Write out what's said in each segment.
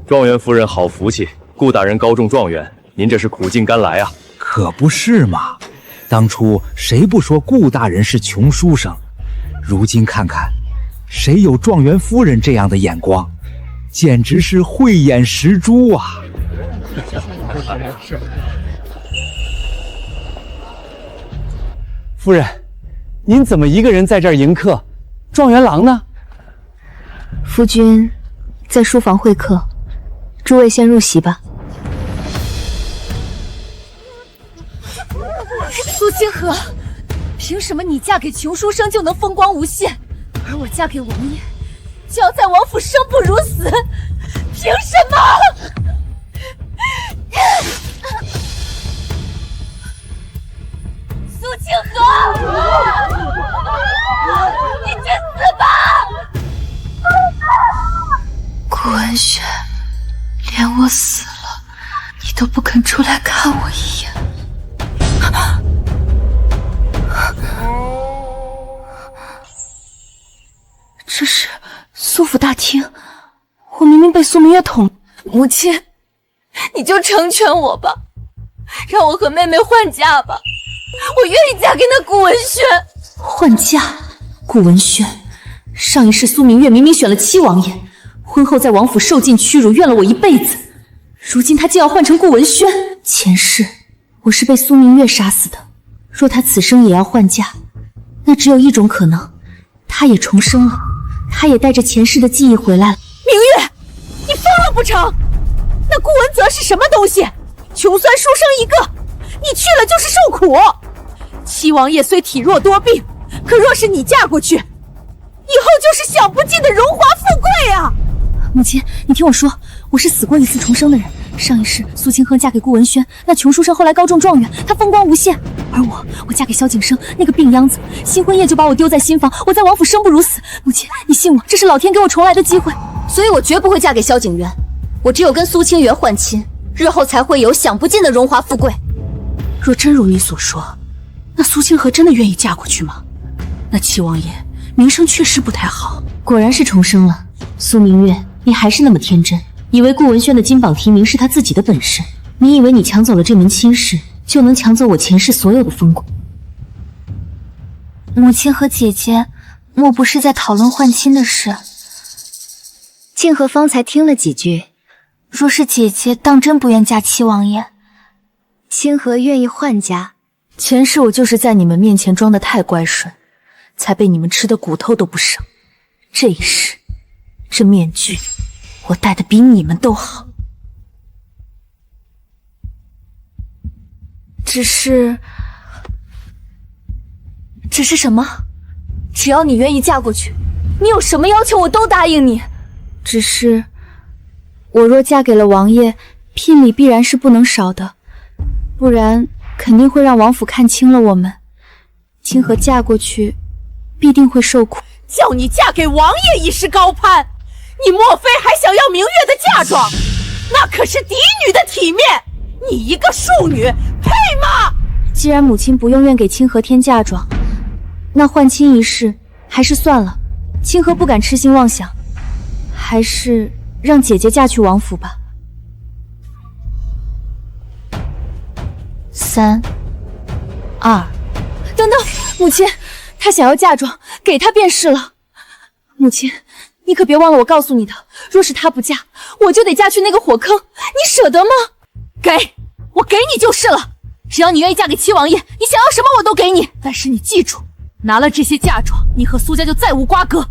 状元夫人好福气，顾大人高中状元，您这是苦尽甘来啊！可不是嘛，当初谁不说顾大人是穷书生？如今看看，谁有状元夫人这样的眼光，简直是慧眼识珠啊！夫人，您怎么一个人在这儿迎客？状元郎呢？夫君在书房会客，诸位先入席吧。苏清河，凭什么你嫁给穷书生就能风光无限，而我嫁给王爷就要在王府生不如死？凭什么？苏清河，你去死吧！顾文轩，连我死了，你都不肯出来看我一眼。这是苏府大厅，我明明被苏明月捅。母亲，你就成全我吧，让我和妹妹换嫁吧，我愿意嫁给那顾文轩。换嫁？顾文轩，上一世苏明月明明选了七王爷，婚后在王府受尽屈辱，怨了我一辈子，如今他竟要换成顾文轩。前世我是被苏明月杀死的，若他此生也要换嫁，那只有一种可能，他也重生了，他也带着前世的记忆回来了。明月，你疯了不成？那顾文泽是什么东西？穷酸书生一个，你去了就是受苦。七王爷虽体弱多病，可若是你嫁过去，以后就是享不尽的荣华富贵啊！母亲，你听我说，我是死过一次重生的人。上一世苏清河嫁给顾文轩，那穷书生后来高中状元，他风光无限；而我嫁给萧景生，那个病秧子，新婚夜就把我丢在新房，我在王府生不如死。母亲，你信我，这是老天给我重来的机会。所以我绝不会嫁给萧景元，我只有跟苏清源换亲，日后才会有享不尽的荣华富贵。若真如你所说，那苏清河真的愿意嫁过去吗？那七王爷名声确实不太好。果然是重生了。苏明月，你还是那么天真，以为顾文轩的金榜题名是他自己的本事，你以为你抢走了这门亲事，就能抢走我前世所有的风光。母亲和姐姐莫不是在讨论换亲的事？静和方才听了几句，若是姐姐当真不愿嫁七王爷，清河愿意换嫁。前世我就是在你们面前装得太乖顺，才被你们吃的骨头都不剩。这一世，这面具我戴的比你们都好。只是什么？只要你愿意嫁过去，你有什么要求我都答应你。只是我若嫁给了王爷，聘礼必然是不能少的，不然肯定会让王府看清了我们。清河嫁过去必定会受苦。叫你嫁给王爷已是高攀，你莫非还想要明月的嫁妆？那可是嫡女的体面，你一个庶女配吗？既然母亲不用愿给清河添嫁妆，那换亲一事还是算了。清河不敢痴心妄想，还是让姐姐嫁去王府吧。3、2，等等，母亲，她想要嫁妆，给她便是了。母亲，你可别忘了我告诉你的，若是她不嫁，我就得嫁去那个火坑，你舍得吗？我给你就是了，只要你愿意嫁给七王爷，你想要什么我都给你。但是你记住，拿了这些嫁妆，你和苏家就再无瓜葛，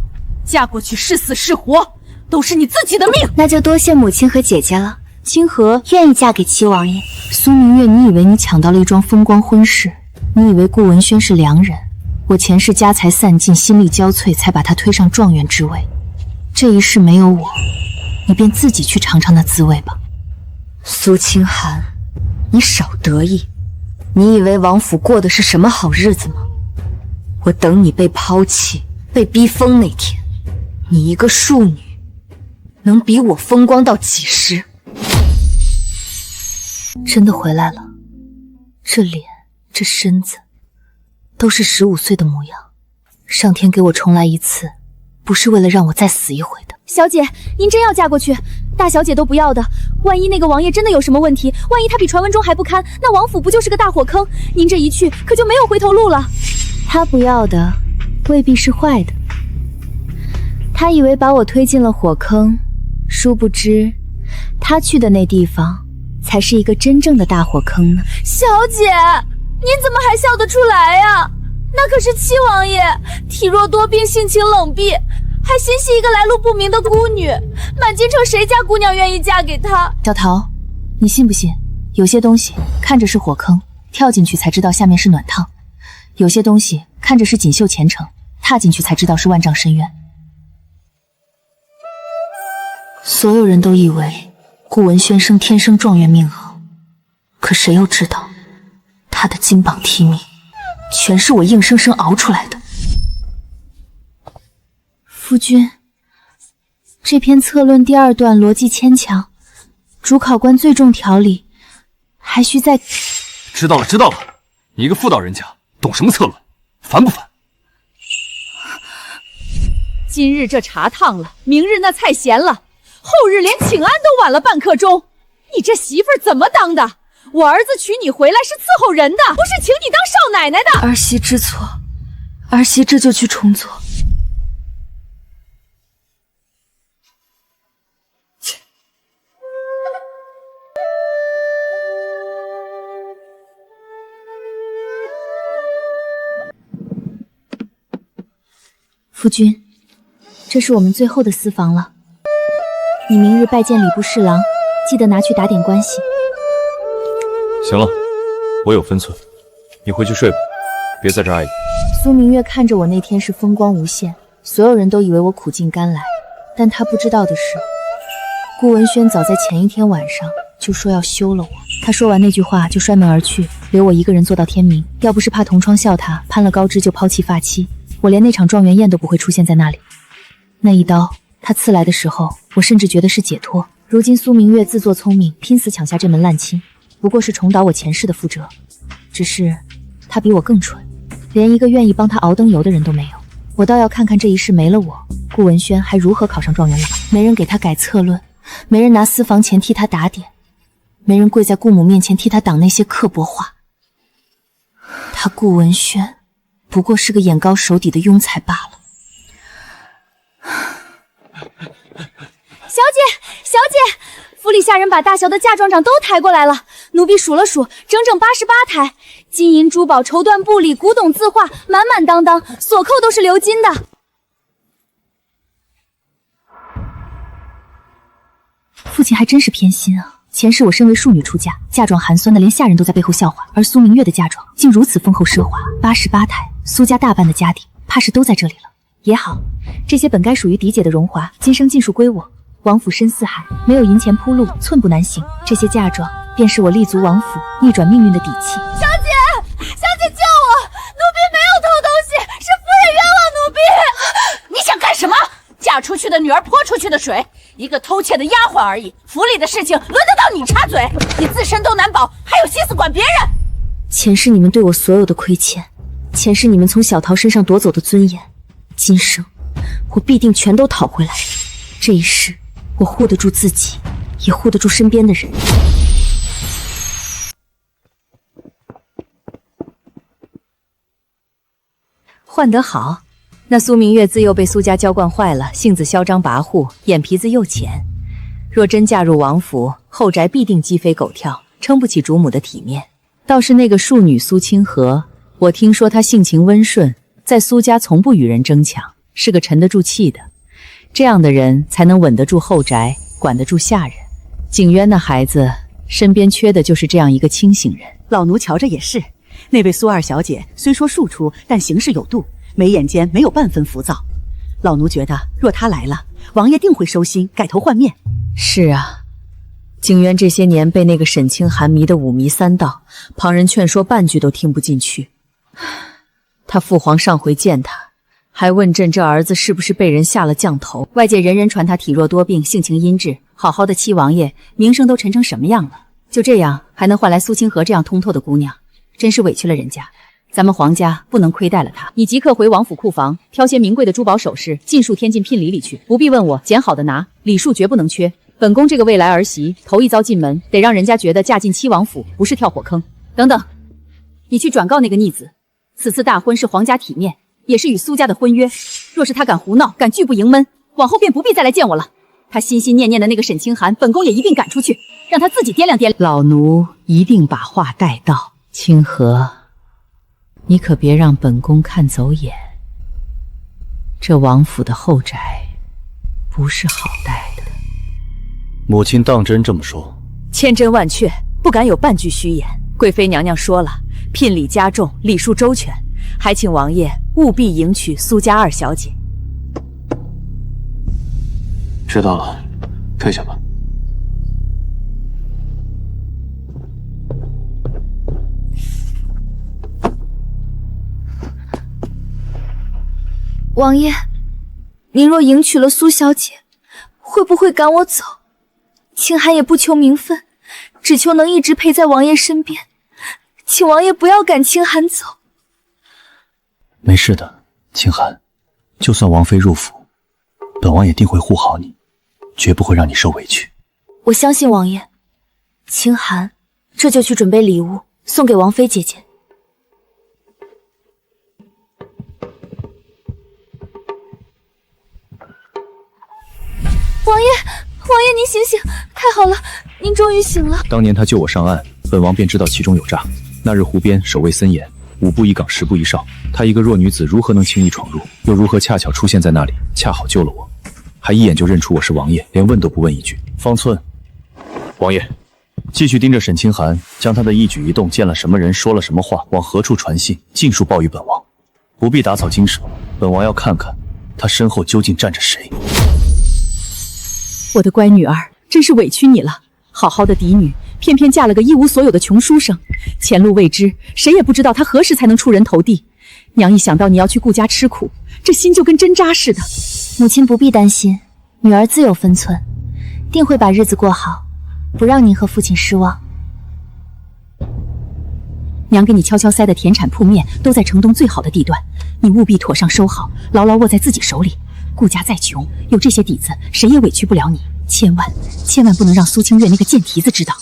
嫁过去是死是活，都是你自己的命。那就多谢母亲和姐姐了。清河愿意嫁给七王爷。苏明月，你以为你抢到了一桩风光婚事？你以为顾文轩是良人？我前世家财散尽，心力交瘁，才把他推上状元之位。这一世没有我，你便自己去尝尝那滋味吧。苏清寒，你少得意！你以为王府过的是什么好日子吗？我等你被抛弃、被逼疯那天，你一个庶女，能比我风光到几时？真的回来了，这脸，这身子，都是15岁的模样。上天给我重来一次，不是为了让我再死一回的。小姐，您真要嫁过去，大小姐都不要的。万一那个王爷真的有什么问题，万一他比传闻中还不堪，那王府不就是个大火坑？您这一去，可就没有回头路了。他不要的，未必是坏的。他以为把我推进了火坑，殊不知，他去的那地方才是一个真正的大火坑呢。小姐，您怎么还笑得出来呀？那可是七王爷，体弱多病，性情冷僻，还心系一个来路不明的孤女，满京城谁家姑娘愿意嫁给他？小桃，你信不信？有些东西看着是火坑，跳进去才知道下面是暖烫；有些东西看着是锦绣前程，踏进去才知道是万丈深渊。所有人都以为顾文轩生天生状元命好，可谁又知道他的金榜题名全是我硬生生熬出来的。夫君，这篇策论第二段逻辑牵强，主考官最重条理，还需再……知道了，知道了。你一个妇道人家，懂什么策论？烦不烦？今日这茶烫了，明日那菜咸了，后日连请安都晚了半刻钟。你这媳妇儿怎么当的？我儿子娶你回来是伺候人的，不是请你当少奶奶的。儿媳知错，儿媳这就去重做。夫君，这是我们最后的私房了。你明日拜见礼部侍郎，记得拿去打点关系。行了，我有分寸，你回去睡吧，别在这儿碍眼。苏明月看着我那天是风光无限，所有人都以为我苦尽甘来，但他不知道的是，顾文轩早在前一天晚上就说要休了我。他说完那句话就摔门而去，留我一个人坐到天明。要不是怕同窗笑他攀了高枝就抛弃发妻，我连那场状元宴都不会出现在那里。那一刀他刺来的时候，我甚至觉得是解脱。如今苏明月自作聪明，拼死抢下这门烂亲，不过是重蹈我前世的覆辙。只是他比我更蠢，连一个愿意帮他熬灯油的人都没有。我倒要看看这一世没了我，顾文轩还如何考上状元了。没人给他改策论，没人拿私房钱替他打点，没人跪在顾母面前替他挡那些刻薄话。他顾文轩不过是个眼高手底的庸才罢了。小姐，府里下人把大小的嫁妆长都抬过来了，奴婢数了数，整整88台，金银珠宝、绸缎布里、古董字画，满满当当，锁扣都是鎏金的。父亲还真是偏心啊！前世我身为庶女出嫁，嫁妆寒酸的连下人都在背后笑话，而苏明月的嫁妆竟如此丰厚奢华，88台，苏家大半的家底，怕是都在这里了。也好，这些本该属于嫡姐的荣华，今生尽数归我。王府深似海，没有银钱铺路，寸步难行。这些嫁妆便是我立足王府、逆转命运的底气。小姐救我！奴婢没有偷东西，是夫人冤枉奴婢。你想干什么？嫁出去的女儿泼出去的水，一个偷窃的丫鬟而已。府里的事情轮得到你插嘴？你自身都难保，还有心思管别人？前世你们对我所有的亏欠，前世你们从小桃身上夺走的尊严，今生我必定全都讨回来。这一世，我护得住自己，也护得住身边的人。换得好，那苏明月自幼被苏家娇惯坏了，性子嚣张跋扈，眼皮子又浅。若真嫁入王府，后宅必定鸡飞狗跳，撑不起主母的体面。倒是那个庶女苏清河，我听说她性情温顺，在苏家从不与人争抢，是个沉得住气的。这样的人才能稳得住后宅，管得住下人。景渊那孩子身边缺的就是这样一个清醒人。老奴瞧着也是，那位苏二小姐虽说庶出，但行事有度，眉眼间没有半分浮躁。老奴觉得，若她来了，王爷定会收心，改头换面。是啊，景渊这些年被那个沈清寒迷得五迷三道，旁人劝说半句都听不进去。他父皇上回见他，还问朕这儿子是不是被人下了降头。外界人人传他体弱多病，性情阴质，好好的七王爷名声都沉成什么样了？就这样还能换来苏清河这样通透的姑娘，真是委屈了人家。咱们皇家不能亏待了她。你即刻回王府库房，挑些名贵的珠宝首饰，尽数添进聘礼里去。不必问我，捡好的拿，礼数绝不能缺。本宫这个未来儿媳头一遭进门，得让人家觉得嫁进七王府不是跳火坑。等等，你去转告那个逆子，此次大婚是皇家体面，也是与苏家的婚约。若是他敢胡闹，敢拒不迎门，往后便不必再来见我了。他心心念念的那个沈清寒，本宫也一并赶出去，让他自己掂量掂量。老奴一定把话带到。清河，你可别让本宫看走眼。这王府的后宅不是好待的。母亲当真这么说？千真万确，不敢有半句虚言。贵妃娘娘说了，聘礼加重，礼数周全，还请王爷务必迎娶苏家二小姐。知道了，退下吧。王爷，您若迎娶了苏小姐，会不会赶我走？清寒也不求名分，只求能一直陪在王爷身边，请王爷不要赶清寒走。没事的，清寒，就算王妃入府，本王也定会护好你，绝不会让你受委屈。我相信王爷。清寒，这就去准备礼物送给王妃姐姐。王爷，您醒醒！太好了，您终于醒了。当年他救我上岸，本王便知道其中有诈。那日湖边守卫森严，5步一岗，10步一哨。她一个弱女子如何能轻易闯入？又如何恰巧出现在那里，恰好救了我？还一眼就认出我是王爷，连问都不问一句。方寸，王爷，继续盯着沈清寒，将他的一举一动、见了什么人、说了什么话、往何处传信，尽数报与本王。不必打草惊蛇，本王要看看他身后究竟站着谁。我的乖女儿，真是委屈你了。好好的嫡女，偏偏嫁了个一无所有的穷书生，前路未知，谁也不知道她何时才能出人头地。娘一想到你要去顾家吃苦，这心就跟针扎似的。母亲不必担心，女儿自有分寸，定会把日子过好，不让您和父亲失望。娘给你悄悄塞的田产铺面都在城东最好的地段，你务必妥善收好，牢牢握在自己手里。顾家再穷，有这些底子，谁也委屈不了你。千万不能让苏清月那个贱蹄子知道。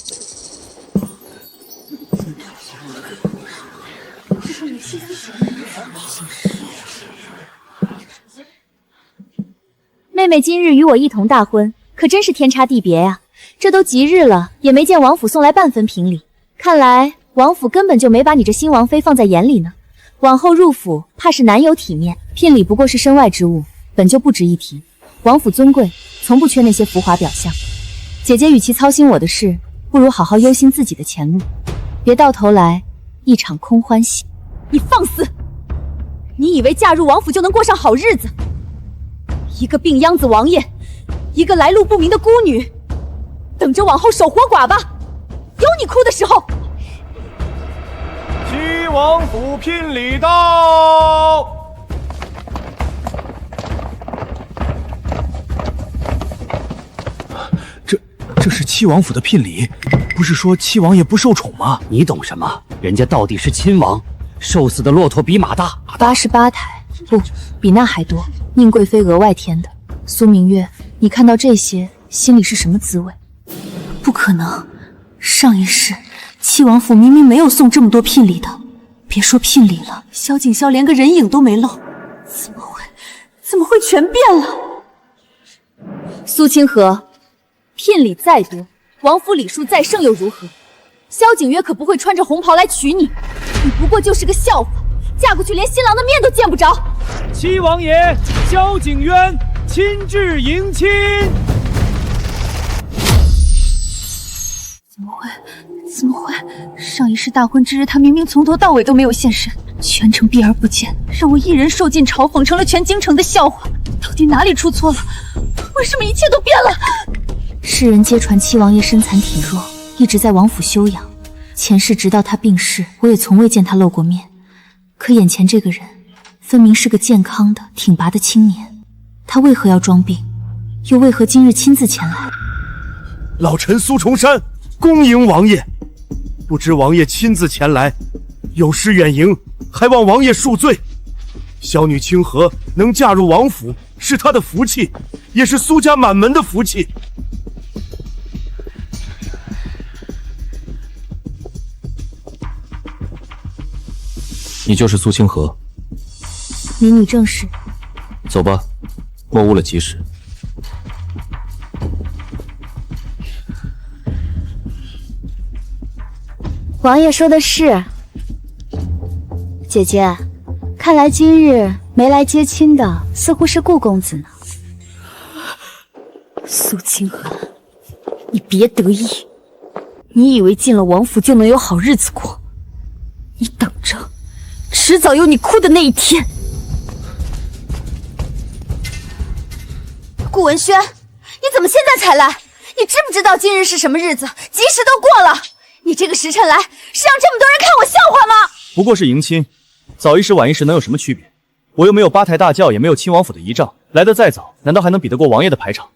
妹妹今日与我一同大婚，可真是天差地别呀！这都吉日了，也没见王府送来半分聘礼，看来王府根本就没把你这新王妃放在眼里呢。往后入府，怕是难有体面。聘礼不过是身外之物，本就不值一提。王府尊贵，从不缺那些浮华表象。姐姐与其操心我的事，不如好好忧心自己的前路，别到头来一场空欢喜。你放肆！你以为嫁入王府就能过上好日子？一个病秧子王爷，一个来路不明的孤女，等着往后守活寡吧，有你哭的时候。七王府聘礼到。这是七王府的聘礼，不是说七王爷不受宠吗？你懂什么？人家到底是亲王，瘦死的骆驼比马大。88台，不，比那还多。宁贵妃额外添的。苏明月，你看到这些，心里是什么滋味？不可能，上一世七王府明明没有送这么多聘礼的。别说聘礼了，萧景霄连个人影都没露，怎么会全变了？苏清河，聘礼再多，王府礼数再盛又如何？萧景约可不会穿着红袍来娶你，你不过就是个笑话，嫁过去连新郎的面都见不着。七王爷萧景渊亲至迎亲。怎么会？上一世大婚之日，他明明从头到尾都没有现身，全程避而不见，让我一人受尽嘲讽，成了全京城的笑话。到底哪里出错了？为什么一切都变了？世人皆传七王爷身残体弱，一直在王府休养。前世直到他病逝，我也从未见他露过面。可眼前这个人，分明是个健康的、挺拔的青年，他为何要装病？又为何今日亲自前来？老臣苏重山恭迎王爷，不知王爷亲自前来，有失远迎，还望王爷恕罪。小女清河能嫁入王府，是她的福气，也是苏家满门的福气。你就是苏清河。民女正是。走吧，莫误了吉时。王爷说的是。姐姐，看来今日没来接亲的似乎是顾公子呢。苏清寒，你别得意，你以为进了王府就能有好日子过？你等着，迟早有你哭的那一天。顾文轩，你怎么现在才来？你知不知道今日是什么日子？吉时都过了，你这个时辰来是让这么多人看我笑话吗？不过是迎亲，早一时晚一时能有什么区别？我又没有八抬大轿，也没有亲王府的仪仗，来得再早，难道还能比得过王爷的排场？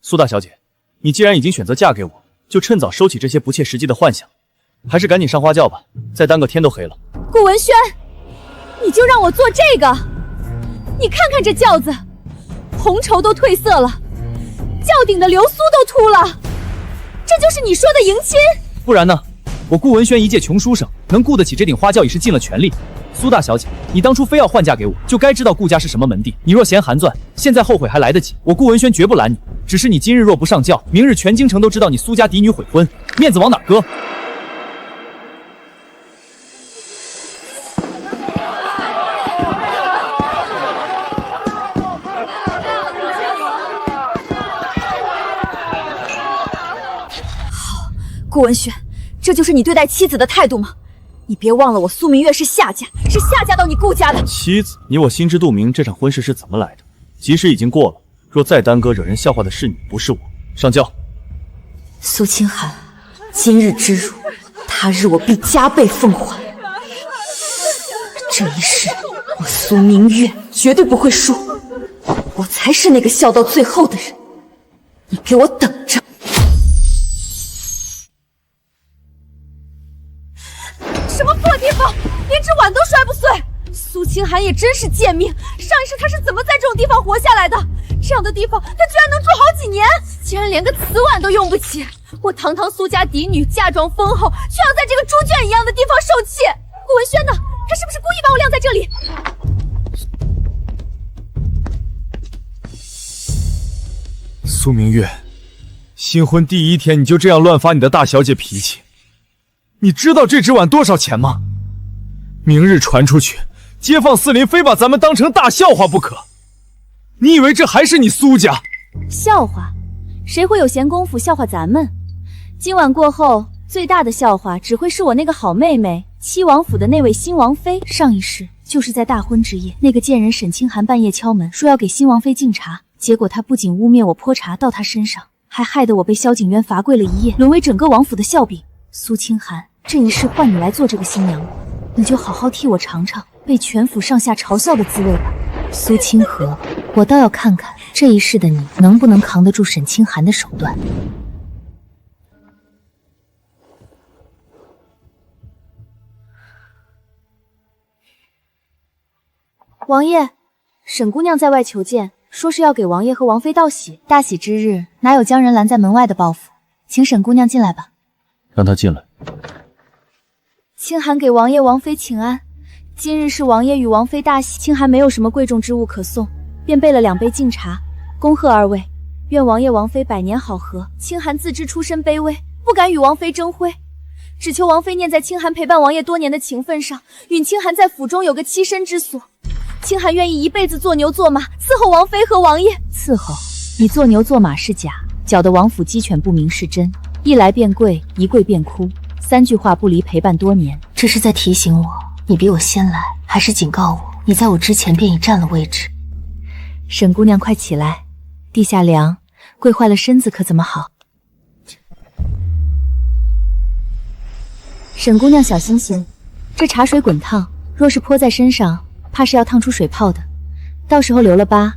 苏大小姐，你既然已经选择嫁给我，就趁早收起这些不切实际的幻想，还是赶紧上花轿吧，再耽搁天都黑了。顾文轩，你就让我做这个？你看看这轿子，红绸都褪色了，轿顶的流苏都秃了，这就是你说的迎亲？不然呢？我顾文轩一介穷书生，能顾得起这顶花轿已是尽了全力。苏大小姐，你当初非要换嫁给我，就该知道顾家是什么门第。你若嫌寒钻，现在后悔还来得及。我顾文轩绝不拦你，只是你今日若不上轿，明日全京城都知道你苏家嫡女悔婚，面子往哪儿搁？顾文轩，这就是你对待妻子的态度吗？你别忘了，我苏明月是下嫁，是下嫁到你顾家的妻子。你我心知肚明，这场婚事是怎么来的。吉时已经过了，若再耽搁，惹人笑话的是你，不是我。上轿。苏清寒，今日之辱，他日我必加倍奉还。这一世，我苏明月绝对不会输，我才是那个笑到最后的人。你给我等着！什么破地方，连只碗都摔不碎！苏清寒也真是贱命，上一世他是怎么在这种地方活下来的？这样的地方他居然能住好几年，竟然连个瓷碗都用不起！我堂堂苏家嫡女，嫁妆丰厚，却要在这个猪圈一样的地方受气！顾文轩呢？他是不是故意把我晾在这里？苏明月，新婚第一天你就这样乱发你的大小姐脾气，你知道这只碗多少钱吗？明日传出去，街坊四邻非把咱们当成大笑话不可。你以为这还是你苏家？笑话？谁会有闲工夫笑话咱们？今晚过后，最大的笑话只会是我那个好妹妹七王府的那位新王妃。上一世就是在大婚之夜，那个贱人沈清寒半夜敲门，说要给新王妃敬茶，结果她不仅污蔑我泼茶到她身上，还害得我被萧景渊罚跪了一夜，沦为整个王府的笑柄。苏清寒，这一世换你来做这个新娘，你就好好替我尝尝被全府上下嘲笑的滋味吧。苏清河，我倒要看看这一世的你能不能扛得住沈清寒的手段。王爷，沈姑娘在外求见，说是要给王爷和王妃道喜。大喜之日，哪有将人拦在门外的报复？请沈姑娘进来吧。让她进来。清寒给王爷王妃请安。今日是王爷与王妃大喜，清寒没有什么贵重之物可送，便备了2杯敬茶，恭贺二位。愿王爷王妃百年好合。清寒自知出身卑微，不敢与王妃争辉，只求王妃念在清寒陪伴王爷多年的情分上，允清寒在府中有个栖身之所。清寒愿意一辈子做牛做马，伺候王妃和王爷。伺候？你做牛做马是假，搅得王府鸡犬不鸣是真。一来便跪，一跪便哭，3句话不离，陪伴多年。这是在提醒我，你比我先来，还是警告我，你在我之前便已占了位置？沈姑娘快起来，地下凉，跪坏了身子可怎么好？沈姑娘小心些，这茶水滚烫，若是泼在身上，怕是要烫出水泡的，到时候留了疤，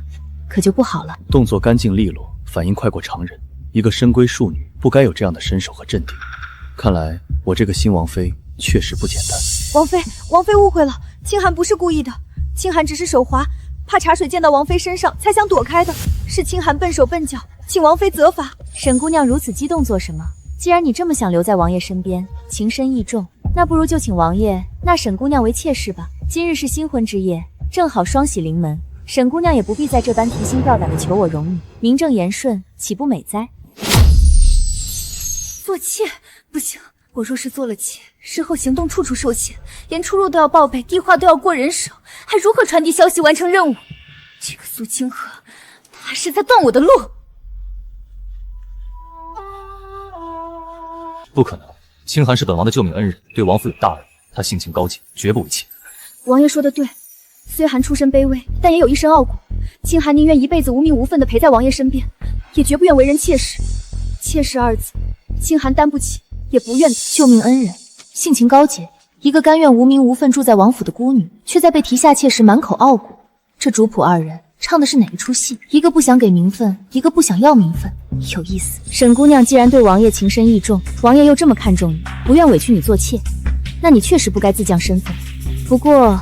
可就不好了。动作干净利落，反应快过常人。一个深闺庶女，不该有这样的身手和镇定。看来我这个新王妃确实不简单。王妃误会了，清寒不是故意的，清寒只是手滑，怕茶水溅到王妃身上，才想躲开的。是清寒笨手笨脚，请王妃责罚。沈姑娘如此激动做什么？既然你这么想留在王爷身边，情深意重，那不如就请王爷纳沈姑娘为妾室吧。今日是新婚之夜，正好双喜临门，沈姑娘也不必再这般提心吊胆的求我容你，名正言顺，岂不美哉？做妾不行，我若是做了妾，事后行动处处受限，连出入都要报备，递话都要过人手，还如何传递消息完成任务？这个苏清河，他是在断我的路。不可能，清寒是本王的救命恩人，对王府有大恩，他性情高洁，绝不为妾。王爷说的对，虽寒出身卑微，但也有一身傲骨。清寒宁愿一辈子无名无分的陪在王爷身边，也绝不愿为人妾室。妾室二字，清寒担不起，也不愿。救命恩人，性情高洁，一个甘愿无名无分住在王府的孤女，却在被提下妾时满口傲骨。这主仆二人唱的是哪一出戏？一个不想给名分，一个不想要名分，有意思。沈姑娘既然对王爷情深意重，王爷又这么看重你，不愿委屈你做妾，那你确实不该自降身份。不过，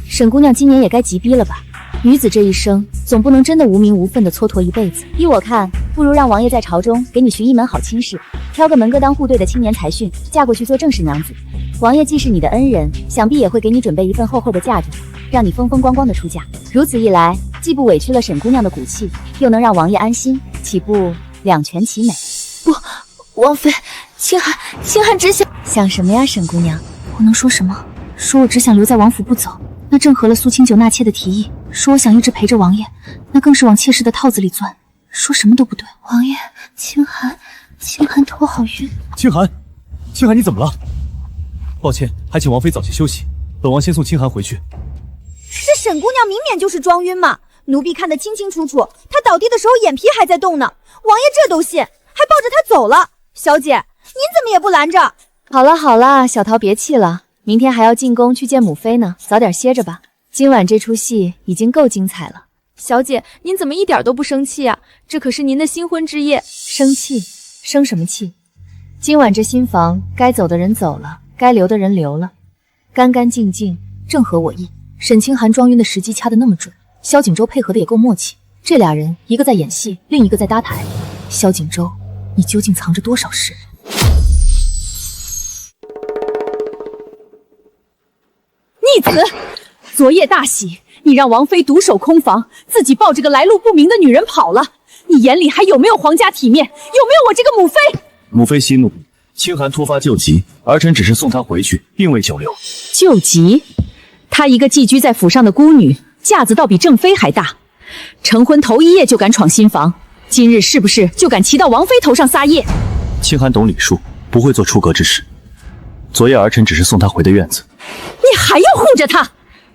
沈姑娘今年也该及逼了吧？女子这一生，总不能真的无名无分的蹉跎一辈子。依我看，不如让王爷在朝中给你寻一门好亲事，挑个门哥当户对的青年才俊，嫁过去做正室娘子。王爷既是你的恩人，想必也会给你准备一份厚厚的嫁妆，让你风风光光的出嫁。如此一来，既不委屈了沈姑娘的骨气，又能让王爷安心，岂不两全其美？不，王妃，清寒只想什么呀，沈姑娘？我能说什么？说我只想留在王府不走，那正合了苏清九纳妾的提议；说我想一直陪着王爷，那更是往妾室的套子里钻。说什么都不对。王爷，清寒头好晕。清寒，你怎么了？抱歉，还请王妃早些休息，本王先送清寒回去。这沈姑娘明显就是装晕嘛，奴婢看得清清楚楚，她倒地的时候眼皮还在动呢。王爷这都信，还抱着她走了。小姐，您怎么也不拦着？好了，小桃别气了，明天还要进宫去见母妃呢，早点歇着吧。今晚这出戏已经够精彩了。小姐，您怎么一点都不生气啊？这可是您的新婚之夜。生气？生什么气？今晚这新房该走的人走了，该留的人留了，干干净净，正合我意。沈清寒装晕的时机掐得那么准，萧景洲配合的也够默契。这俩人一个在演戏，另一个在搭台。萧景洲，你究竟藏着多少事？逆子！昨夜大喜，你让王妃独守空房，自己抱着个来路不明的女人跑了，你眼里还有没有皇家体面？有没有我这个母妃？母妃息怒，清寒突发救急，儿臣只是送她回去，并未久留。救急？她一个寄居在府上的孤女，架子倒比正妃还大。成婚头一夜就敢闯新房，今日是不是就敢骑到王妃头上撒野？清寒懂礼数，不会做出格之事。昨夜儿臣只是送她回的院子。你还要护着她？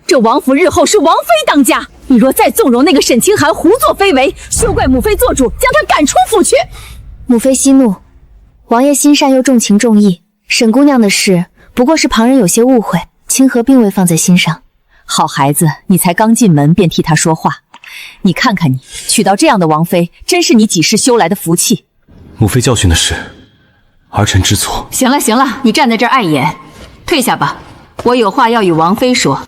这王府日后是王妃当家，你若再纵容那个沈清寒胡作非为，休怪母妃做主将他赶出府去。母妃息怒，王爷心善又重情重义，沈姑娘的事不过是旁人有些误会，清河并未放在心上。好孩子，你才刚进门便替他说话，你看看你娶到这样的王妃，真是你几世修来的福气。母妃教训的事，儿臣知错。行了，你站在这儿碍眼，退下吧，我有话要与王妃说。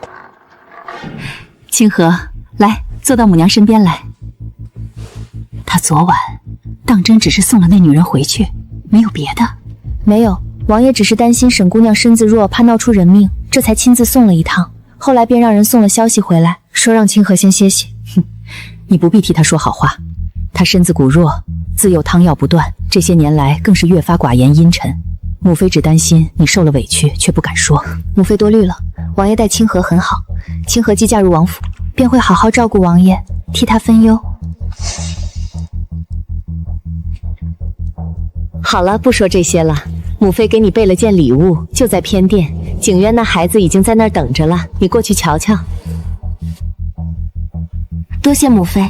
清河，来，坐到母娘身边来。他昨晚当真只是送了那女人回去，没有别的？没有，王爷只是担心沈姑娘身子弱，怕闹出人命，这才亲自送了一趟。后来便让人送了消息回来，说让清河先歇息。哼，你不必替他说好话，他身子骨弱，自幼汤药不断，这些年来更是越发寡言阴沉。母妃只担心你受了委屈，却不敢说。母妃多虑了，王爷待清河很好，清河既嫁入王府，便会好好照顾王爷，替他分忧。好了，不说这些了。母妃给你备了件礼物，就在偏殿。景渊那孩子已经在那儿等着了，你过去瞧瞧。多谢母妃。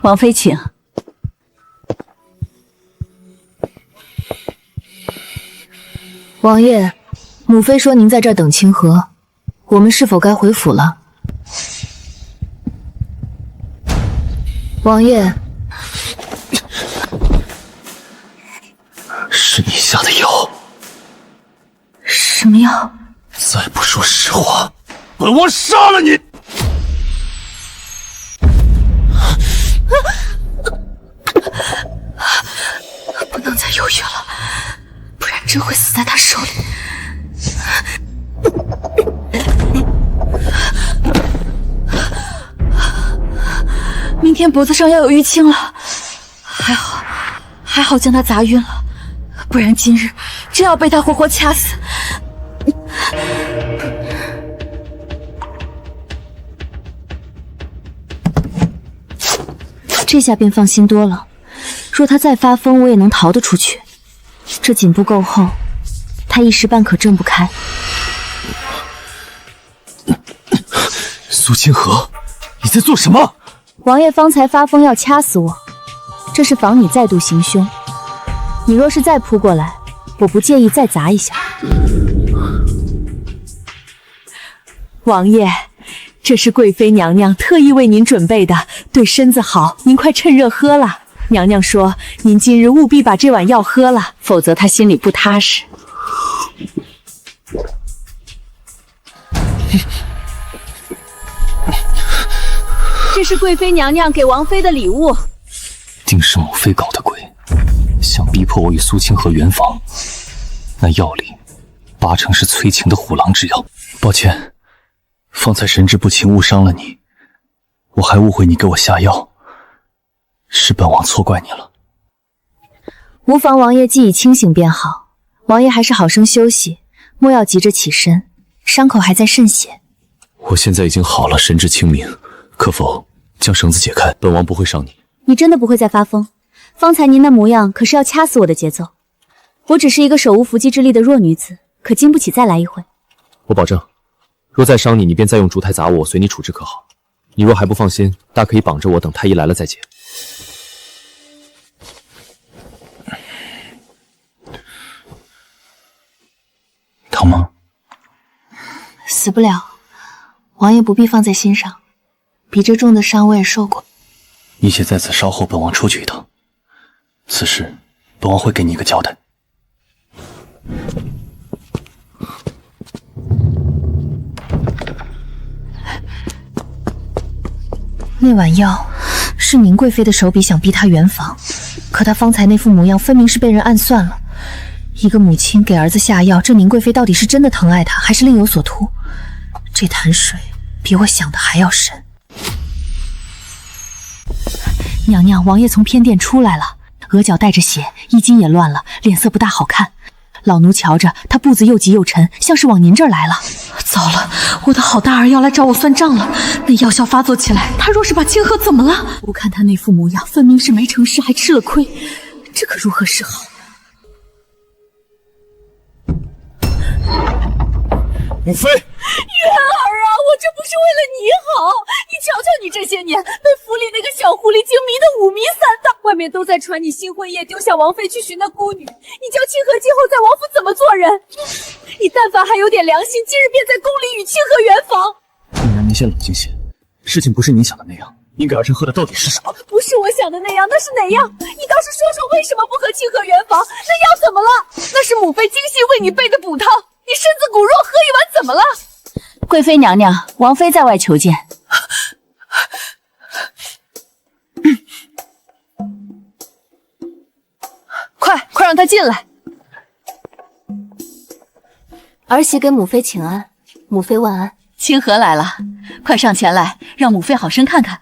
王妃请。王爷，母妃说您在这儿等清河，我们是否该回府了？王爷，是你下的药。什么药？再不说实话，本王杀了你！不能再犹豫了，不然真会死在他手里。明天脖子上要有淤青了，还好将他砸晕了，不然今日真要被他活活掐死。这下便放心多了，若他再发疯，我也能逃得出去。这颈部够厚，他一时半可挣不开。苏清河，你在做什么？王爷方才发疯要掐死我，这是防你再度行凶。你若是再扑过来，我不介意再砸一下。王爷，这是贵妃娘娘特意为您准备的，对身子好，您快趁热喝了。娘娘说您今日务必把这碗药喝了，否则她心里不踏实。这是贵妃娘娘给王妃的礼物，定是母妃搞的鬼，想逼迫我与苏清河圆房。那药里八成是催情的虎狼之药。抱歉，方才神志不清，误伤了你，我还误会你给我下药，是本王错怪你了。无妨，王爷既已清醒便好。王爷还是好生休息，莫要急着起身，伤口还在渗血。我现在已经好了，神志清明，可否将绳子解开？本王不会伤你。你真的不会再发疯？方才您那模样可是要掐死我的节奏。我只是一个手无缚鸡之力的弱女子，可经不起再来一回。我保证，若再伤你，你便再用烛台砸我，随你处置可好？你若还不放心，大可以绑着我，等太医来了再解。疼吗？死不了，王爷不必放在心上，比这重的伤我也受过。你且在此稍后，本王出去一趟。此事，本王会给你一个交代。那碗药是宁贵妃的手笔想逼她圆房，可她方才那副模样，分明是被人暗算了。一个母亲给儿子下药，这宁贵妃到底是真的疼爱他，还是另有所图？这潭水比我想的还要深。娘娘，王爷从偏殿出来了，额角带着血，衣襟也乱了，脸色不大好看。老奴瞧着他步子又急又沉，像是往您这儿来了。糟了，我的好大儿要来找我算账了。那药效发作起来，他若是把清河怎么了？我看他那副模样，分明是没成事，还吃了亏，这可如何是好？母妃，月儿啊，我这不是为了你好，你瞧瞧你这些年被府里那个小狐狸精迷得五迷三道，外面都在传你新婚夜丢下王妃去寻那孤女，你叫清河今后在王府怎么做人？你但凡还有点良心，今日便在宫里与清河圆房。娘娘，您先冷静些，事情不是您想的那样。您给儿臣喝的到底是什么？不是我想的那样，那是哪样？你倒是说说为什么不和清河圆房？那药怎么了？那是母妃精心为你备的补汤。你身子骨弱，喝一碗怎么了？贵妃娘娘，王妃在外求见。快让她进来。儿媳给母妃请安，母妃万安。清河来了，快上前来，让母妃好生看看。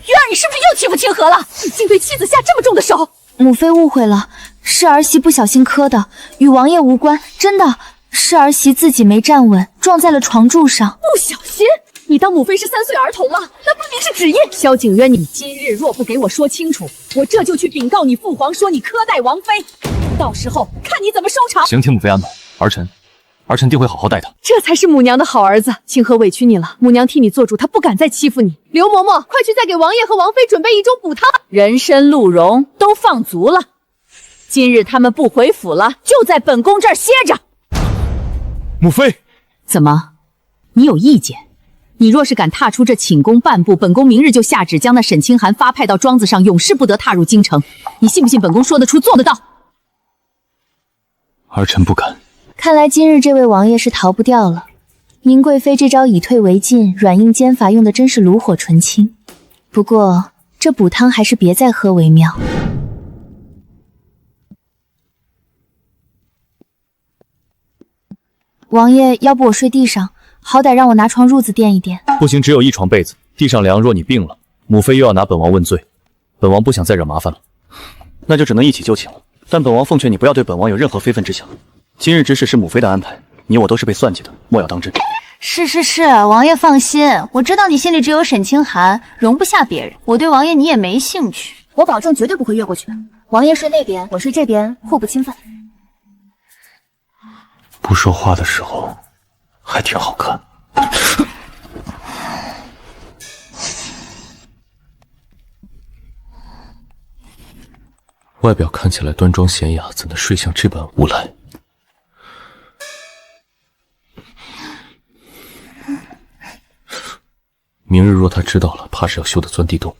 月儿，你是不是又欺负清河了？你竟对妻子下这么重的手！母妃误会了，是儿媳不小心磕的，与王爷无关。真的是儿媳自己没站稳，撞在了床柱上。不小心？你当母妃是3岁儿童吗？那分明是旨意。萧景渊，你今日若不给我说清楚，我这就去禀告你父皇，说你苛待王妃，到时候看你怎么收场。行，听母妃安排，儿臣定会好好待他。这才是母娘的好儿子。清河委屈你了，母娘替你做主，她不敢再欺负你。刘嬷嬷，快去再给王爷和王妃准备一盅补汤。人参、鹿茸都放足了，今日他们不回府了，就在本宫这儿歇着。母妃，怎么，你有意见？你若是敢踏出这寝宫半步，本宫明日就下旨将那沈清寒发派到庄子上，永世不得踏入京城。你信不信本宫说得出做得到？儿臣不敢。看来今日这位王爷是逃不掉了。宁贵妃这招以退为进，软硬兼法，用的真是炉火纯青。不过这补汤还是别再喝为妙。王爷，要不我睡地上，好歹让我拿床褥子垫一垫。不行，只有一床被子，地上凉。若你病了，母妃又要拿本王问罪，本王不想再惹麻烦了。那就只能一起就寝了。但本王奉劝你不要对本王有任何非分之想。今日之事是母妃的安排，你我都是被算计的，莫要当真。是，王爷放心，我知道你心里只有沈清寒，容不下别人。我对王爷你也没兴趣，我保证绝对不会越过去的。王爷睡那边，我睡这边，互不侵犯。不说话的时候还挺好看。外表看起来端庄娴雅，怎能睡相这般无赖？明日若他知道了，怕是要羞得钻地洞。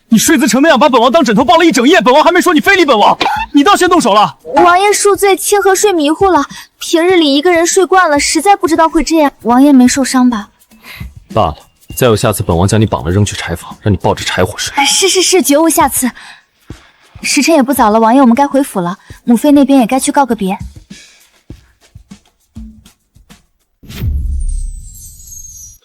你睡姿成那样，把本王当枕头抱了一整夜，本王还没说你非礼本王，你倒先动手了。王爷恕罪，清河睡迷糊了。平日里一个人睡惯了，实在不知道会这样。王爷没受伤吧？罢了，再有下次，本王将你绑了扔去柴房，让你抱着柴火睡。是，绝无下次。时辰也不早了，王爷，我们该回府了。母妃那边也该去告个别。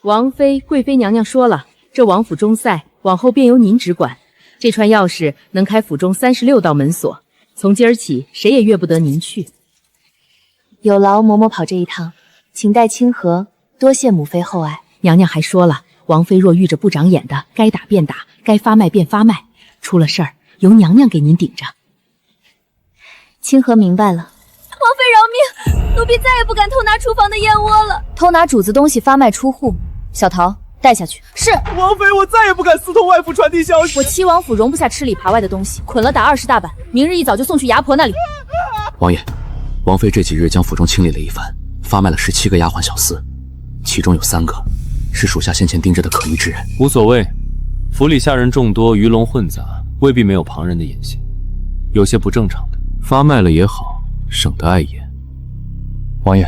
王妃、贵妃娘娘说了，这王府中塞往后便由您只管。这串钥匙能开府中36道门锁，从今儿起谁也越不得您去。有劳嬷嬷跑这一趟，请代清河，多谢母妃厚爱。娘娘还说了，王妃若遇着不长眼的，该打便打，该发卖便发卖，出了事儿由娘娘给您顶着。清河明白了。王妃饶命，奴婢再也不敢偷拿厨房的燕窝了。偷拿主子东西发卖出户，小桃带下去。是王妃，我再也不敢私通外府传递消息。我七王府容不下吃里扒外的东西，捆了打20大板，明日一早就送去牙婆那里。王爷，王妃这几日将府中清理了一番，发卖了17个丫鬟小厮，其中有3个是属下先前盯着的可疑之人。无所谓，府里下人众多，鱼龙混杂，未必没有旁人的眼线，有些不正常的，发卖了也好，省得碍眼。王爷，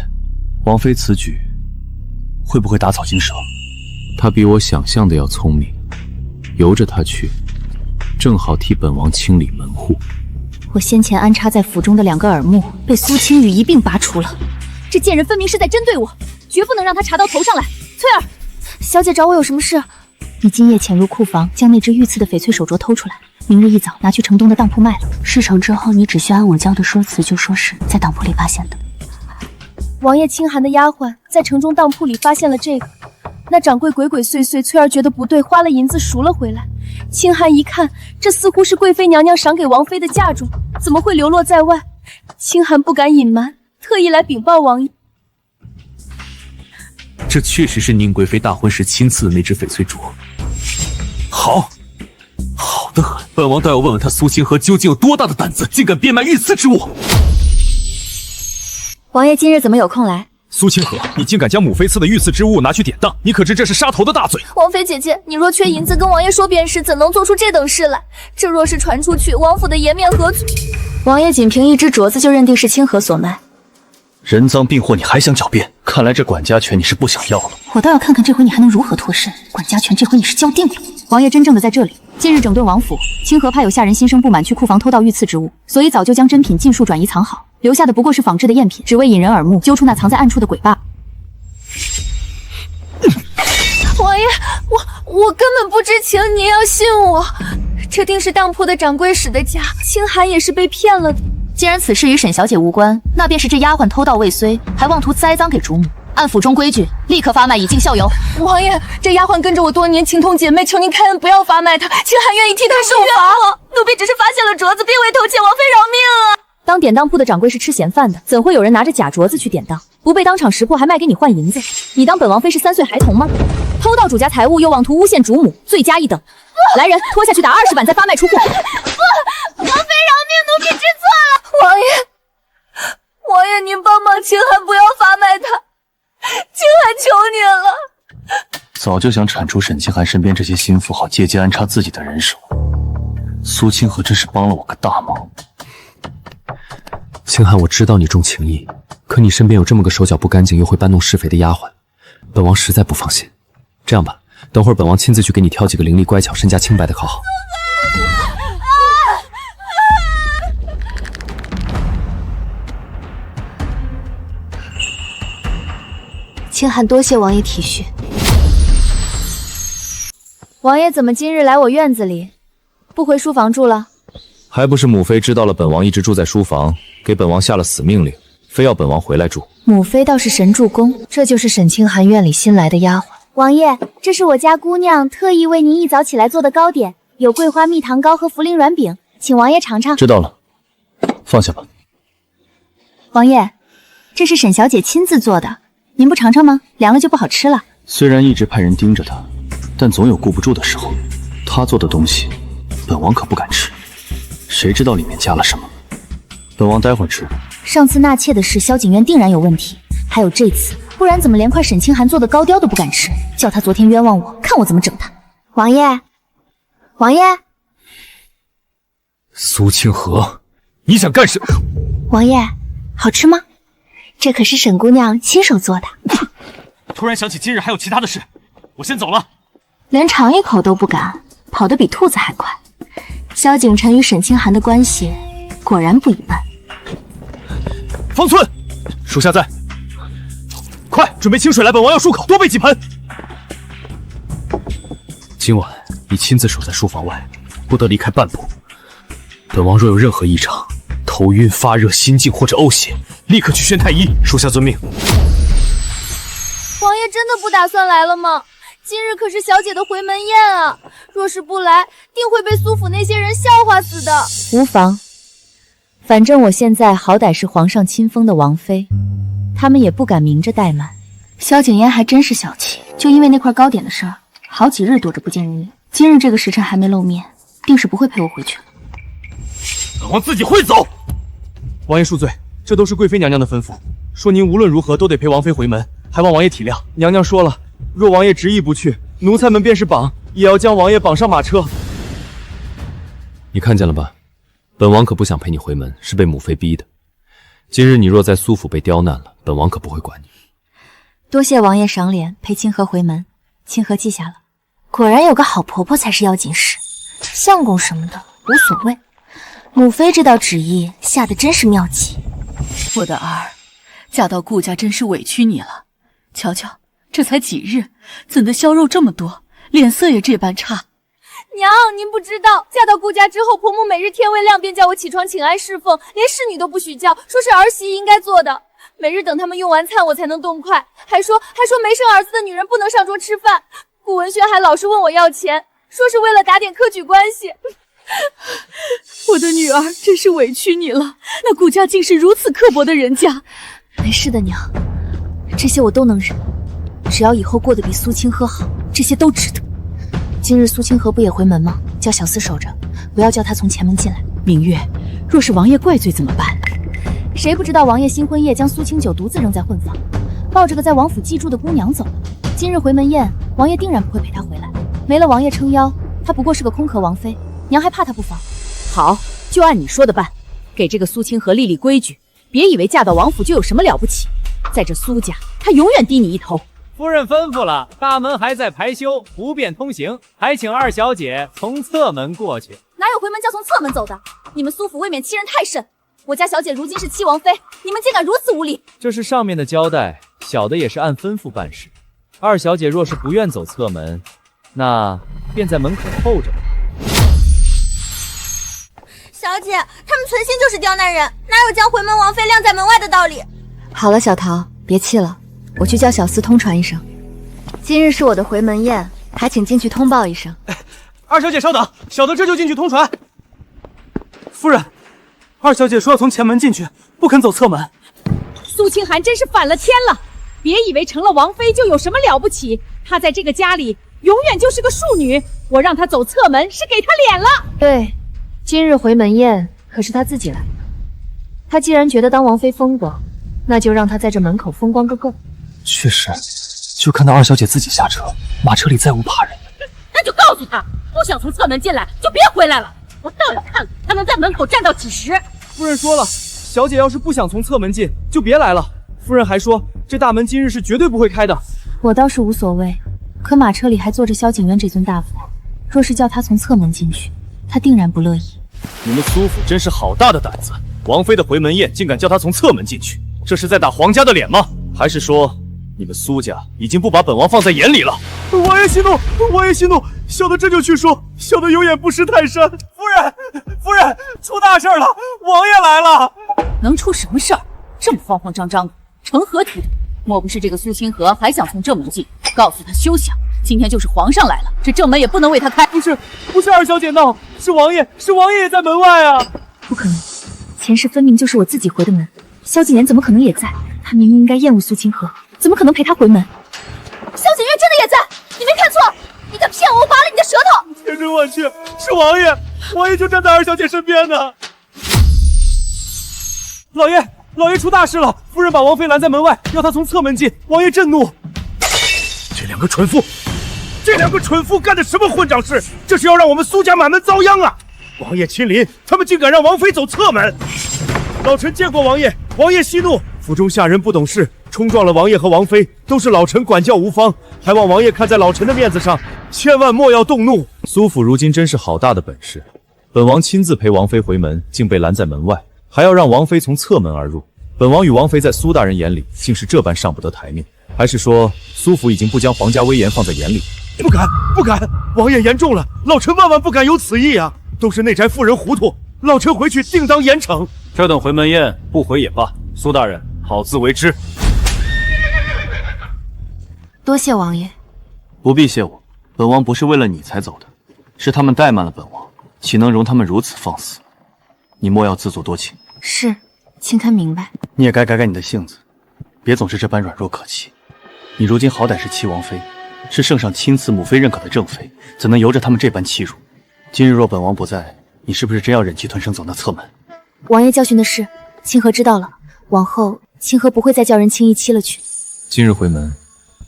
王妃此举会不会打草惊蛇？他比我想象的要聪明，由着他去，正好替本王清理门户。我先前安插在府中的2个耳目被苏青雨一并拔除了。这贱人分明是在针对我，绝不能让他查到头上来。翠儿，小姐找我有什么事？你今夜潜入库房，将那只御赐的翡翠手镯偷出来，明日一早拿去城东的当铺卖了。事成之后，你只需按我教的说辞，就说是在当铺里发现的。王爷清寒的丫鬟在城中当铺里发现了这个，那掌柜鬼鬼祟祟，翠儿觉得不对，花了银子赎了回来。清寒一看，这似乎是贵妃娘娘赏给王妃的嫁妆，怎么会流落在外？清寒不敢隐瞒，特意来禀报王爷。这确实是宁贵妃大婚时亲赐的那只翡翠镯。好得很，本王倒要问问他苏清河究竟有多大的胆子，竟敢变卖御赐之物。王爷今日怎么有空来？苏清河，你竟敢将母妃赐的御赐之物拿去典当，你可知这是杀头的大罪？王妃姐姐，你若缺银子，跟王爷说便是，怎能做出这等事来？这若是传出去，王府的颜面何存？王爷仅凭一只镯子就认定是清河所卖，人赃并获，你还想狡辩？看来这管家权你是不想要了。我倒要看看这回你还能如何脱身。管家权这回你是交定了。王爷真正的在这里。近日整顿王府，清河怕有下人心生不满，去库房偷盗御赐之物，所以早就将珍品尽数转移藏好，留下的不过是仿制的赝品，只为引人耳目，揪出那藏在暗处的鬼罢。王爷，我根本不知情，你要信我。这定是当铺的掌柜使的家，清寒也是被骗了的。既然此事与沈小姐无关，那便是这丫鬟偷盗未遂，还妄图栽赃给主母。按府中规矩，立刻发卖，以儆效尤。王爷，这丫鬟跟着我多年，情同姐妹，求您开恩，不要发卖她。清寒愿意替她受罚。奴婢只是发现了镯子，并未偷窃，王妃饶命啊！当典当铺的掌柜是吃闲饭的，怎会有人拿着假镯子去典当？不被当场识破，还卖给你换银子？你当本王妃是3岁孩童吗？偷盗主家财物，又妄图诬陷主母，罪加一等。来人，拖下去打20板，再发卖出货。不，王妃饶命，奴婢知错了。王爷，您帮忙清寒，不要发卖她。清寒求您了。早就想铲除沈清寒身边这些心腹，好借机安插自己的人手。苏清河真是帮了我个大忙。清寒，我知道你重情义，可你身边有这么个手脚不干净又会搬弄是非的丫鬟，本王实在不放心。这样吧，等会儿本王亲自去给你挑几个伶俐乖巧、身家清白的考好。清寒多谢王爷体恤。王爷怎么今日来我院子里，不回书房住了？还不是母妃知道了本王一直住在书房，给本王下了死命令，非要本王回来住。母妃倒是神助攻，这就是沈清寒院里新来的丫鬟。王爷，这是我家姑娘特意为您一早起来做的糕点，有桂花蜜糖糕和茯苓软饼，请王爷尝尝。知道了，放下吧。王爷，这是沈小姐亲自做的，您不尝尝吗？凉了就不好吃了。虽然一直派人盯着她，但总有顾不住的时候。她做的东西，本王可不敢吃，谁知道里面加了什么？本王待会儿吃。上次纳妾的事，萧景渊定然有问题，还有这次，不然怎么连块沈清寒做的糕雕都不敢吃？叫他昨天冤枉我，看我怎么整他！王爷，王爷，苏清河，你想干什么？王爷，好吃吗？这可是沈姑娘亲手做的。突然想起今日还有其他的事，我先走了。连尝一口都不敢，跑得比兔子还快。萧景琛与沈清寒的关系果然不一般。方寸，属下在。快准备清水来，本王要漱口，多备几盆。今晚你亲自守在书房外，不得离开半步。本王若有任何异常，头晕、发热、心悸或者呕血，立刻去宣太医。属下遵命。王爷真的不打算来了吗？今日可是小姐的回门宴啊！若是不来，定会被苏府那些人笑话死的。无妨，反正我现在好歹是皇上亲封的王妃，他们也不敢明着怠慢。萧景嫣还真是小气，就因为那块糕点的事儿，好几日躲着不见人影。今日这个时辰还没露面，定是不会陪我回去了。本王自己会走。王爷恕罪，这都是贵妃娘娘的吩咐，说您无论如何都得陪王妃回门，还望王爷体谅。娘娘说了，若王爷执意不去，奴才们便是绑，也要将王爷绑上马车。你看见了吧？本王可不想陪你回门，是被母妃逼的。今日你若在苏府被刁难了，本王可不会管你。多谢王爷赏脸，陪清河回门，清河记下了。果然有个好婆婆才是要紧事，相公什么的无所谓。母妃这道旨意下的真是妙极。我的儿，嫁到顾家真是委屈你了。瞧瞧，这才几日，怎的消肉这么多，脸色也这般差。娘，您不知道，嫁到顾家之后，婆母每日天未亮便叫我起床请安侍奉，连侍女都不许叫，说是儿媳应该做的。每日等他们用完餐，我才能动筷，还说没生儿子的女人不能上桌吃饭。顾文轩还老是问我要钱，说是为了打点科举关系。我的女儿真是委屈你了，那顾家竟是如此刻薄的人家。没事的，娘，这些我都能忍，只要以后过得比苏清河好，这些都值得。今日苏清河不也回门吗？叫小厮守着，不要叫他从前门进来。明月，若是王爷怪罪怎么办？谁不知道王爷新婚夜将苏清酒独自扔在混房，抱着个在王府寄住的姑娘走了。今日回门宴，王爷定然不会陪她回来。没了王爷撑腰，她不过是个空壳王妃，娘还怕她不防。好，就按你说的办，给这个苏清河立立规矩，别以为嫁到王府就有什么了不起，在这苏家，她永远低你一头。夫人吩咐了，大门还在排修，不便通行，还请二小姐从侧门过去。哪有回门叫从侧门走的？你们苏府未免欺人太甚！我家小姐如今是七王妃，你们竟敢如此无礼！这是上面的交代，小的也是按吩咐办事。二小姐若是不愿走侧门，那便在门口候着吧。小姐，他们存心就是刁难人，哪有将回门王妃晾在门外的道理？好了，小桃，别气了，我去叫小厮通传一声，今日是我的回门宴，还请进去通报一声。二小姐稍等，小的这就进去通传。夫人，二小姐说要从前门进去，不肯走侧门。苏清寒真是反了天了！别以为成了王妃就有什么了不起，她在这个家里永远就是个庶女。我让她走侧门是给她脸了。对，今日回门宴可是她自己来的。她既然觉得当王妃风光，那就让她在这门口风光个够。确实，就看到二小姐自己下车，马车里再无怕人。那就告诉她，不想从侧门进来就别回来了。我倒要看她能在门口站到几时。夫人说了，小姐要是不想从侧门进，就别来了。夫人还说，这大门今日是绝对不会开的。我倒是无所谓，可马车里还坐着萧景渊这尊大佛，若是叫他从侧门进去，他定然不乐意。你们苏府真是好大的胆子，王妃的回门宴竟敢叫他从侧门进去，这是在打皇家的脸吗？还是说你们苏家已经不把本王放在眼里了。王爷息怒，王爷息怒，小的这就去说，小的有眼不识泰山。夫人，出大事了，王爷来了。能出什么事儿？这么慌慌张张的，成何体统？莫不是这个苏清河还想从正门进？告诉他休想！今天就是皇上来了，这正门也不能为他开。不是二小姐闹，是王爷也在门外啊！不可能，前世分明就是我自己回的门，萧景琰怎么可能也在？他明明应该厌恶苏清河，怎么可能陪他回门？萧景琰真的也在，你没看错，你敢骗我，我拔了你的舌头！千真万确，是王爷就站在二小姐身边呢。老爷出大事了！夫人把王妃拦在门外，要她从侧门进。王爷震怒。这两个蠢妇干的什么混账事？这是要让我们苏家满门遭殃啊！王爷亲临，他们竟敢让王妃走侧门！老臣见过王爷，王爷息怒。府中下人不懂事，冲撞了王爷和王妃，都是老臣管教无方，还望王爷看在老臣的面子上，千万莫要动怒。苏府如今真是好大的本事，本王亲自陪王妃回门，竟被拦在门外，还要让王妃从侧门而入。本王与王妃在苏大人眼里竟是这般上不得台面，还是说苏府已经不将皇家威严放在眼里？不敢！王爷言重了，老臣万万不敢有此意啊！都是内宅妇人糊涂，老臣回去定当严惩。这等回门宴，不回也罢。苏大人，好自为之。多谢王爷。不必谢我，本王不是为了你才走的，是他们怠慢了本王，岂能容他们如此放肆？你莫要自作多情。是，请看明白。你也该改改你的性子，别总是这般软弱可欺。你如今好歹是七王妃，是圣上亲赐母妃认可的正妃，怎能由着他们这般欺辱？今日若本王不在，你是不是真要忍气吞声走那侧门？王爷教训的是，清河知道了，往后清河不会再叫人轻易欺了去。今日回门，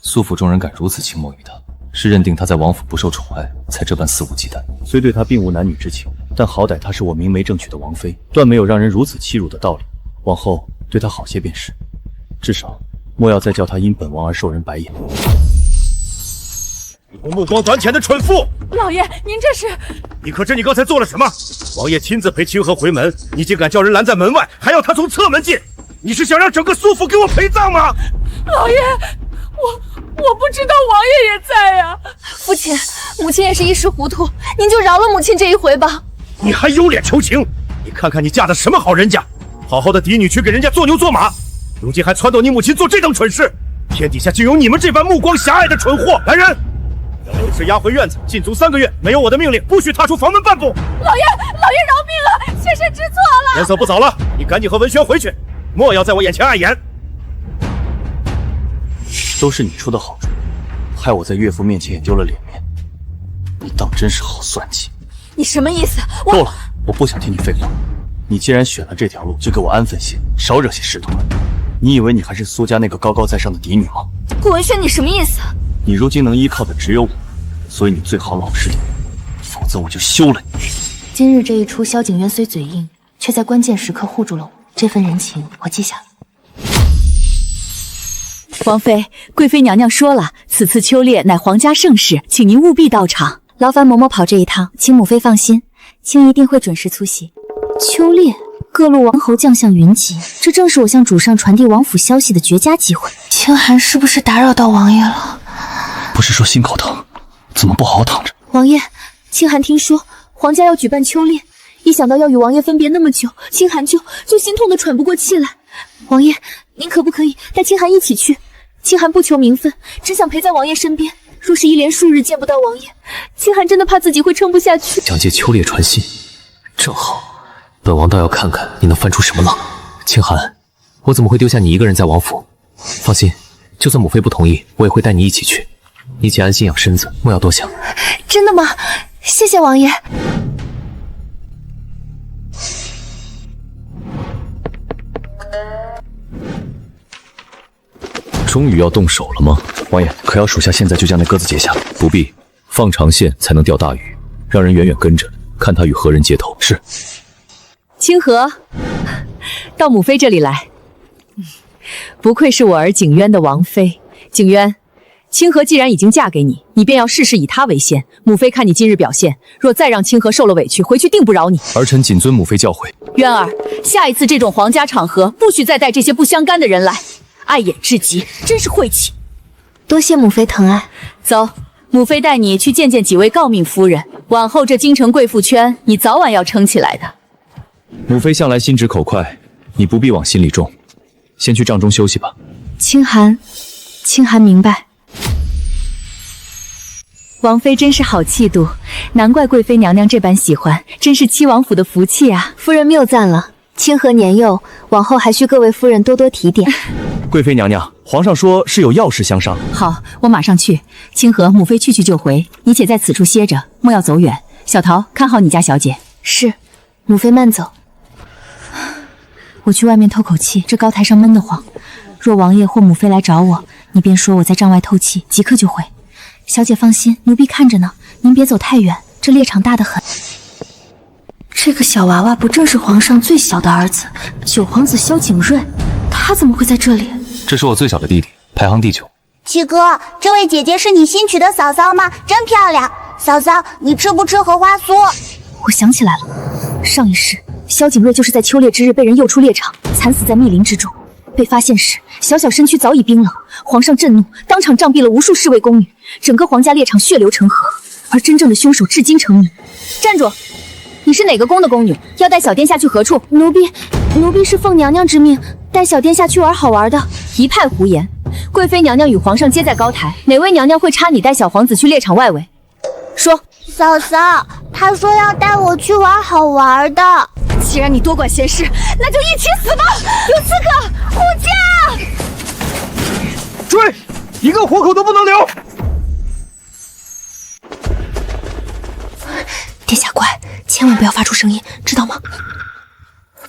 苏府众人敢如此轻蔑于他，是认定他在王府不受宠爱，才这般肆无忌惮。虽对他并无男女之情，但好歹她是我明媒正娶的王妃，断没有让人如此欺辱的道理。往后对她好些便是，至少莫要再叫她因本王而受人白眼。你个目光短浅的蠢妇！老爷，您这是……你可知你刚才做了什么？王爷亲自陪清河回门，你竟敢叫人拦在门外，还要他从侧门进！你是想让整个苏府给我陪葬吗？老爷，我不知道王爷也在呀。父亲，母亲也是一时糊涂，您就饶了母亲这一回吧。你还有脸求情？你看看你嫁的什么好人家，好好的嫡女去给人家做牛做马，如今还撺掇你母亲做这等蠢事，天底下竟有你们这般目光狭隘的蠢货！来人，将刘氏押回院子，禁足3个月，没有我的命令，不许踏出房门半步。老爷饶命了，妾身知错了。天色不早了，你赶紧和文轩回去，莫要在我眼前碍眼。都是你出的好主意，害我在岳父面前也丢了脸面。你当真是好算计！你什么意思？够了，我不想听你废话。你既然选了这条路，就给我安分些，少惹些事端。你以为你还是苏家那个高高在上的嫡女吗？顾文轩，你什么意思？你如今能依靠的只有我，所以你最好老实点，否则我就休了你。今日这一出，萧景渊虽嘴硬，却在关键时刻护住了我，这份人情我记下了。王妃，贵妃娘娘说了，此次秋猎乃皇家盛事，请您务必到场。劳烦嬷嬷跑这一趟，请母妃放心，卿一定会准时出席。秋猎，各路王侯将相云集，这正是我向主上传递王府消息的绝佳机会。清寒是不是打扰到王爷了？不是说心口疼，怎么不好好躺着？王爷，清寒听说皇家要举办秋猎，一想到要与王爷分别那么久，清寒就心痛得喘不过气来。王爷，您可不可以带清寒一起去？清寒不求名分，只想陪在王爷身边。若是一连数日见不到王爷，清寒真的怕自己会撑不下去。想借秋猎传信，正好，本王倒要看看你能翻出什么浪。清寒，我怎么会丢下你一个人在王府？放心，就算母妃不同意，我也会带你一起去。你且安心养身子，莫要多想。真的吗？谢谢王爷。终于要动手了吗？王爷，可要属下现在就将那鸽子解下？不必，放长线才能钓大鱼，让人远远跟着，看他与何人接头。是。清河，到母妃这里来。不愧是我儿景渊的王妃。景渊，清河既然已经嫁给你，你便要事事以她为先。母妃看你今日表现，若再让清河受了委屈，回去定不饶你。儿臣谨遵母妃教诲。渊儿，下一次这种皇家场合，不许再带这些不相干的人来。碍眼至极，真是晦气！多谢母妃疼爱。走，母妃带你去见见几位诰命夫人，往后这京城贵妇圈，你早晚要撑起来的。母妃向来心直口快，你不必往心里重，先去帐中休息吧。清寒明白。王妃真是好气度，难怪贵妃娘娘这般喜欢，真是七王府的福气啊！夫人谬赞了，清河年幼，往后还需各位夫人多多提点。贵妃娘娘，皇上说是有要事相商。好，我马上去。清河，母妃去就回，你且在此处歇着，莫要走远。小桃，看好你家小姐。是，母妃慢走。我去外面透口气，这高台上闷得慌。若王爷或母妃来找我，你便说我在帐外透气，即刻就回。小姐放心，奴婢看着呢，您别走太远，这猎场大得很。这个小娃娃不正是皇上最小的儿子九皇子萧景睿？他怎么会在这里？这是我最小的弟弟，排行第9。七哥，这位姐姐是你新娶的嫂嫂吗？真漂亮。嫂嫂，你吃不吃荷花酥？我想起来了，上一世萧景睿就是在秋猎之日被人诱出猎场，惨死在密林之中。被发现时，小小身躯早已冰冷。皇上震怒，当场杖毙了无数侍卫宫女，整个皇家猎场血流成河。而真正的凶手至今成谜。站住！你是哪个宫的宫女？要带小殿下去何处？奴婢是奉娘娘之命，带小殿下去玩好玩的。一派胡言！贵妃娘娘与皇上皆在高台，哪位娘娘会差你带小皇子去猎场外围？说。嫂嫂，她说要带我去玩好玩的。既然你多管闲事，那就一起死吧！有刺客，护驾！追，一个活口都不能留！殿下乖，千万不要发出声音，知道吗？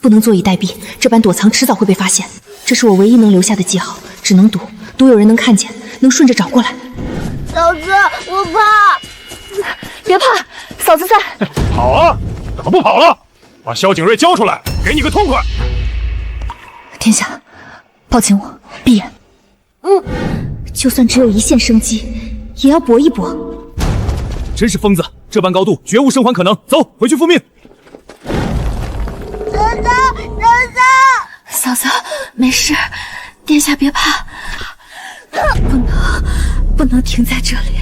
不能坐以待毙，这般躲藏迟早会被发现。这是我唯一能留下的记号，只能赌有人能看见，能顺着找过来。嫂子，我怕。别怕，嫂子在。跑啊！怎么不跑了？把萧景睿交出来，给你个痛快！殿下，抱紧我，闭眼。就算只有一线生机，也要搏一搏。真是疯子，这般高度绝无生还可能。走，回去复命。嫂嫂，没事，殿下别怕。不能停在这里，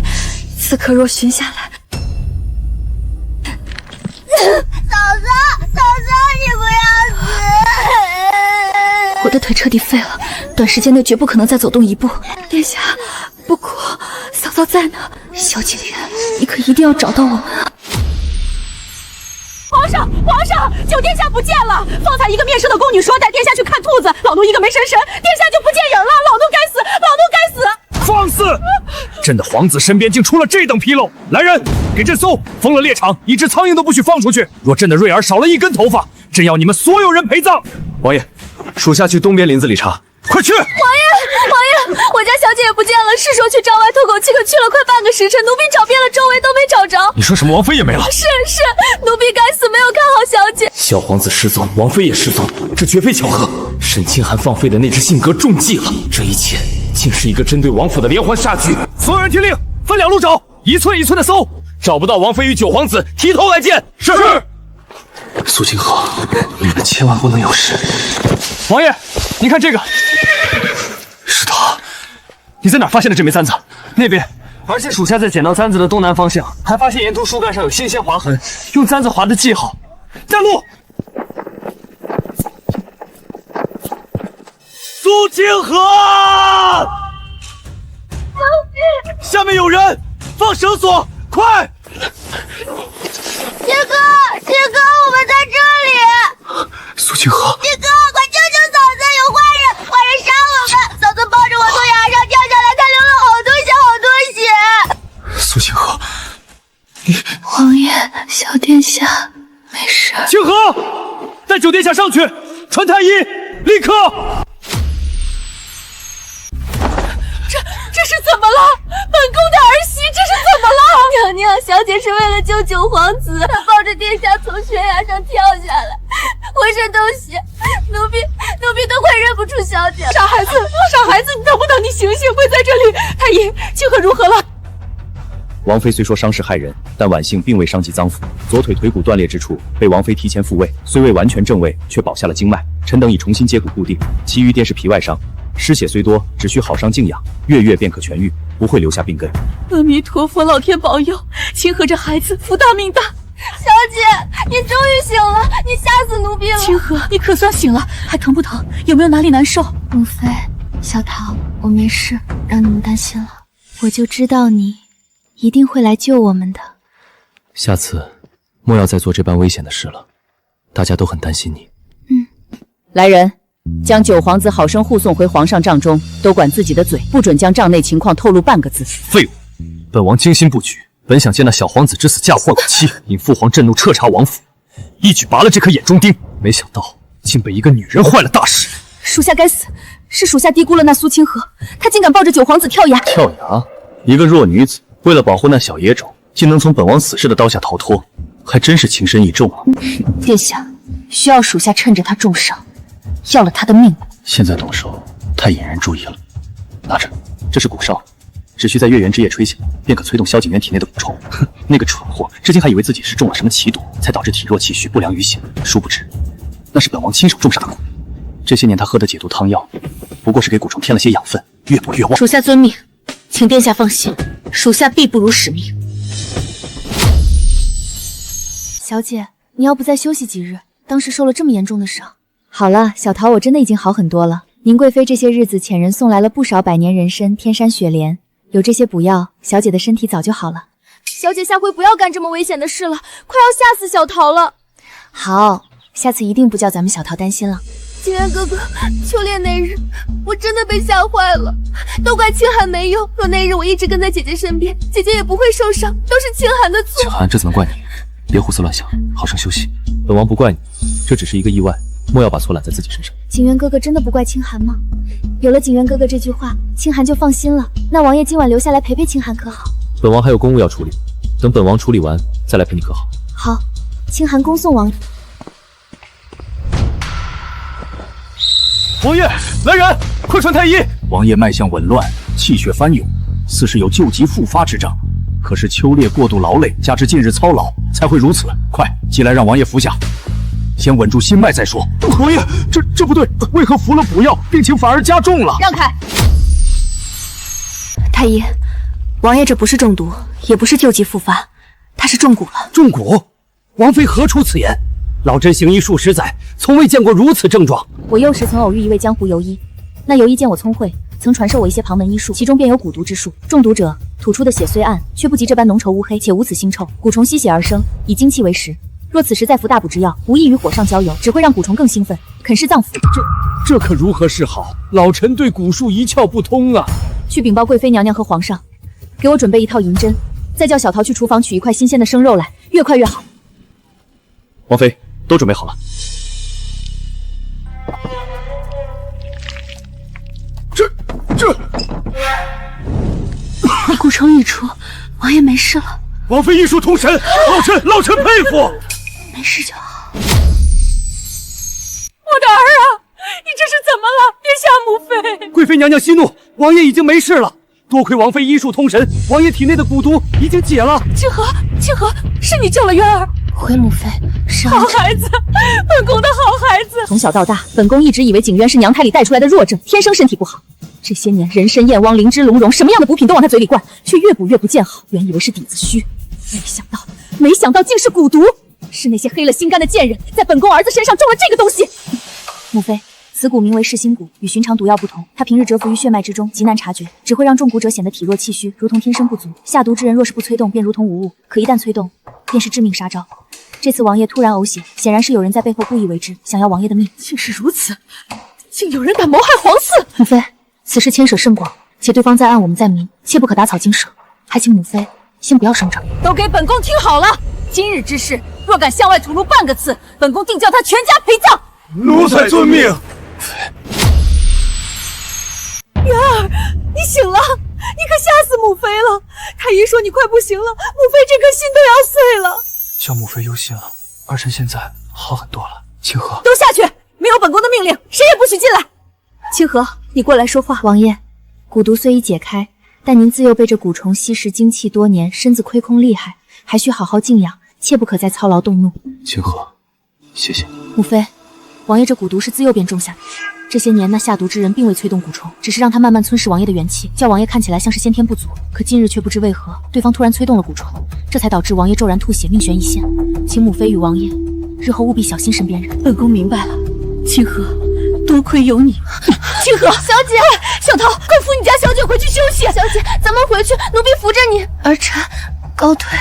刺客若寻下来。嫂嫂，你不要死！我的腿彻底废了，短时间内绝不可能再走动一步。殿下，不哭，嫂嫂在呢。萧景睿，你可一定要找到我们啊！皇上，九殿下不见了！方才一个面圣的宫女说带殿下去看兔子，老奴一个没神，殿下就不见影了。老奴该死，老奴该死！放肆！朕的皇子身边竟出了这等纰漏！来人，给朕搜，封了猎场，一只苍蝇都不许放出去。若朕的瑞儿少了一根头发，朕要你们所有人陪葬！王爷，属下去东边林子里查。快去！王爷，我家小姐也不见了，是说去帐外透口气，可去了快半个时辰，奴婢找遍了周围都没找着。你说什么？王妃也没了？是，奴婢该死，没有看好小姐。小皇子失踪，王妃也失踪，这绝非巧合。沈清寒放废的那只信鸽中计了，这一切竟是一个针对王府的连环杀局。所有人听令，分2路找，一寸一寸的搜，找不到王妃与九皇子，提头来见。是。苏清河，你们千万不能有事。王爷，您看这个，是他。你在哪发现的这枚簪子？那边。而且属下在捡到簪子的东南方向，还发现沿途树干上有新鲜划痕，用簪子划的记号。站路！苏清河，下面有人，放绳索，快！杰哥，我们在这里。苏清河，杰哥，快救救嫂子！有坏人杀我们！嫂子抱着我从崖上跳下来，她流了好多血。苏清河，王爷，小殿下没事。清河，带九殿下上去，传太医，立刻！这是怎么了？本宫的儿媳，这是怎么了？娘娘，小姐是为了救九皇子，抱着殿下从悬崖上跳下来，浑身都血，奴婢都快认不出小姐。傻孩子，你等不等？你醒醒，跪在这里。太医，清河如何了？王妃虽说伤势骇人，但晚幸并未伤及脏腑，左腿腿骨断裂之处被王妃提前复位，虽未完全正位，却保下了经脉。臣等已重新接骨固定，其余皆是皮外伤，失血虽多，只需好伤静养，月月便可痊愈，不会留下病根。阿弥陀佛，老天保佑，清河这孩子福大命大。小姐，你终于醒了，你吓死奴婢了。清河，你可算醒了，还疼不疼？有没有哪里难受？母妃，小桃，我没事，让你们担心了。我就知道你一定会来救我们的。下次莫要再做这般危险的事了，大家都很担心你。来人，将九皇子好生护送回皇上帐中，都管自己的嘴，不准将帐内情况透露半个字。废物！本王精心布局，本想借那小皇子之死嫁祸狗妻，引父皇震怒彻查王府，一举拔了这颗眼中钉。没想到竟被一个女人坏了大事。属下该死，是属下低估了那苏清河，她竟敢抱着九皇子跳崖。跳崖？一个弱女子为了保护那小野种，竟能从本王死士的刀下逃脱，还真是情深意重啊！殿下，需要属下趁着她重伤，要了她的命。现在动手太引人注意了。拿着，这是蛊哨，只需在月圆之夜吹响，便可催动萧景渊体内的蛊虫。哼，那个蠢货至今还以为自己是中了什么奇毒，才导致体弱气虚、不良于行，殊不知那是本王亲手种下的蛊。这些年他喝的解毒汤药，不过是给蛊虫添了些养分，越补越旺。属下遵命，请殿下放心，属下必不辱使命。小姐，你要不再休息几日？当时受了这么严重的伤。好了，小桃，我真的已经好很多了。宁贵妃这些日子遣人送来了不少百年人参、天山雪莲，有这些补药，小姐的身体早就好了。小姐，下回不要干这么危险的事了，快要吓死小桃了。好，下次一定不叫咱们小桃担心了。景渊哥哥，秋猎那日，我真的被吓坏了，都怪清寒没用。若那日我一直跟在姐姐身边，姐姐也不会受伤，都是清寒的错。清寒，这怎能怪你？别胡思乱想，好生休息。本王不怪你，这只是一个意外，莫要把错揽在自己身上。景渊哥哥真的不怪清寒吗？有了景渊哥哥这句话，清寒就放心了。那王爷今晚留下来陪陪清寒可好？本王还有公务要处理，等本王处理完再来陪你可好？好，清寒恭送王爷。王爷，来人，快传太医！王爷脉象紊乱，气血翻涌，似是有旧疾复发之症。可是秋猎过度劳累，加之近日操劳，才会如此。快，即来让王爷服下，先稳住心脉再说。王爷，这不对，为何服了补药，病情反而加重了？让开！太医，王爷这不是中毒，也不是旧疾复发，他是中蛊了。中蛊？王妃何出此言？老臣行医数十载，从未见过如此症状。我幼时曾偶遇一位江湖游医，那游医见我聪慧，曾传授我一些旁门医术，其中便有蛊毒之术。中毒者吐出的血虽暗，却不及这般浓稠乌黑，且无此腥臭。蛊虫吸血而生，以精气为食。若此时再服大补之药，无异于火上浇油，只会让蛊虫更兴奋，啃噬脏腑。这可如何是好？老臣对蛊术一窍不通啊！去禀报贵妃娘娘和皇上，给我准备一套银针，再叫小桃去厨房取一块新鲜的生肉来，越快越好。王妃，都准备好了。你蛊虫一出，王爷没事了。王妃医术通神，老臣佩服。没事就好。我的儿啊，你这是怎么了？别吓母妃！贵妃娘娘息怒，王爷已经没事了。多亏王妃医术通神，王爷体内的蛊毒已经解了。清河，是你救了渊儿。回母妃，是好孩子，本宫的好孩子。从小到大，本宫一直以为景渊是娘胎里带出来的弱症，天生身体不好。这些年，人参、燕汪、灵芝、龙茸，什么样的补品都往他嘴里灌，却越补越不见好。原以为是底子虚，没想到竟是蛊毒。是那些黑了心肝的贱人，在本宫儿子身上种了这个东西。母妃，此蛊名为噬心蛊，与寻常毒药不同，它平日蛰伏于血脉之中，极难察觉，只会让中蛊者显得体弱气虚，如同天生不足。下毒之人若是不催动，便如同无物；可一旦催动，便是致命杀招。这次王爷突然呕血，显然是有人在背后故意为之，想要王爷的命。竟是如此，竟有人敢谋害皇嗣！母妃，此事牵涉甚广，且对方在暗，我们在明，切不可打草惊蛇，还请母妃先不要声张。都给本宫听好了，今日之事，若敢向外吐露半个字，本宫定叫他全家陪葬。奴才遵命。渊儿，你醒了，你可吓死母妃了！太医说你快不行了，母妃这颗心都要碎了。叫母妃忧心了，儿臣现在好很多了。清河，都下去！没有本宫的命令，谁也不许进来。清河，你过来说话。王爷，蛊毒虽已解开，但您自幼被这蛊虫吸食精气多年，身子亏空厉害，还需好好静养，切不可再操劳动怒。清河，谢谢。母妃，王爷这蛊毒是自幼便种下的。这些年那下毒之人并未催动蛊虫，只是让他慢慢吞噬王爷的元气，叫王爷看起来像是先天不足。可今日却不知为何，对方突然催动了蛊虫，这才导致王爷骤然吐血，命悬一线。请母妃与王爷日后务必小心身边人。本宫明白了，清河，多亏有你。清河，小姐，小桃，快扶你家小姐回去休息。小姐，咱们回去，奴婢扶着你。儿臣告退。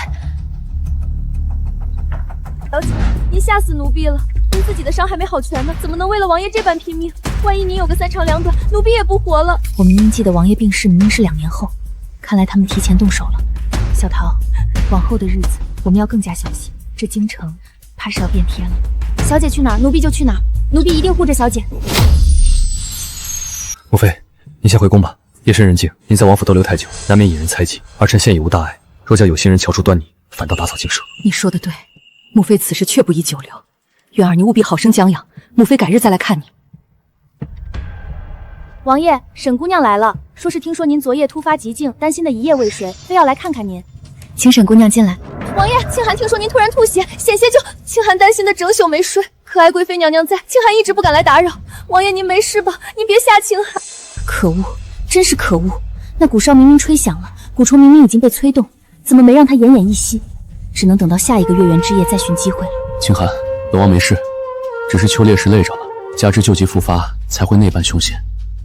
小姐，您吓死奴婢了。您自己的伤还没好全呢，怎么能为了王爷这般拼命？万一您有个三长两短，奴婢也不活了。我明明记得王爷病逝明明是2年后，看来他们提前动手了。小桃，往后的日子我们要更加小心，这京城怕是要变天了。小姐去哪儿，奴婢就去哪儿，奴婢一定护着小姐。母妃，您先回宫吧。夜深人静，您在王府逗留太久，难免引人猜忌。儿臣现已无大碍，若叫有心人瞧出端倪，反倒打草惊蛇。你说的对，母妃此事确不宜久留。月儿，你务必好生将养，母妃改日再来看你。王爷，沈姑娘来了，说是听说您昨夜突发疾病，担心的一夜未睡，非要来看看您，请沈姑娘进来。王爷，清寒听说您突然吐血，险些就……清寒担心的整宿没睡，可爱贵妃娘娘在，清寒一直不敢来打扰。王爷您没事吧？您别吓清寒。可恶，真是可恶！那蛊哨明明吹响了，蛊虫明明已经被催动，怎么没让他奄奄一息？只能等到下一个月圆之夜再寻机会了。清寒，本王没事，只是秋烈士累着了，加之旧疾复发，才会那般凶险。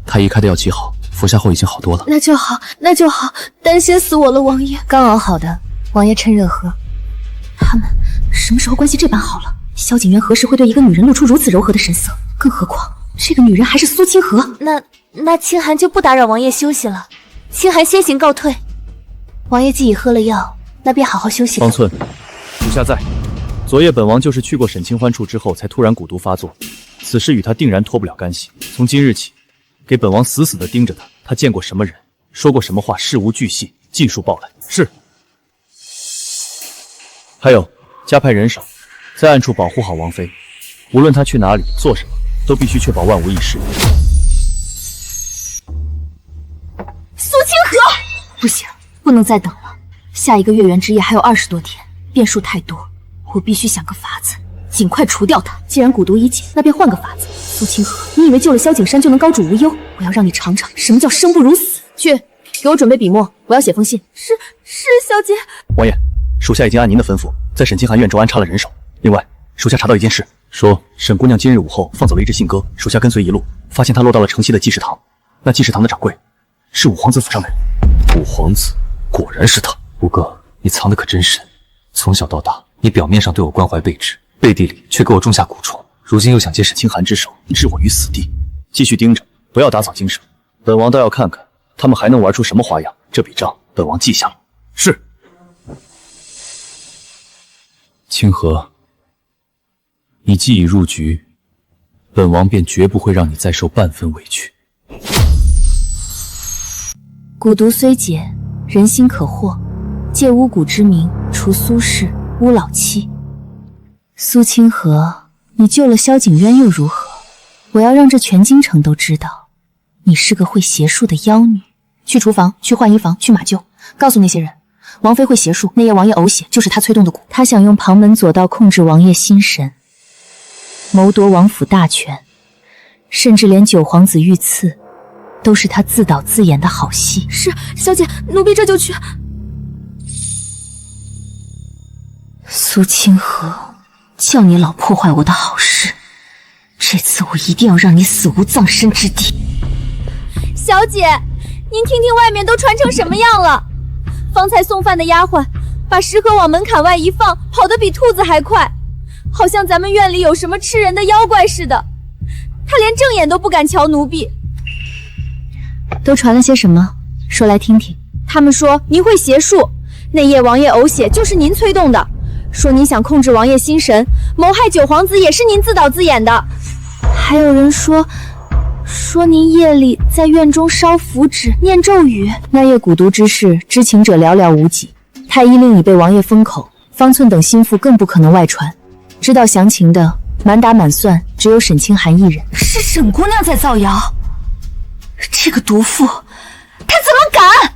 太医开的药极好，服下后已经好多了。那就好，那就好，担心死我了，王爷。刚熬好的，王爷趁热喝。他们什么时候关系这般好了？萧景渊何时会对一个女人露出如此柔和的神色？更何况这个女人还是苏清河。那清寒就不打扰王爷休息了，清寒先行告退。王爷既已喝了药，那便好好休息吧。方寸，属下在。昨夜本王就是去过沈清欢处之后，才突然蛊毒发作，此事与他定然脱不了干系。从今日起，给本王死死地盯着他，他见过什么人，说过什么话，事无巨细，尽数报来。是。还有，加派人手，在暗处保护好王妃，无论她去哪里做什么，都必须确保万无一失。苏清河，不行，不能再等了。下一个月圆之夜还有20多天，变数太多。我必须想个法子，尽快除掉他。既然蛊毒已解，那便换个法子。苏清河，你以为救了萧景山就能高枕无忧？我要让你尝尝什么叫生不如死。去，给我准备笔墨，我要写封信。是，小姐。王爷，属下已经按您的吩咐，在沈清寒院中安插了人手。另外，属下查到一件事，说沈姑娘今日午后放走了一只信鸽，属下跟随一路，发现她落到了城西的济世堂。那济世堂的掌柜是五皇子府上的人。五皇子，果然是他。五哥，你藏得可真深。从小到大，你表面上对我关怀备至，背地里却给我种下蛊虫，如今又想借沈清寒之手置我于死地。继续盯着，不要打草惊蛇。本王倒要看看他们还能玩出什么花样。这笔账本王记下了。是。清河，你既已入局，本王便绝不会让你再受半分委屈。蛊毒虽解，人心可惑。借巫蛊之名，除苏氏，诬老妻。苏清河，你救了萧景渊又如何？我要让这全京城都知道，你是个会邪术的妖女。去厨房，去浣衣房，去马厩，告诉那些人，王妃会邪术，那夜王爷呕血就是她催动的蛊。她想用旁门左道控制王爷心神，谋夺王府大权，甚至连九皇子遇刺，都是她自导自演的好戏。是，小姐，奴婢这就去。苏清河，叫你老破坏我的好事，这次我一定要让你死无葬身之地。小姐，您听听外面都传成什么样了？方才送饭的丫鬟把食盒往门槛外一放，跑得比兔子还快，好像咱们院里有什么吃人的妖怪似的。她连正眼都不敢瞧奴婢。都传了些什么？说来听听。他们说您会邪术，那夜王爷呕血就是您催动的。说您想控制王爷心神，谋害九皇子也是您自导自演的。还有人说您夜里在院中烧符纸、念咒语。那夜蛊毒之事，知情者寥寥无几。太医令已被王爷封口，方寸等心腹更不可能外传。知道详情的，满打满算只有沈清寒一人。是沈姑娘在造谣？这个毒妇，她怎么敢？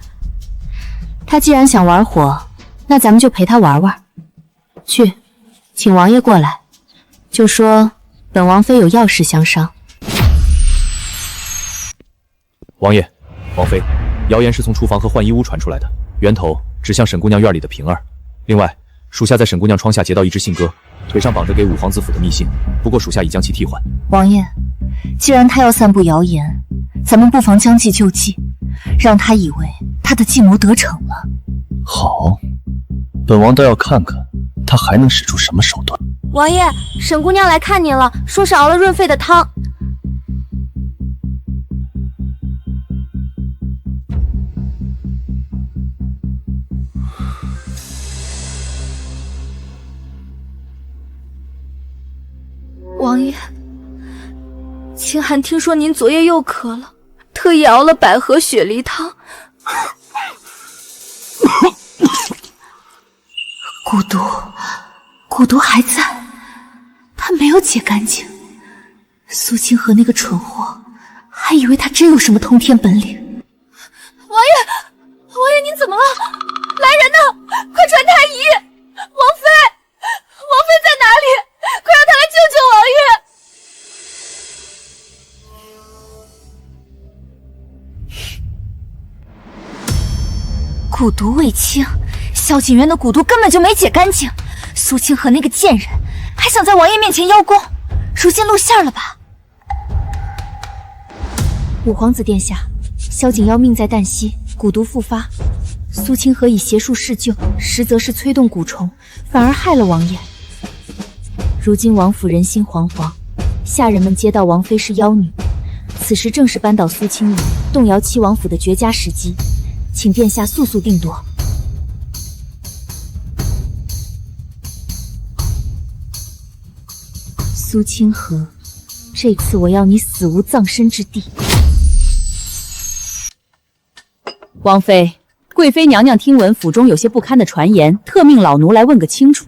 她既然想玩火，那咱们就陪她玩玩。去，请王爷过来，就说本王妃有要事相商。王爷、王妃，谣言是从厨房和换衣屋传出来的，源头指向沈姑娘院里的平儿。另外，属下在沈姑娘窗下截到一只信鸽，腿上绑着给五皇子府的密信，不过属下已将其替换。王爷，既然他要散布谣言，咱们不妨将计就计，让他以为他的计谋得逞了。好，本王倒要看看他还能使出什么手段。王爷，沈姑娘来看您了，说是熬了润肺的汤。王爷，清寒听说您昨夜又渴了，特意熬了百合雪梨汤。蛊毒还在，他没有解干净。苏清河那个蠢货，还以为他真有什么通天本领。王爷您怎么了？来人呐，快传太医！王妃在哪里？快让她来救救王爷！蛊毒未清，萧景渊的蛊毒根本就没解干净。苏清河那个贱人，还想在王爷面前邀功，如今露馅了吧？五皇子殿下，萧景妖命在旦夕，蛊毒复发。苏清河以邪术施救，实则是催动蛊虫，反而害了王爷。如今王府人心惶惶，下人们皆道王妃是妖女，此时正是扳倒苏清河、动摇七王府的绝佳时机，请殿下速速定夺。苏清河，这次我要你死无葬身之地。王妃，贵妃娘娘听闻府中有些不堪的传言，特命老奴来问个清楚。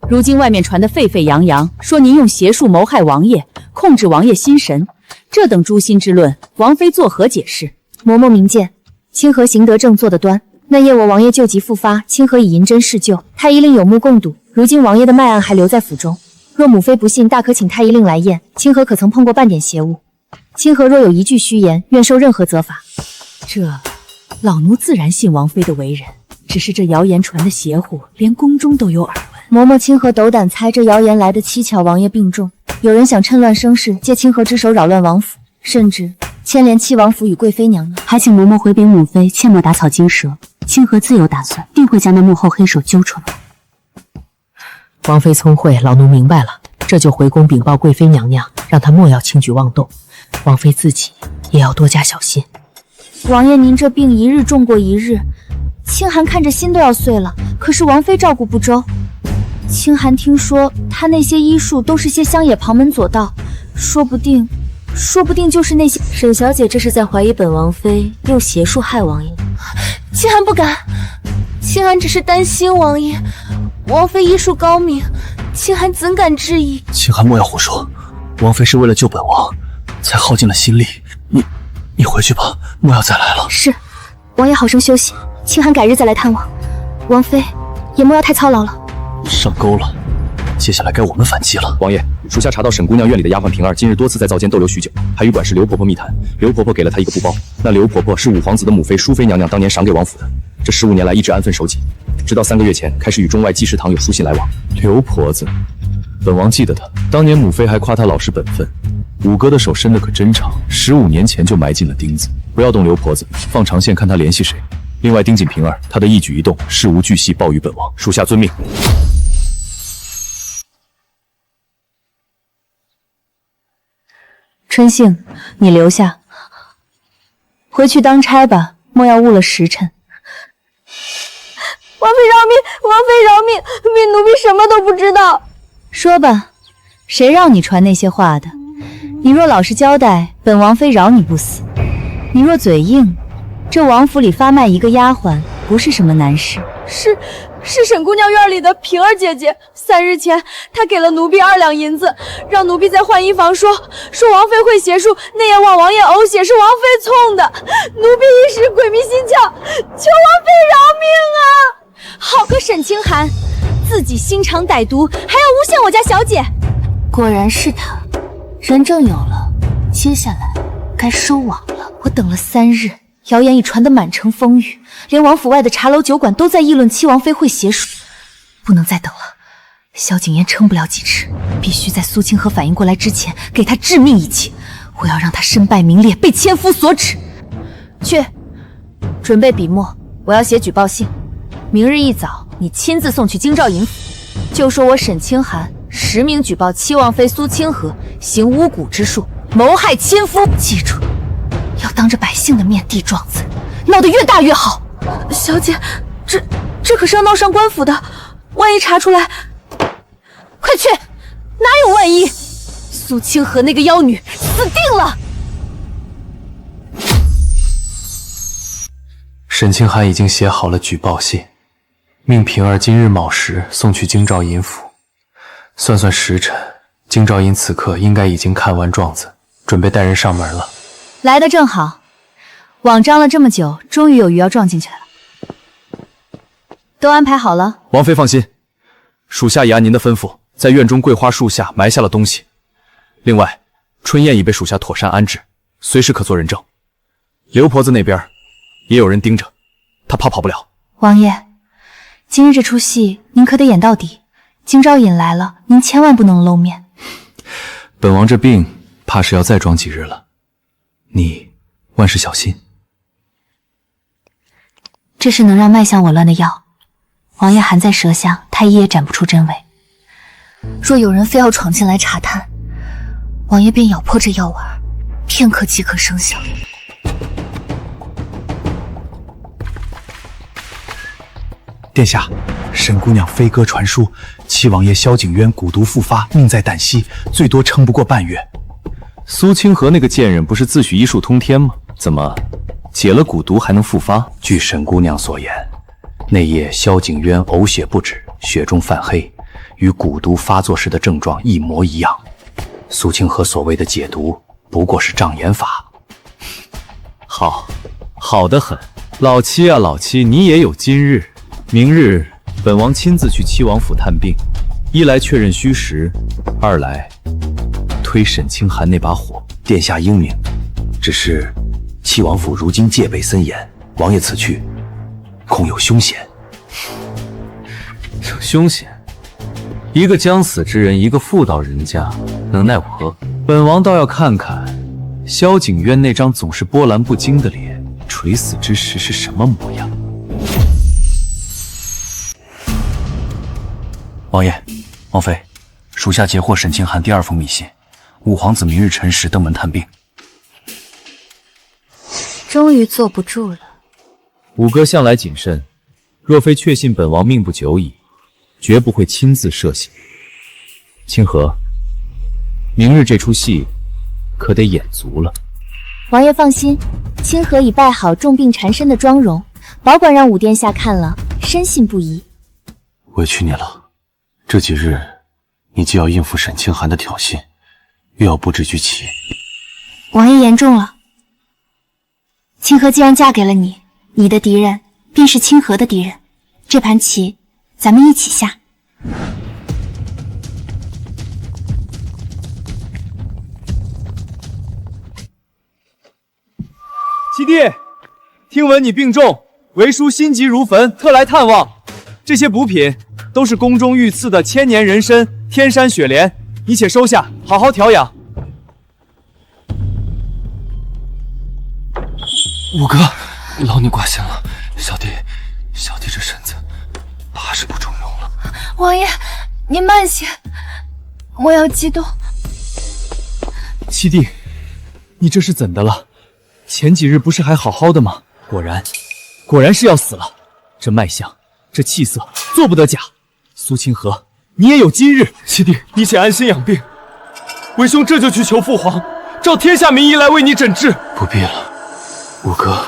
如今外面传得沸沸扬扬，说您用邪术谋害王爷，控制王爷心神，这等诛心之论，王妃作何解释？嬷嬷明鉴，清河行得正，坐得端。那夜我王爷旧疾复发，清河以银针施救，太医令有目共睹。如今王爷的脉案还留在府中，若母妃不信，大可请太医令来验。清河可曾碰过半点邪物？清河若有一句虚言，愿受任何责罚。这老奴自然信王妃的为人，只是这谣言传得邪乎，连宫中都有耳闻。嬷嬷清河斗胆猜，这谣言来得蹊跷，王爷病重，有人想趁乱生事，借清河之手扰乱王府，甚至牵连七王府与贵妃娘娘。还请嬷嬷回禀母妃，切莫打草惊蛇。清河自有打算，定会将那幕后黑手揪出来。王妃聪慧，老奴明白了，这就回宫禀报贵妃娘娘，让她莫要轻举妄动。王妃自己也要多加小心。王爷您这病一日重过一日，清寒看着心都要碎了，可是王妃照顾不周。清寒听说他那些医术都是些乡野旁门左道，说不定就是那些……沈小姐这是在怀疑本王妃用邪术害王爷。清寒不敢，清寒只是担心王爷。王妃医术高明，清寒怎敢质疑？清寒莫要胡说，王妃是为了救本王，才耗尽了心力。你回去吧，莫要再来了。是，王爷好生休息，清寒改日再来探望。王妃也莫要太操劳了。上钩了，接下来该我们反击了。王爷，属下查到沈姑娘院里的丫鬟平儿今日多次在灶间逗留许久，还与管事刘婆婆密谈。刘婆婆给了她一个布包，那刘婆婆是五皇子的母妃淑妃娘娘当年赏给王府的。这15年来一直安分守己，直到3个月前开始与中外济食堂有书信来往。刘婆子，本王记得她，当年母妃还夸她老实本分。五哥的手伸得可真长，15年前就埋进了钉子。不要动刘婆子，放长线看她联系谁。另外盯紧平儿，她的一举一动，事无巨细报于本王。属下遵命。春杏，你留下，回去当差吧，莫要误了时辰。王妃饶命！王妃饶命！奴婢什么都不知道。说吧，谁让你传那些话的？你若老实交代，本王妃饶你不死；你若嘴硬，这王府里发卖一个丫鬟不是什么难事。是沈姑娘院里的平儿姐姐，3日前她给了奴婢2两银子，让奴婢在换衣房说王妃会邪术，那夜往王爷呕血是王妃冲的，奴婢一时鬼迷心窍，求王妃饶命啊！好个沈清寒，自己心肠歹毒，还要诬陷我家小姐！果然是他，人证有了，接下来该收网了。我等了3日，谣言已传得满城风雨，连王府外的茶楼酒馆都在议论七王妃会邪术，不能再等了。萧景琰撑不了几日，必须在苏清河反应过来之前给他致命一击。我要让他身败名裂，被千夫所指。去，准备笔墨，我要写举报信。明日一早，你亲自送去京兆尹府，就说我沈清寒实名举报七王妃苏清河行巫蛊之术，谋害亲夫。记住，要当着百姓的面递状子，闹得越大越好。小姐，这可是要闹上官府的，万一查出来……快去！哪有万一？苏清河那个妖女死定了！沈清寒已经写好了举报信，命平儿今日卯时送去京兆尹府。算算时辰，京兆尹此刻应该已经看完状子，准备带人上门了。来得正好，网张了这么久，终于有鱼要撞进去了。都安排好了？王妃放心，属下已按您的吩咐，在院中桂花树下埋下了东西。另外，春燕已被属下妥善安置，随时可做人证。刘婆子那边也有人盯着，她怕跑不了。王爷，今日这出戏您可得演到底。京兆尹来了，您千万不能露面。本王这病怕是要再装几日了，你万事小心。这是能让脉象紊乱的药，王爷含在舌下，太医也斩不出真伪。若有人非要闯进来查探，王爷便咬破这药丸，片刻即可生效。殿下，沈姑娘飞鸽传书，七王爷萧景渊蛊毒复发，命在旦夕，最多撑不过半月。苏清河那个贱人不是自诩医术通天吗？怎么解了蛊毒还能复发？据沈姑娘所言，那夜萧景渊呕血不止，血中泛黑，与蛊毒发作时的症状一模一样。苏清河所谓的解毒，不过是障眼法。好得很，老七啊老七，你也有今日。明日本王亲自去七王府探病，一来确认虚实，二来推沈清寒那把火。殿下英明，只是七王府如今戒备森严，王爷此去恐有凶险。凶险？一个将死之人，一个妇道人家，能奈我何？本王倒要看看萧景渊那张总是波澜不惊的脸，垂死之时是什么模样。王爷、王妃，属下截获沈清寒第2封密信，五皇子明日辰时登门探病。终于坐不住了。五哥向来谨慎，若非确信本王命不久矣，绝不会亲自设行。清河，明日这出戏可得演足了。王爷放心，清河已拜好重病缠身的妆容，保管让武殿下看了，深信不疑。委屈你了。这几日，你既要应付沈清寒的挑衅，又要布置局棋。王爷言重了。清河既然嫁给了你，你的敌人便是清河的敌人。这盘棋，咱们一起下。七弟，听闻你病重，为叔心急如焚，特来探望。这些补品都是宫中御赐的千年人参、天山雪莲，你且收下，好好调养。五哥，劳你挂心了，小弟这身子怕是不中用了。王爷，您慢些，我要激动。七弟，你这是怎的了？前几日不是还好好的吗？果然是要死了。这脉象，这气色，做不得假。苏清河，你也有今日。七弟，你且安心养病，为兄这就去求父皇，召天下名医来为你诊治。不必了，五哥，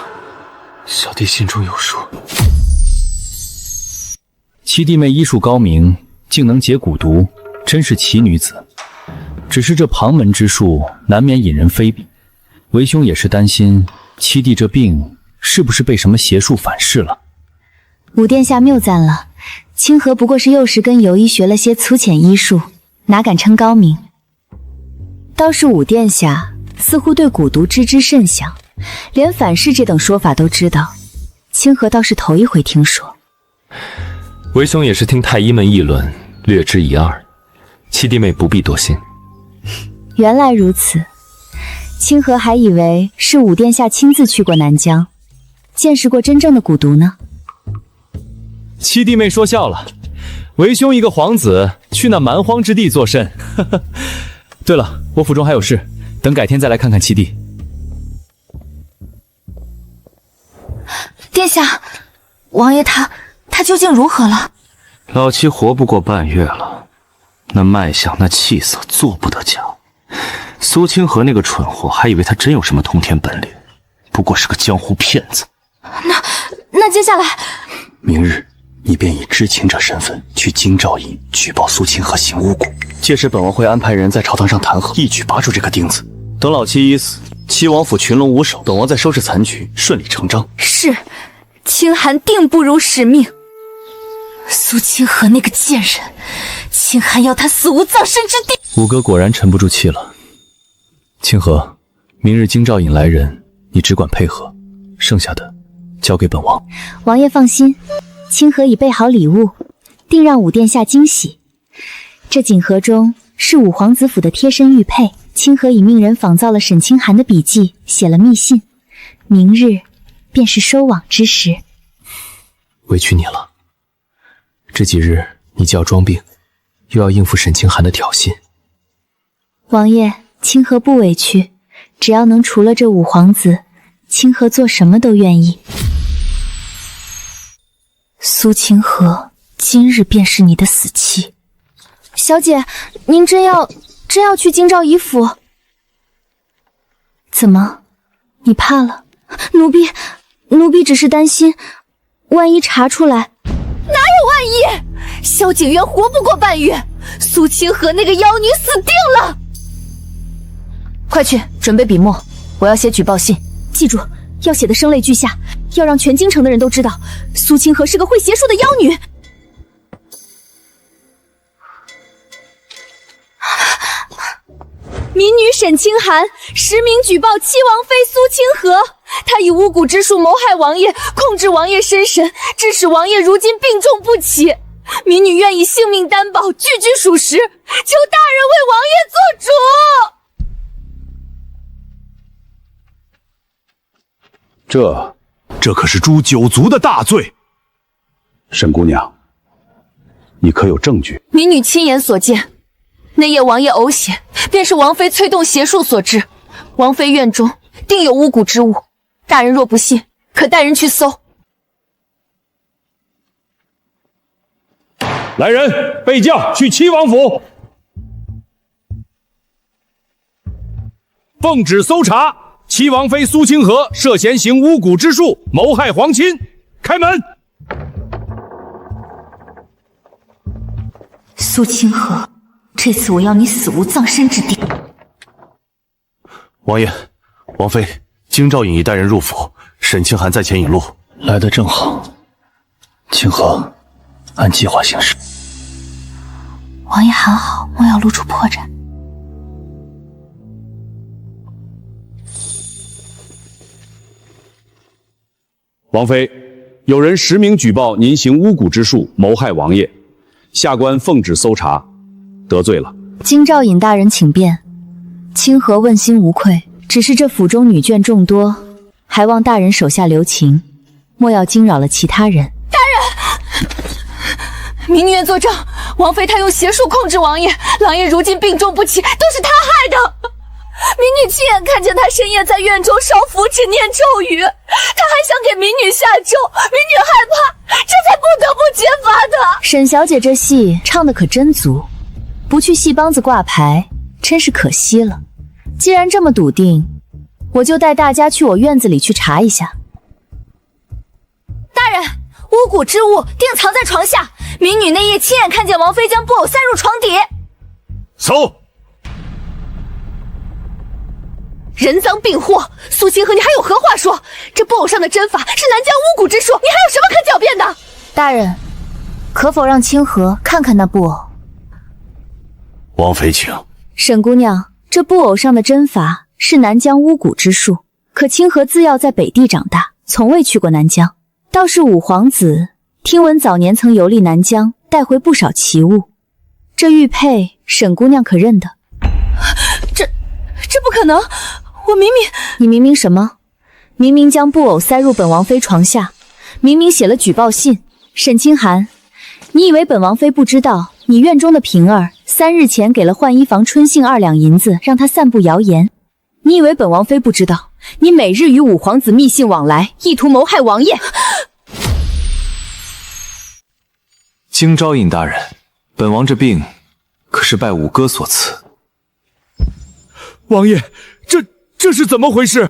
小弟心中有数。七弟妹医术高明，竟能解蛊毒，真是奇女子。只是这旁门之术难免引人非议，为兄也是担心七弟这病是不是被什么邪术反噬了。武殿下谬赞了，清河不过是幼时跟游医学了些粗浅医术，哪敢称高明。倒是武殿下似乎对蛊毒知之甚详，连反噬这等说法都知道。清河倒是头一回听说。为兄也是听太医们议论，略知一二。七弟妹不必多心。原来如此，清河还以为是武殿下亲自去过南疆，见识过真正的蛊毒呢。七弟妹说笑了，为兄一个皇子去那蛮荒之地作甚？对了，我府中还有事，等改天再来看看七弟。殿下，王爷他究竟如何了？老七活不过半月了，那脉象那气色做不得假。苏清河那个蠢货还以为他真有什么通天本领，不过是个江湖骗子。那接下来，明日你便以知情者身份去京兆尹举报苏清河行巫蛊，届时本王会安排人在朝堂上弹劾，一举拔出这个钉子。等老七已死，七王府群龙无首，本王再收拾残局，顺理成章。是，清寒定不辱使命。苏清河那个贱人，清寒要他死无葬身之地。五哥果然沉不住气了。清河，明日京兆尹来人，你只管配合，剩下的交给本王。王爷放心，清河已备好礼物，定让武殿下惊喜。这锦盒中是武皇子府的贴身玉佩，清河已命人仿造了沈清寒的笔记，写了密信，明日便是收网之时。委屈你了，这几日你既要装病，又要应付沈清寒的挑衅。王爷，清河不委屈，只要能除了这五皇子，清河做什么都愿意。苏清河，今日便是你的死期。小姐，您真要去京兆尹府？怎么，你怕了？奴婢只是担心，万一查出来。哪有万一？萧景渊活不过半月，苏清河那个妖女死定了。快去准备笔墨，我要写举报信。记住，要写得声泪俱下，要让全京城的人都知道苏清河是个会邪术的妖女。民女沈清寒实名举报七王妃苏清河，她以巫蛊之术谋害王爷，控制王爷身神，致使王爷如今病重不起。民女愿以性命担保，句句属实，求大人为王爷做主。这可是诛九族的大罪。沈姑娘，你可有证据？民女亲眼所见，那夜王爷呕血，便是王妃催动邪术所致。王妃院中定有巫蛊之物，大人若不信，可带人去搜。来人，备驾去七王府，奉旨搜查七王妃苏清河涉嫌行巫蛊之术，谋害皇亲。开门。苏清河，这次我要你死无葬身之地。王爷，王妃，京兆尹已带人入府，沈清寒在前引路。来得正好，清河，按计划行事。王爷喊好，莫要露出破绽。王妃，有人实名举报您行巫蛊之术，谋害王爷，下官奉旨搜查，得罪了。京兆尹大人请便。清河问心无愧，只是这府中女眷众多，还望大人手下留情，莫要惊扰了其他人。大人，民女愿作证，王妃她用邪术控制王爷，郎爷如今病重不起，都是她害的。民女亲眼看见他深夜在院中烧符纸念咒语，他还想给民女下咒，民女害怕，这才不得不揭发的。沈小姐这戏唱的可真足，不去戏帮子挂牌，真是可惜了。既然这么笃定，我就带大家去我院子里去查一下。大人，巫蛊之物定藏在床下，民女那夜亲眼看见王妃将布偶塞入床底。搜！人赃并获，苏清河，你还有何话说？这布偶上的针法是南疆巫蛊之术，你还有什么可狡辩的？大人，可否让清河看看那布偶？王妃请。沈姑娘，这布偶上的针法是南疆巫蛊之术，可清河自幼在北地长大，从未去过南疆。倒是五皇子，听闻早年曾游历南疆，带回不少奇物。这玉佩，沈姑娘可认得？这不可能！我明明……你明明什么？明明将布偶塞入本王妃床下，明明写了举报信。沈清寒，你以为本王妃不知道你院中的平儿3日前给了浣衣房春杏2两银子，让她散布谣言？你以为本王妃不知道你每日与五皇子密信往来，意图谋害王爷？京昭尹大人，本王这病可是拜五哥所赐。王爷，这是怎么回事？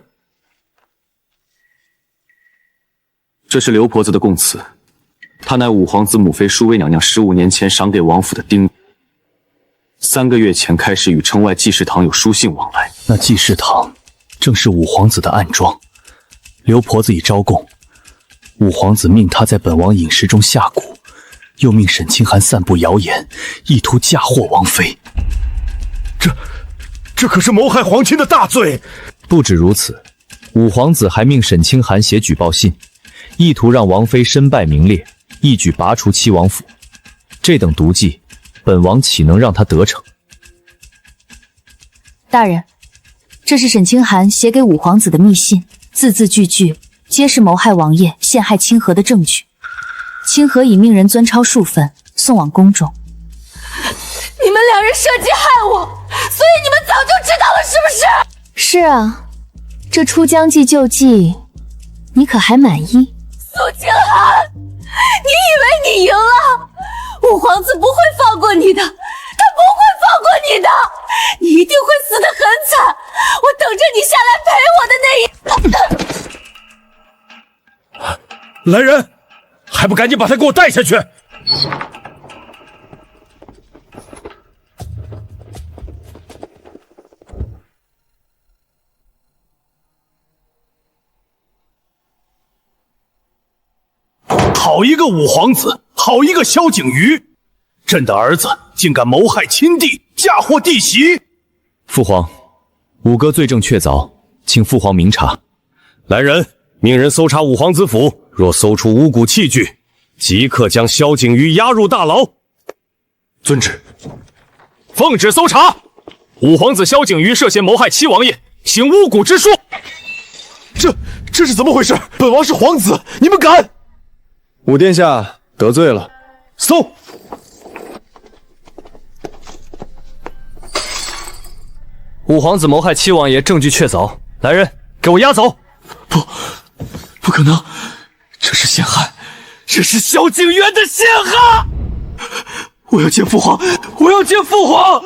这是刘婆子的供词，她乃五皇子母妃淑微娘娘15年前赏给王府的丁，3个月前开始与城外济世堂有书信往来。那济世堂正是五皇子的暗桩，刘婆子已招供，五皇子命她在本王饮食中下蛊，又命沈清寒散布谣言，意图嫁祸王妃。这可是谋害皇亲的大罪！不止如此，五皇子还命沈清寒写举报信，意图让王妃身败名裂，一举拔除七王府。这等毒计，本王岂能让他得逞？大人，这是沈清寒写给五皇子的密信，字字句句皆是谋害王爷、陷害清河的证据。清河已命人遵抄数份，送往宫中。你们2人设计害我，所以你们早就知道了，是不是？是啊，这出将计就计，你可还满意？苏清寒，你以为你赢了？五皇子不会放过你的，他不会放过你的，你一定会死得很惨。我等着你下来陪我的那一……来人，还不赶紧把他给我带下去！好一个五皇子，好一个萧景瑜！朕的儿子竟敢谋害亲弟，嫁祸弟媳！父皇，五哥罪证确凿，请父皇明察。来人，命人搜查五皇子府，若搜出巫蛊器具，即刻将萧景瑜押入大牢。遵旨。奉旨搜查，五皇子萧景瑜涉嫌谋害七王爷，行巫蛊之术。这是怎么回事？本王是皇子，你们敢？五殿下得罪了。搜！五皇子谋害七王爷，证据确凿，来人，给我押走！不可能，这是陷害，这是萧景元的陷害！我要见父皇，我要见父皇！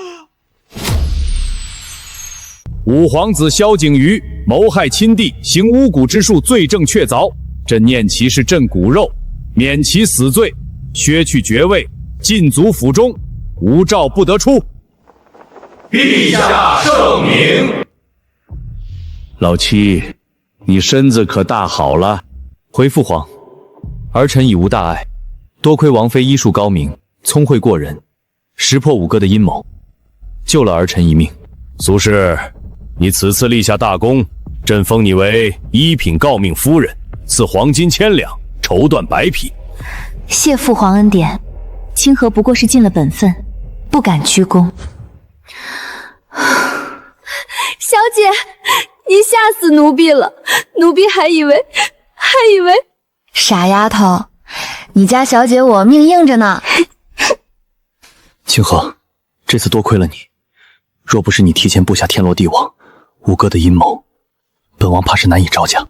五皇子萧景瑜谋害亲弟，行巫蛊之术，罪证确凿。朕念其是朕骨肉，免其死罪，削去爵位，禁足府中，无诏不得出。陛下圣明。老七，你身子可大好了。回父皇，儿臣已无大碍，多亏王妃医术高明，聪慧过人，识破五哥的阴谋，救了儿臣一命。苏轼，你此次立下大功，朕封你为一品诰命夫人，赐黄金1000两，绸缎100匹。谢父皇恩典，清河不过是尽了本分，不敢居功。小姐，你吓死奴婢了，奴婢还以为……傻丫头，你家小姐我命硬着呢。清河，这次多亏了你，若不是你提前布下天罗地网，五哥的阴谋，本王怕是难以招架。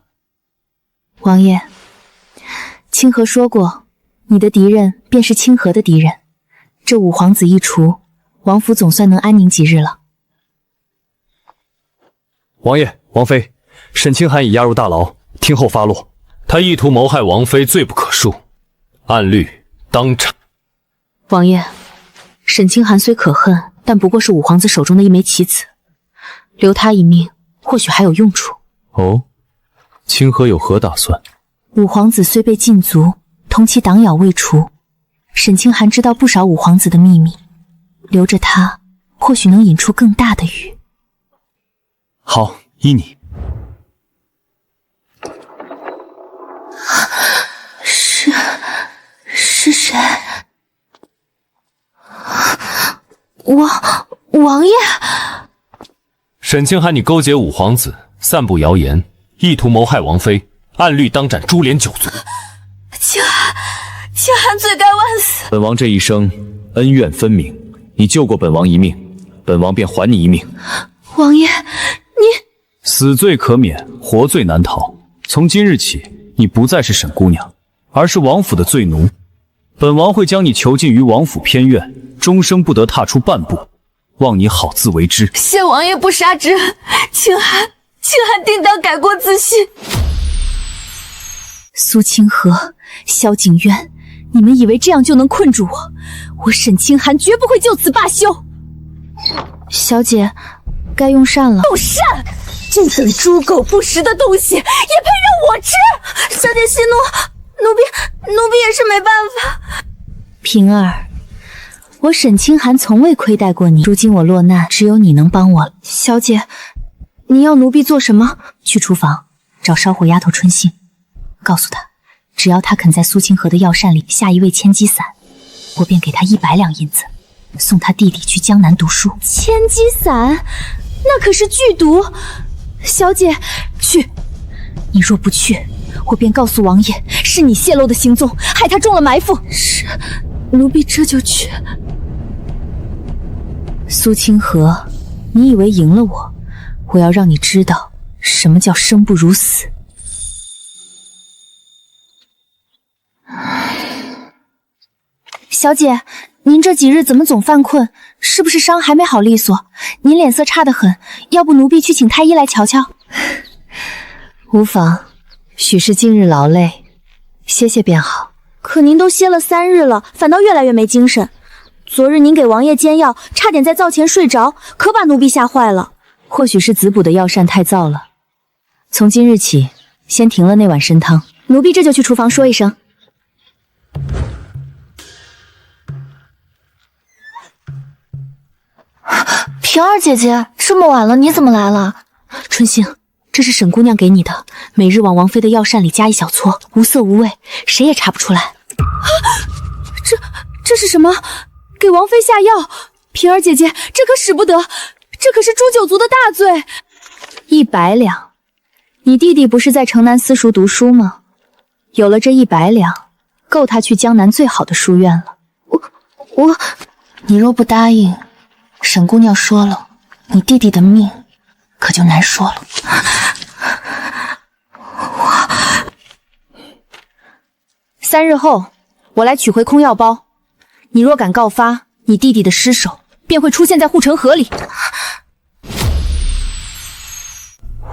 王爷，清河说过，你的敌人便是清河的敌人。这五皇子一除，王府总算能安宁几日了。王爷、王妃，沈清寒已押入大牢，听候发落。他意图谋害王妃，罪不可恕，按律当斩。王爷，沈清寒虽可恨，但不过是五皇子手中的一枚棋子，留他一命，或许还有用处。哦，清河有何打算？五皇子虽被禁足，同其党咬未除，沈清寒知道不少五皇子的秘密，留着他，或许能引出更大的雨。好，依你。是谁？王爷。沈清寒，你勾结五皇子，散布谣言，意图谋害王妃，按律当斩株连9族。清寒罪该万死。本王这一生恩怨分明，你救过本王一命，本王便还你一命。王爷，你死罪可免，活罪难逃。从今日起，你不再是沈姑娘，而是王府的罪奴。本王会将你囚禁于王府偏院，终生不得踏出半步，望你好自为之。谢王爷不杀之恩，清寒定当改过自新。苏清河、萧景渊，你们以为这样就能困住我？我沈清寒绝不会就此罢休。小姐，该用膳了。用膳？这等猪狗不食的东西也配让我吃？小姐息怒，奴婢也是没办法。平儿，我沈清寒从未亏待过你，如今我落难，只有你能帮我了。小姐，你要奴婢做什么？去厨房找烧火丫头春杏，告诉她，只要她肯在苏清河的药膳里下一味千机散，我便给她100两银子，送她弟弟去江南读书。千机散，那可是剧毒。小姐，去！你若不去，我便告诉王爷，是你泄露的行踪，害他中了埋伏。是，奴婢这就去。苏清河，你以为赢了我，我要让你知道什么叫生不如死。小姐，您这几日怎么总犯困？是不是伤还没好利索？您脸色差得很，要不奴婢去请太医来瞧瞧。无妨，许是今日劳累，歇歇便好。可您都歇了3日了，反倒越来越没精神。昨日您给王爷煎药，差点在灶前睡着，可把奴婢吓坏了。或许是子补的药膳太燥了，从今日起，先停了那碗参汤。奴婢这就去厨房说一声。平儿姐姐，这么晚了，你怎么来了？春杏，这是沈姑娘给你的，每日往王妃的药膳里加一小撮，无色无味，谁也查不出来。这是什么？给王妃下药？平儿姐姐，这可使不得，这可是诛9族的大罪。100两，你弟弟不是在城南私塾读书吗？有了这100两，够他去江南最好的书院了。你若不答应，沈姑娘说了，你弟弟的命可就难说了。3日后，我来取回空药包。你若敢告发，你弟弟的尸首便会出现在护城河里。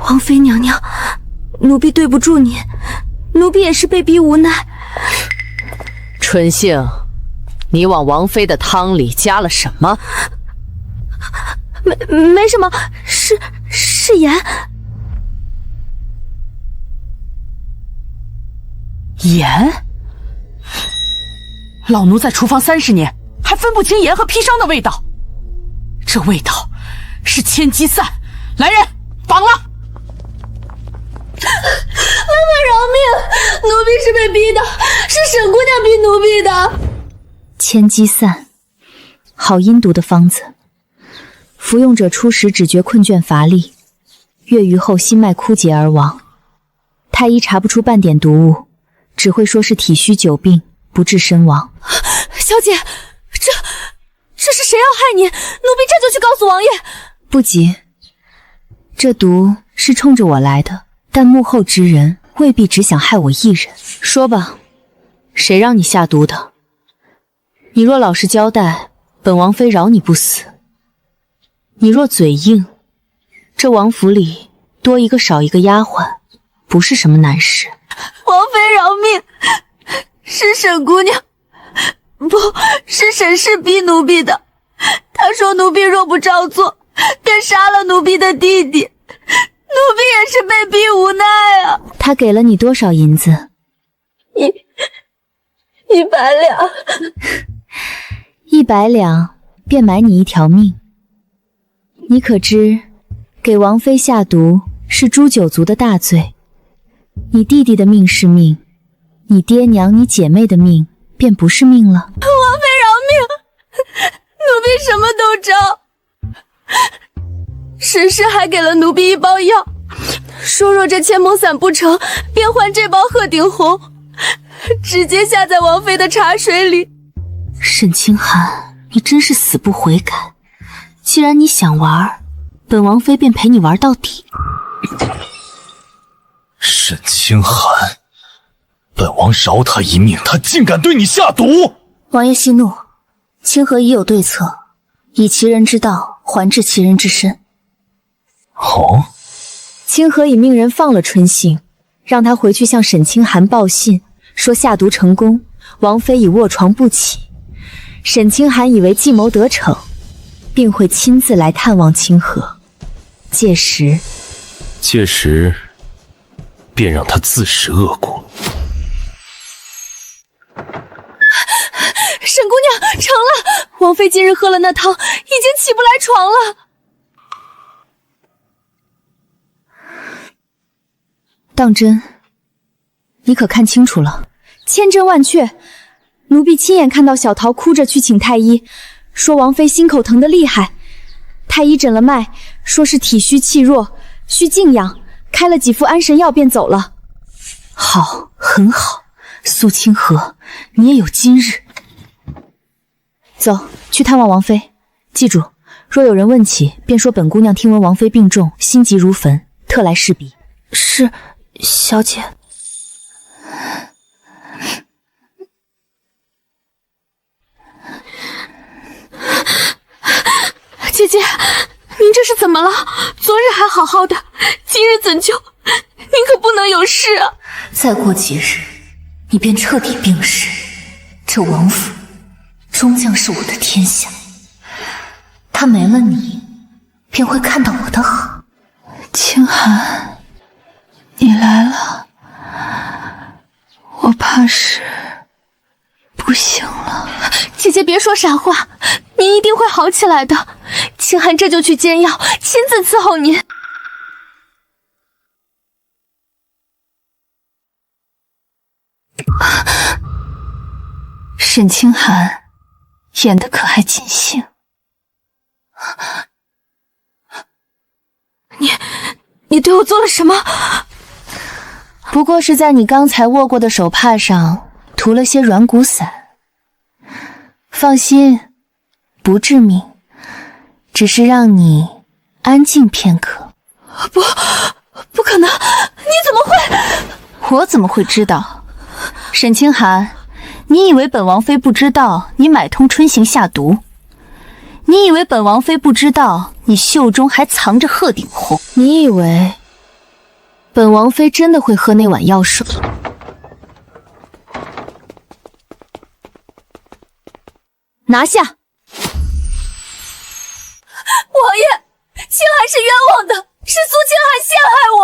王妃娘娘，奴婢对不住您，奴婢也是被逼无奈。春杏，你往王妃的汤里加了什么？没什么，是盐。盐？老奴在厨房30年，还分不清盐和砒霜的味道。这味道是千机散。来人，绑了！妈妈饶命！奴婢是被逼的，是沈姑娘逼奴婢的。千机散，好阴毒的方子。服用者初时只觉困倦乏力，月余后心脉枯竭而亡。太医查不出半点毒物，只会说是体虚久病，不治身亡。小姐，这是谁要害你？奴婢这就去告诉王爷。不急，这毒是冲着我来的，但幕后之人未必只想害我一人。说吧，谁让你下毒的？你若老实交代，本王妃饶你不死。你若嘴硬，这王府里多一个少一个丫鬟，不是什么难事。王妃饶命，是沈姑娘，不是沈氏逼奴婢的。她说奴婢若不照做，便杀了奴婢的弟弟。奴婢也是被逼无奈啊。她给了你多少银子？100两。100两便买你一条命。你可知给王妃下毒是诛九族的大罪，你弟弟的命是命，你爹娘、你姐妹的命便不是命了。王妃饶命，奴婢什么都招。沈氏还给了奴婢一包药，说若这千亩散不成，便换这包鹤顶红，直接下在王妃的茶水里。沈清寒，你真是死不悔改。既然你想玩，本王妃便陪你玩到底。沈清寒，本王饶他一命，他竟敢对你下毒！王爷息怒，清河已有对策，以其人之道还治其人之身。哦，清河已命人放了春杏，让他回去向沈清寒报信，说下毒成功，王妃已卧床不起。沈清寒以为计谋得逞，并会亲自来探望清河。届时便让他自食恶果。沈姑娘，成了！王妃今日喝了那汤，已经起不来床了。当真？你可看清楚了？千真万确，奴婢亲眼看到小桃哭着去请太医，说王妃心口疼得厉害。太医诊了脉，说是体虚气弱，需静养，开了几副安神药便走了。好，很好，苏清河，你也有今日。走，去探望王妃。记住，若有人问起，便说本姑娘听闻王妃病重，心急如焚，特来试笔。是，小姐。姐姐，您这是怎么了？昨日还好好的，今日怎就？您可不能有事啊！再过几日，你便彻底病逝，这王府终将是我的天下。他没了你，便会看到我的好。清寒，你来了，我怕是不行了。姐姐别说傻话，您一定会好起来的。清寒这就去煎药，亲自伺候您。沈清寒演得可还尽兴？你对我做了什么？不过是在你刚才握过的手帕上涂了些软骨散。放心，不致命，只是让你安静片刻。不可能！你怎么会？我怎么会知道？沈清寒，你以为本王妃不知道你买通春行下毒？你以为本王妃不知道你袖中还藏着鹤顶红？你以为本王妃真的会喝那碗药水？拿下！王爷，清寒是冤枉的，是苏清寒陷害我，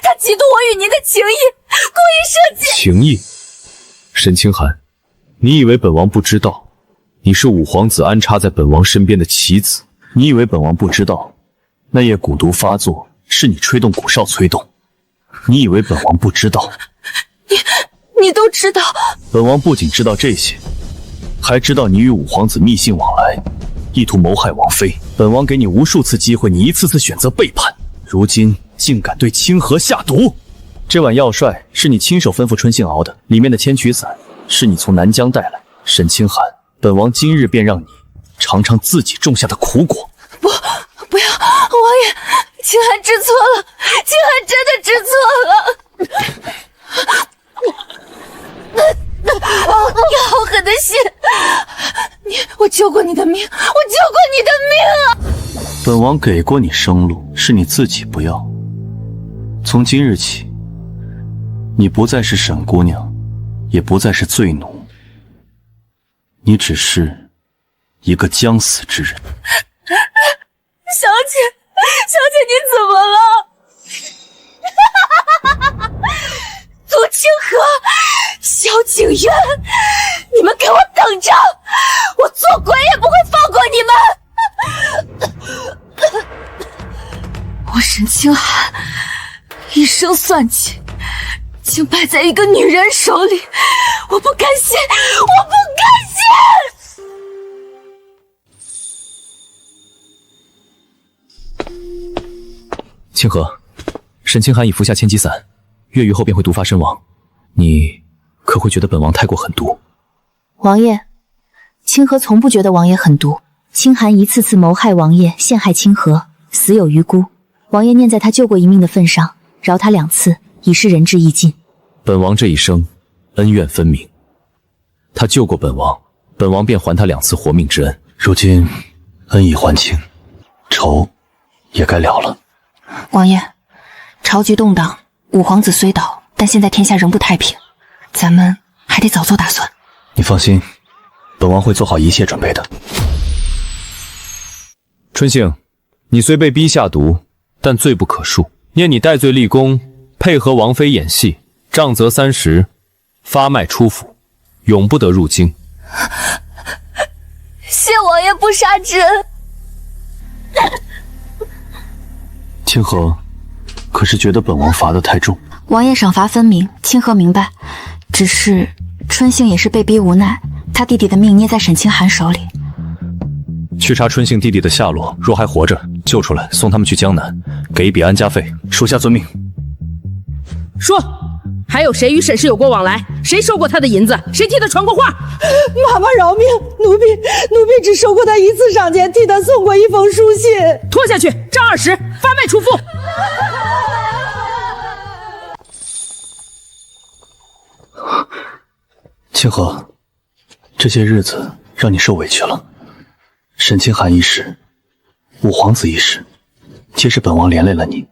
他嫉妒我与您的情谊，故意设计。情谊？沈清寒，你以为本王不知道你是五皇子安插在本王身边的棋子？你以为本王不知道那夜蛊毒发作是你吹动蛊哨催动？你以为本王不知道？你都知道？本王不仅知道这些，还知道你与五皇子密信往来，意图谋害王妃。本王给你无数次机会，你一次次选择背叛，如今竟敢对清河下毒。这碗药帅是你亲手吩咐春杏熬的，里面的千曲散是你从南疆带来。沈清寒，本王今日便让你尝尝自己种下的苦果。不要，王爷，清寒知错了，清寒真的知错了。你好狠的心！我救过你的命，我救过你的命啊！本王给过你生路，是你自己不要。从今日起，你不再是沈姑娘，也不再是醉奴，你只是一个将死之人。小姐，你怎么了？苏清河，萧景渊，你们给我等着！我做鬼也不会放过你们！我沈清寒一生算计，竟败在一个女人手里，我不甘心，我不甘心！清河，沈清寒已服下千机散，月余后便会毒发身亡。你可会觉得本王太过狠毒？王爷，清河从不觉得王爷狠毒。清寒一次次谋害王爷，陷害清河，死有余辜。王爷念在他救过一命的份上，饶他2次，已是仁至义尽。本王这一生恩怨分明，他救过本王，本王便还他2次活命之恩。如今恩已还清，仇也该了了。王爷，朝局动荡，五皇子虽倒，但现在天下仍不太平，咱们还得早做打算。你放心，本王会做好一切准备的。春杏，你虽被逼下毒，但罪不可恕。念你戴罪立功，配合王妃演戏，杖责30，发脉出府，永不得入京。谢王爷不杀之恩。清河，可是觉得本王罚得太重？王爷赏罚分明，清河明白。只是春杏也是被逼无奈，他弟弟的命捏在沈清寒手里。去查春杏弟弟的下落，若还活着，救出来，送他们去江南，给一笔安家费。属下遵命。说，还有谁与沈氏有过往来？谁收过他的银子？谁替他传过话？妈妈饶命，奴婢只收过他1次赏钱，替他送过1封书信。拖下去，杖20，发脉出腹。清河，这些日子让你受委屈了。沈清寒一事，五皇子一事，皆是本王连累了你。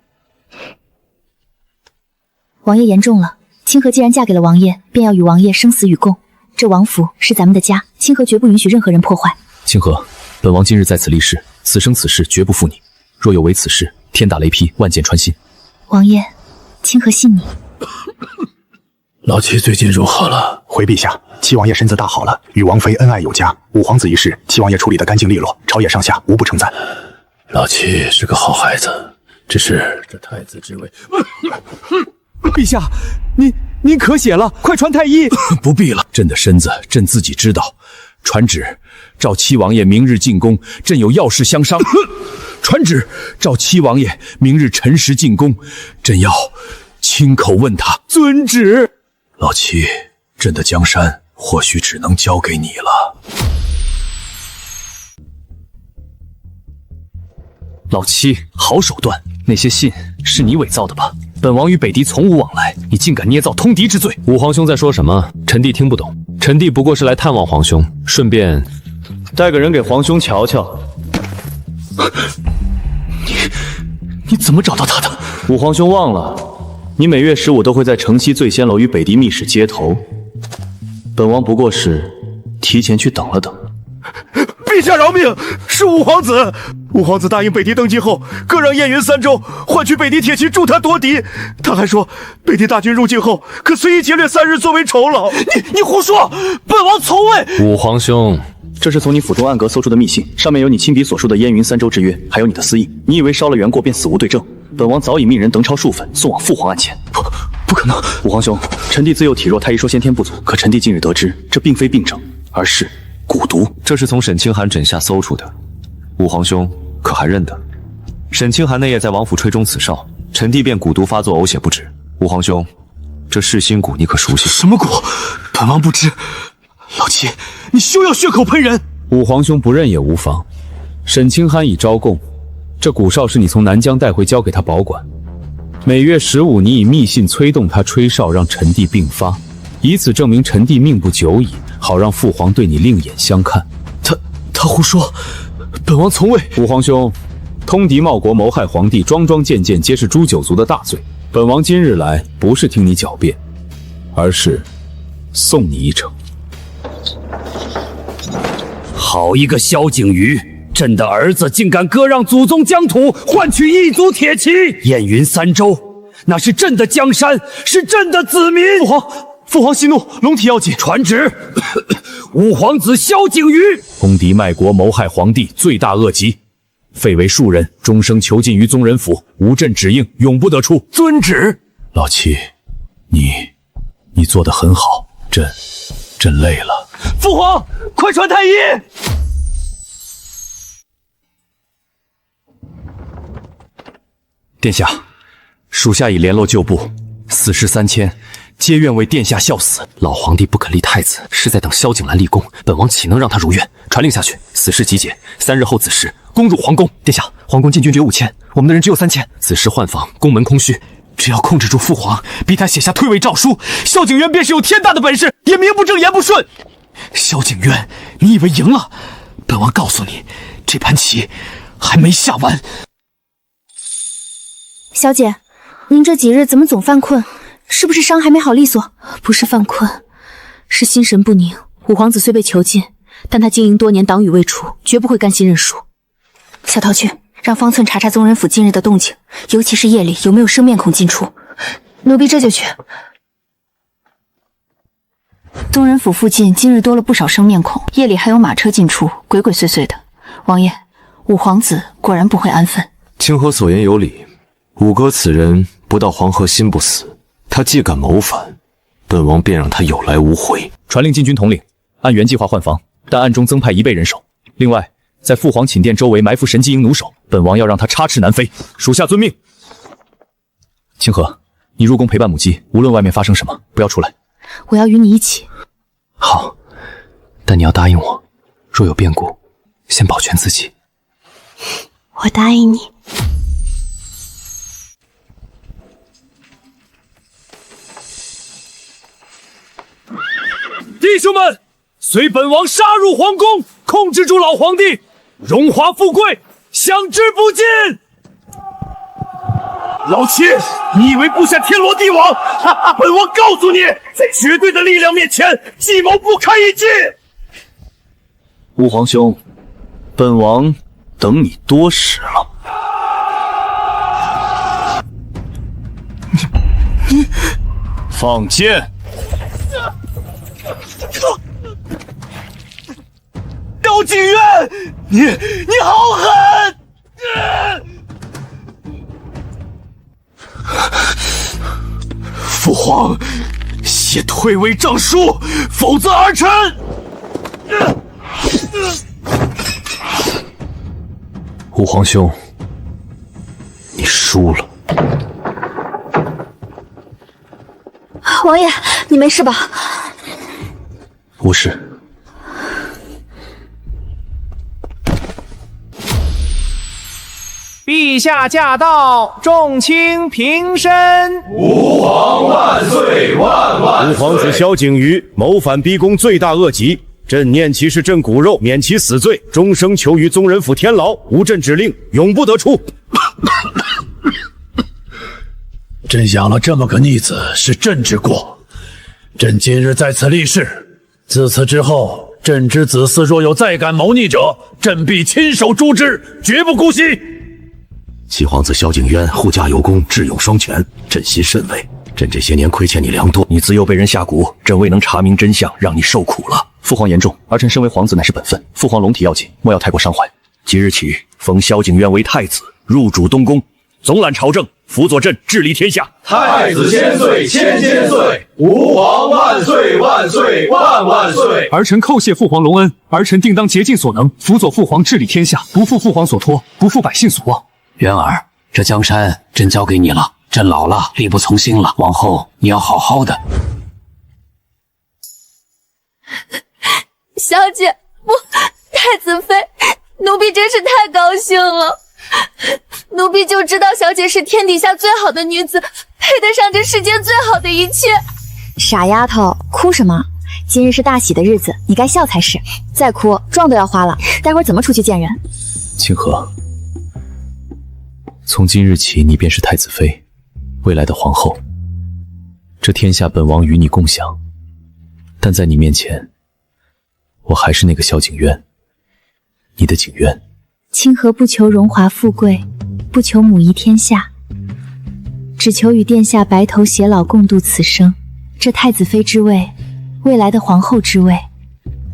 王爷言重了，清河既然嫁给了王爷，便要与王爷生死与共。这王府是咱们的家，清河绝不允许任何人破坏。清河，本王今日在此立誓，此生此世绝不负你。若有违此事，天打雷劈，万箭穿心。王爷，清河信你。老七最近如何了？回陛下，七王爷身子大好了，与王妃恩爱有加。五皇子一事，七王爷处理得干净利落，朝野上下无不称赞。老七是个好孩子，只是这太子之位。陛下，您咳血了，快传太医。不必了，朕的身子朕自己知道。传旨，召七王爷明日进宫，朕有要事相商。传旨，召七王爷明日辰时进宫，朕要亲口问他。遵旨。老七，朕的江山或许只能交给你了。老七，好手段！那些信是你伪造的吧？本王与北狄从无往来，你竟敢捏造通敌之罪！五皇兄在说什么？臣弟听不懂。臣弟不过是来探望皇兄，顺便带个人给皇兄瞧瞧。你怎么找到他的？五皇兄忘了，你每月15都会在城西醉仙楼与北狄密使接头。本王不过是提前去等了等。陛下饶命！是五皇子，五皇子答应北狄登基后，各让燕云3州，换取北狄铁骑助他夺敌。他还说，北狄大军入境后，可随意劫掠3日作为酬劳。你胡说！本王从未。五皇兄，这是从你府中暗格搜出的密信，上面有你亲笔所述的燕云3州之约，还有你的私意。你以为烧了原过便死无对证？本王早已命人誊抄数份，送往父皇案前。不可能！五皇兄，臣弟自幼体弱，太医说先天不足，可臣弟近日得知，这并非病症，而是蛊毒。这是从沈清寒枕下搜出的，五皇兄可还认得？沈清寒那夜在王府吹中此哨，臣弟便蛊毒发作，呕血不止。五皇兄，这噬心蛊你可熟悉？什么蛊？本王不知。老七，你休要血口喷人！五皇兄不认也无妨。沈清寒已招供，这蛊哨是你从南疆带回，交给他保管。每月15，你以密信催动他吹哨，让臣弟病发，以此证明臣弟命不久矣，好让父皇对你另眼相看。他胡说，本王从未。五皇兄，通敌冒国，谋害皇帝，桩桩件件皆是诛九族的大罪。本王今日来，不是听你狡辩，而是送你一程。好一个萧景瑜！朕的儿子竟敢割让祖宗疆土，换取一族铁骑！燕云3州，那是朕的江山，是朕的子民！父皇息怒，龙体要紧。传旨，五皇子萧景瑜，通敌卖国，谋害皇帝，罪大恶极。废为庶人，终生囚禁于宗人府，无朕指应，永不得出。遵旨。老七，你做得很好，朕累了。父皇，快传太医！殿下，属下已联络旧部，死士3000，皆愿为殿下效死。老皇帝不肯立太子，是在等萧景兰立功，本王岂能让他如愿？传令下去，死士集结，3日后子时攻入皇宫。殿下，皇宫禁军只有5000，我们的人只有3000，此时换防，宫门空虚。只要控制住父皇，逼他写下退位诏书，萧景渊便是有天大的本事，也名不正言不顺。萧景渊，你以为赢了？本王告诉你，这盘棋还没下完。小姐，您这几日怎么总犯困？是不是伤还没好利索？不是犯困，是心神不宁。五皇子虽被囚禁，但他经营多年，党羽未除，绝不会甘心认输。小桃去，让方寸查查宗人府近日的动静，尤其是夜里有没有生面孔进出。奴婢这就去。宗人府附近今日多了不少生面孔，夜里还有马车进出，鬼鬼祟祟的。王爷，五皇子果然不会安分。清河所言有理，五哥此人不到黄河心不死，他既敢谋反，本王便让他有来无回。传令禁军统领，按原计划换防，但暗中增派1倍人手。另外，在父皇寝殿周围埋伏神机营弩手，本王要让他插翅难飞。属下遵命。清河，你入宫陪伴母姬，无论外面发生什么，不要出来。我要与你一起。好，但你要答应我，若有变故，先保全自己。我答应你。弟兄们，随本王杀入皇宫，控制住老皇帝，荣华富贵享之不尽。老七，你以为布下天罗地网？哈哈，本王告诉你，在绝对的力量面前，计谋不堪一击。吾皇兄，本王等你多时了。放箭！高景渊，你好狠！父皇，写退位诏书，否则儿臣。吾皇兄，你输了。王爷，你没事吧？无事。陛下驾到，众卿平身。吾皇万岁万万岁！吾皇子萧景瑜谋反逼宫，罪大恶极，朕念其是朕骨肉，免其死罪，终生囚于宗人府天牢，无朕指令，永不得出。朕养了这么个逆子，是朕之过。朕今日在此立誓，自此之后，朕之子嗣若有再敢谋逆者，朕必亲手诛之，绝不姑息。七皇子萧景渊护驾有功，智勇双全，朕心甚慰。朕这些年亏欠你良多，你自幼被人下蛊，朕未能查明真相，让你受苦了。父皇言重，儿臣身为皇子乃是本分，父皇龙体要紧，莫要太过伤怀。即日起，封萧景渊为太子，入主东宫，总揽朝政，辅佐朕治理天下。太子千岁，千千岁！吾皇万岁万岁万万岁！儿臣叩谢父皇隆恩，儿臣定当竭尽所能，辅佐父皇治理天下，不负父皇所托，不负百姓所望。渊儿，这江山朕交给你了，朕老了，力不从心了，往后你要好好的。小姐，太子妃，奴婢真是太高兴了。奴婢就知道小姐是天底下最好的女子，配得上这世间最好的一切。傻丫头，哭什么？今日是大喜的日子，你该笑才是。再哭，妆都要花了，待会儿怎么出去见人？清河，从今日起，你便是太子妃，未来的皇后。这天下本王与你共享，但在你面前，我还是那个萧景渊，你的景渊。清河不求荣华富贵，不求母仪天下，只求与殿下白头偕老，共度此生。这太子妃之位，未来的皇后之位，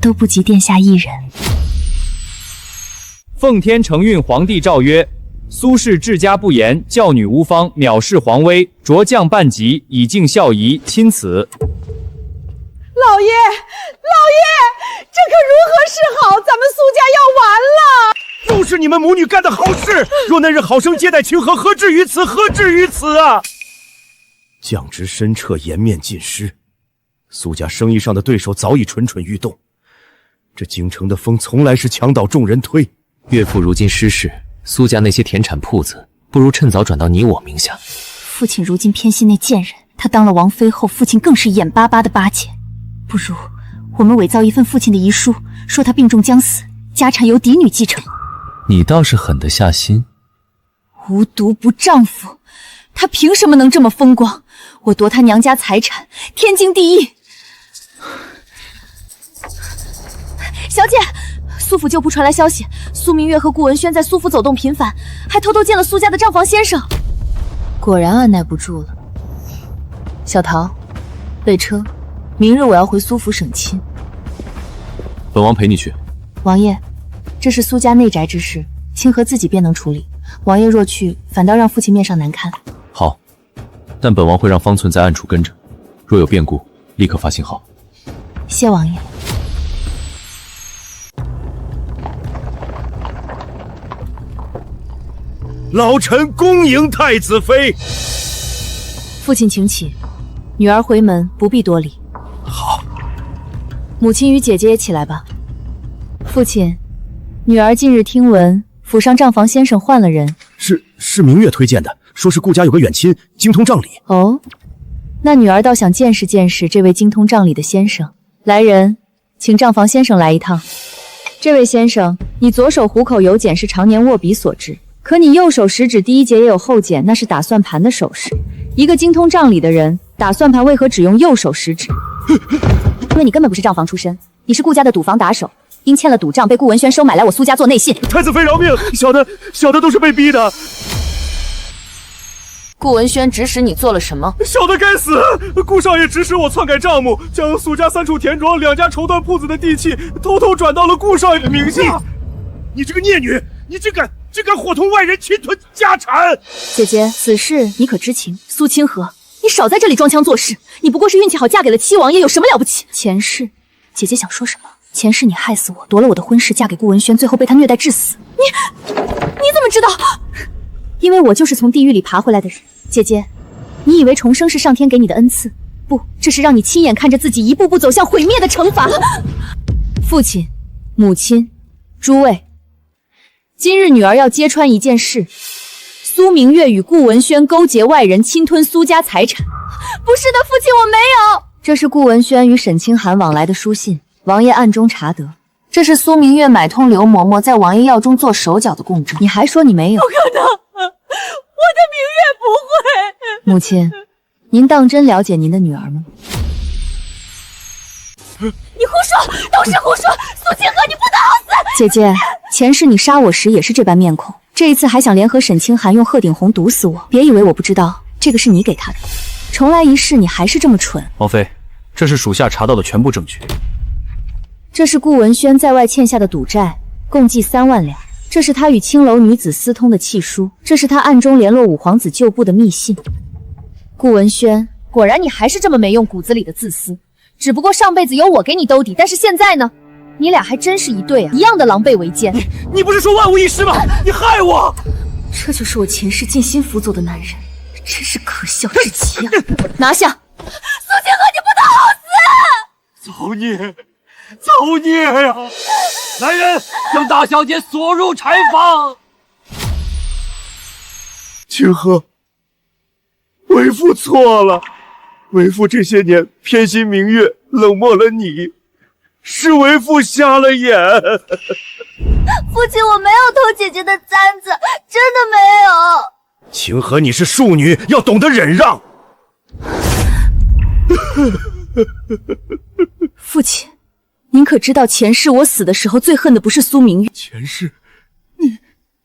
都不及殿下一人。奉天承运皇帝诏曰：苏氏治家不严，教女无方，藐视皇威，着将半级，以敬孝仪，钦此。老爷，这可如何是好？咱们苏家要完了！都是你们母女干的好事，若那日好生接待清河，何至于此？何至于此啊！降职深撤，颜面尽失，苏家生意上的对手早已蠢蠢欲动。这京城的风从来是墙倒众人推。岳父如今失势，苏家那些田产铺子，不如趁早转到你我名下。父亲如今偏心那贱人，她当了王妃后，父亲更是眼巴巴的巴结。不如我们伪造一份父亲的遗书，说他病重将死，家产由嫡女继承。你倒是狠得下心。无毒不丈夫，他凭什么能这么风光？我夺他娘家财产，天经地义。小姐，苏府旧仆传来消息，苏明月和顾文轩在苏府走动频繁，还偷偷见了苏家的账房先生。果然按耐不住了。小桃，备车，明日我要回苏府省亲。本王陪你去。王爷，这是苏家内宅之事，清河自己便能处理。王爷若去，反倒让父亲面上难看。好，但本王会让方寸在暗处跟着，若有变故，立刻发信号。谢王爷。老臣恭迎太子妃。父亲请起，女儿回门，不必多礼。好。母亲与姐姐也起来吧。父亲，女儿近日听闻府上账房先生换了人，是明月推荐的，说是顾家有个远亲精通账理。哦，那女儿倒想见识见识这位精通账理的先生。来人，请账房先生来一趟。这位先生，你左手虎口有茧是常年握笔所致，可你右手食指第一节也有后茧，那是打算盘的手势。一个精通账理的人，打算盘为何只用右手食指？因为你根本不是账房出身，你是顾家的赌房打手，因欠了赌账被顾文轩收买来我苏家做内信。太子妃饶命，小的都是被逼的。顾文轩指使你做了什么？小的该死！顾少爷指使我篡改账目，将苏家3处田庄、2家绸缎铺子的地契偷偷转到了顾少爷的名下。你这个孽女，你竟敢伙同外人侵吞家产！姐姐，此事你可知情？苏清河，你少在这里装腔作势，你不过是运气好嫁给了七王爷，有什么了不起？前世，姐姐想说什么？前世你害死我，夺了我的婚事，嫁给顾文轩，最后被他虐待致死。你怎么知道？因为我就是从地狱里爬回来的人。姐姐，你以为重生是上天给你的恩赐？不，这是让你亲眼看着自己一步步走向毁灭的惩罚。父亲、母亲、诸位，今日女儿要揭穿一件事：苏明月与顾文轩勾结外人，侵吞苏家财产。不是的，父亲，我没有。这是顾文轩与沈清寒往来的书信，王爷暗中查得。这是苏明月买通刘嬷嬷在王爷药中做手脚的供证，你还说你没有？不可能，我的明月不会。母亲，您当真了解您的女儿吗？你胡说，都是胡说！苏清河，你不得好死！姐姐，前世你杀我时也是这般面孔，这一次还想联合沈清寒用鹤顶红毒死我。别以为我不知道，这个是你给他的。重来一世，你还是这么蠢。王妃，这是属下查到的全部证据。这是顾文轩在外欠下的赌债，共计3万两。这是他与青楼女子私通的契书，这是他暗中联络五皇子旧部的密信。顾文轩，果然你还是这么没用，骨子里的自私。只不过上辈子有我给你兜底，但是现在呢，你俩还真是一对啊，一样的狼狈为奸。你不是说万无一失吗？你害我！这就是我前世尽心辅佐的男人，真是可笑至极啊！拿下！苏清河，你不得好死！造孽！造孽呀！来人，将大小姐锁入柴房。清河，为父错了，为父这些年偏心明月，冷漠了你，是为父瞎了眼。父亲，我没有偷姐姐的簪子，真的没有。清河，你是庶女，要懂得忍让。父亲，您可知道前世我死的时候最恨的不是苏明月？前世，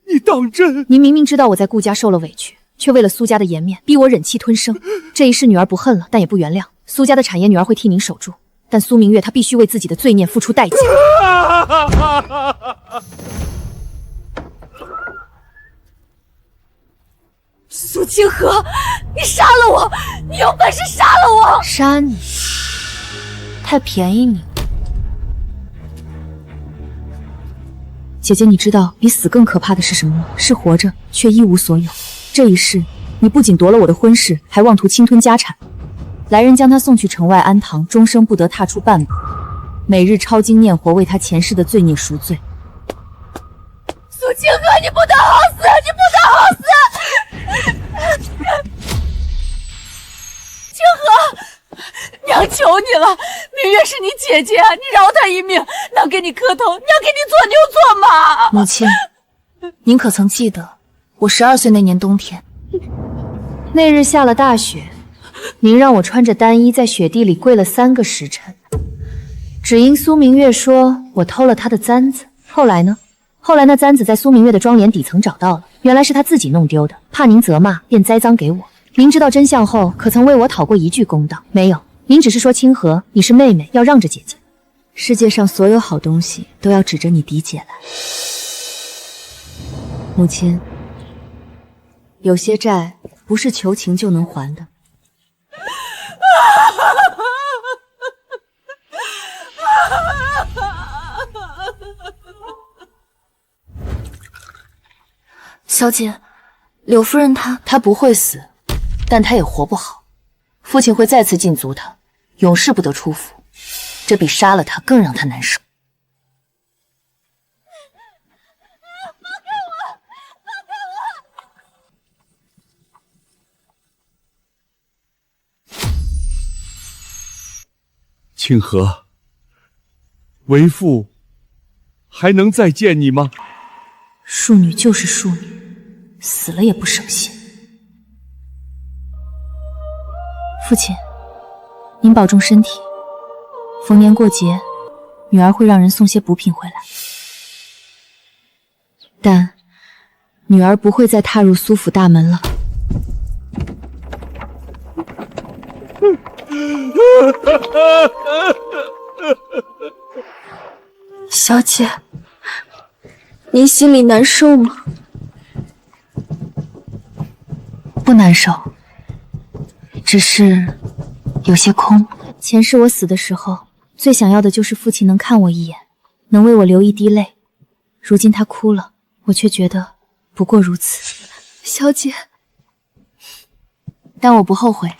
你当真？您明明知道我在顾家受了委屈，却为了苏家的颜面，逼我忍气吞声。这一世女儿不恨了，但也不原谅。苏家的产业女儿会替您守住，但苏明月她必须为自己的罪孽付出代价。苏清河，你杀了我！你有本事杀了我！杀你，太便宜你了。姐姐，你知道比死更可怕的是什么吗？是活着却一无所有。这一世，你不仅夺了我的婚事，还妄图侵吞家产。来人将他送去城外安堂，终生不得踏出半步，每日抄经念佛，为他前世的罪孽赎罪。苏清河，你不得好死！你不得好死！清河，娘求你了，明月是你姐姐啊，你饶她一命，娘给你磕头，娘给你做牛做马。母亲，您可曾记得我12岁那年冬天，那日下了大雪，您让我穿着单衣在雪地里跪了3个时辰，只因苏明月说我偷了她的簪子。后来呢？后来那簪子在苏明月的庄帘底层找到了，原来是她自己弄丢的，怕您责骂，便栽赃给我。您知道真相后，可曾为我讨过一句公道？没有，您只是说清河，你是妹妹，要让着姐姐。世界上所有好东西都要指着你嫡姐来。母亲，有些债不是求情就能还的。小姐，柳夫人她不会死，但她也活不好。父亲会再次禁足她，永世不得出府，这比杀了她更让她难受。清河，为父还能再见你吗？庶女就是庶女，死了也不省心。父亲，您保重身体。逢年过节，女儿会让人送些补品回来，但女儿不会再踏入苏府大门了。小姐，您心里难受吗？不难受，只是有些空。前世我死的时候，最想要的就是父亲能看我一眼，能为我流一滴泪。如今他哭了，我却觉得不过如此。小姐，但我不后悔，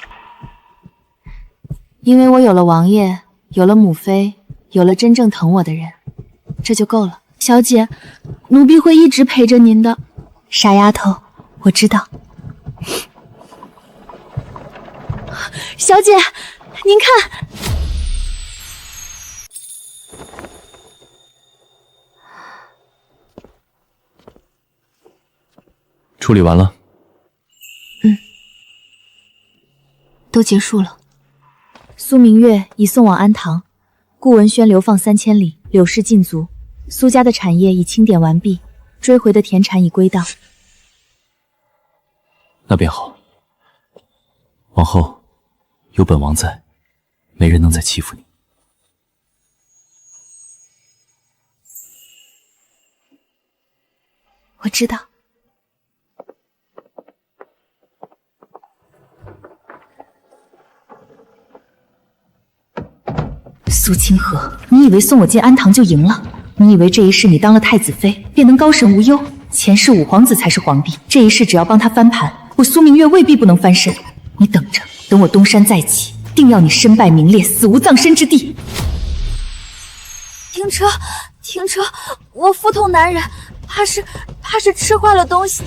因为我有了王爷，有了母妃，有了真正疼我的人，这就够了。小姐，奴婢会一直陪着您的。傻丫头，我知道。小姐，您看，处理完了。都结束了。苏明月已送往安堂，顾文轩流放3000里，柳氏禁足。苏家的产业已清点完毕，追回的田产已归档。那便好。往后有本王在，没人能再欺负你。我知道。苏清河，你以为送我进安堂就赢了？你以为这一世你当了太子妃便能高枕无忧？前世五皇子才是皇帝，这一世只要帮他翻盘，我苏明月未必不能翻身。你等着，等我东山再起，定要你身败名裂，死无葬身之地。停车，停车！我腹痛难忍，怕是吃坏了东西。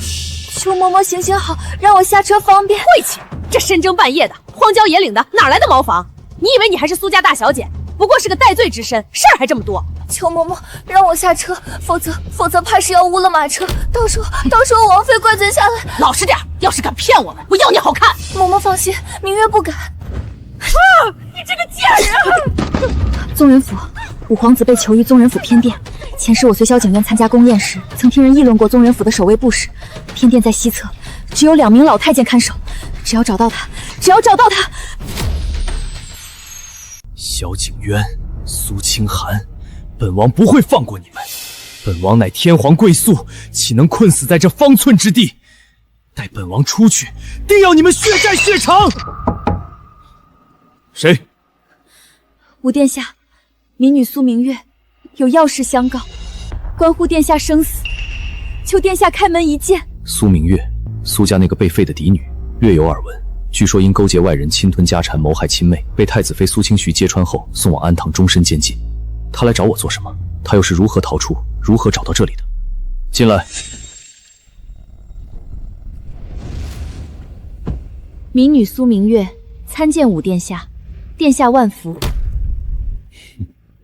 求嬷嬷行行好，让我下车方便。晦气！这深更半夜的，荒郊野岭的，哪来的茅房？你以为你还是苏家大小姐？不过是个戴罪之身，事儿还这么多。求嬷嬷让我下车，否则怕是要误了马车，到时候王妃怪罪下来。老实点，要是敢骗我们，我要你好看。嬷嬷放心，明月不敢。你这个贱人！宗人府，五皇子被囚于宗人府偏殿。前世我随萧景渊参加宫宴时，曾听人议论过宗人府的守卫部使。偏殿在西侧，只有2名老太监看守。只要找到他，萧景渊、苏清寒，本王不会放过你们。本王乃天皇贵宿，岂能困死在这方寸之地？带本王出去，定要你们血债血偿！谁？吾殿下，民女苏明月，有要事相告，关乎殿下生死，求殿下开门一见。苏明月，苏家那个被废的嫡女，略有耳闻。据说因勾结外人侵吞家产，谋害亲妹，被太子妃苏清徐揭穿后送往安堂终身监禁。她来找我做什么？她又是如何逃出？如何找到这里的？进来。民女苏明月参见武殿下，殿下万福。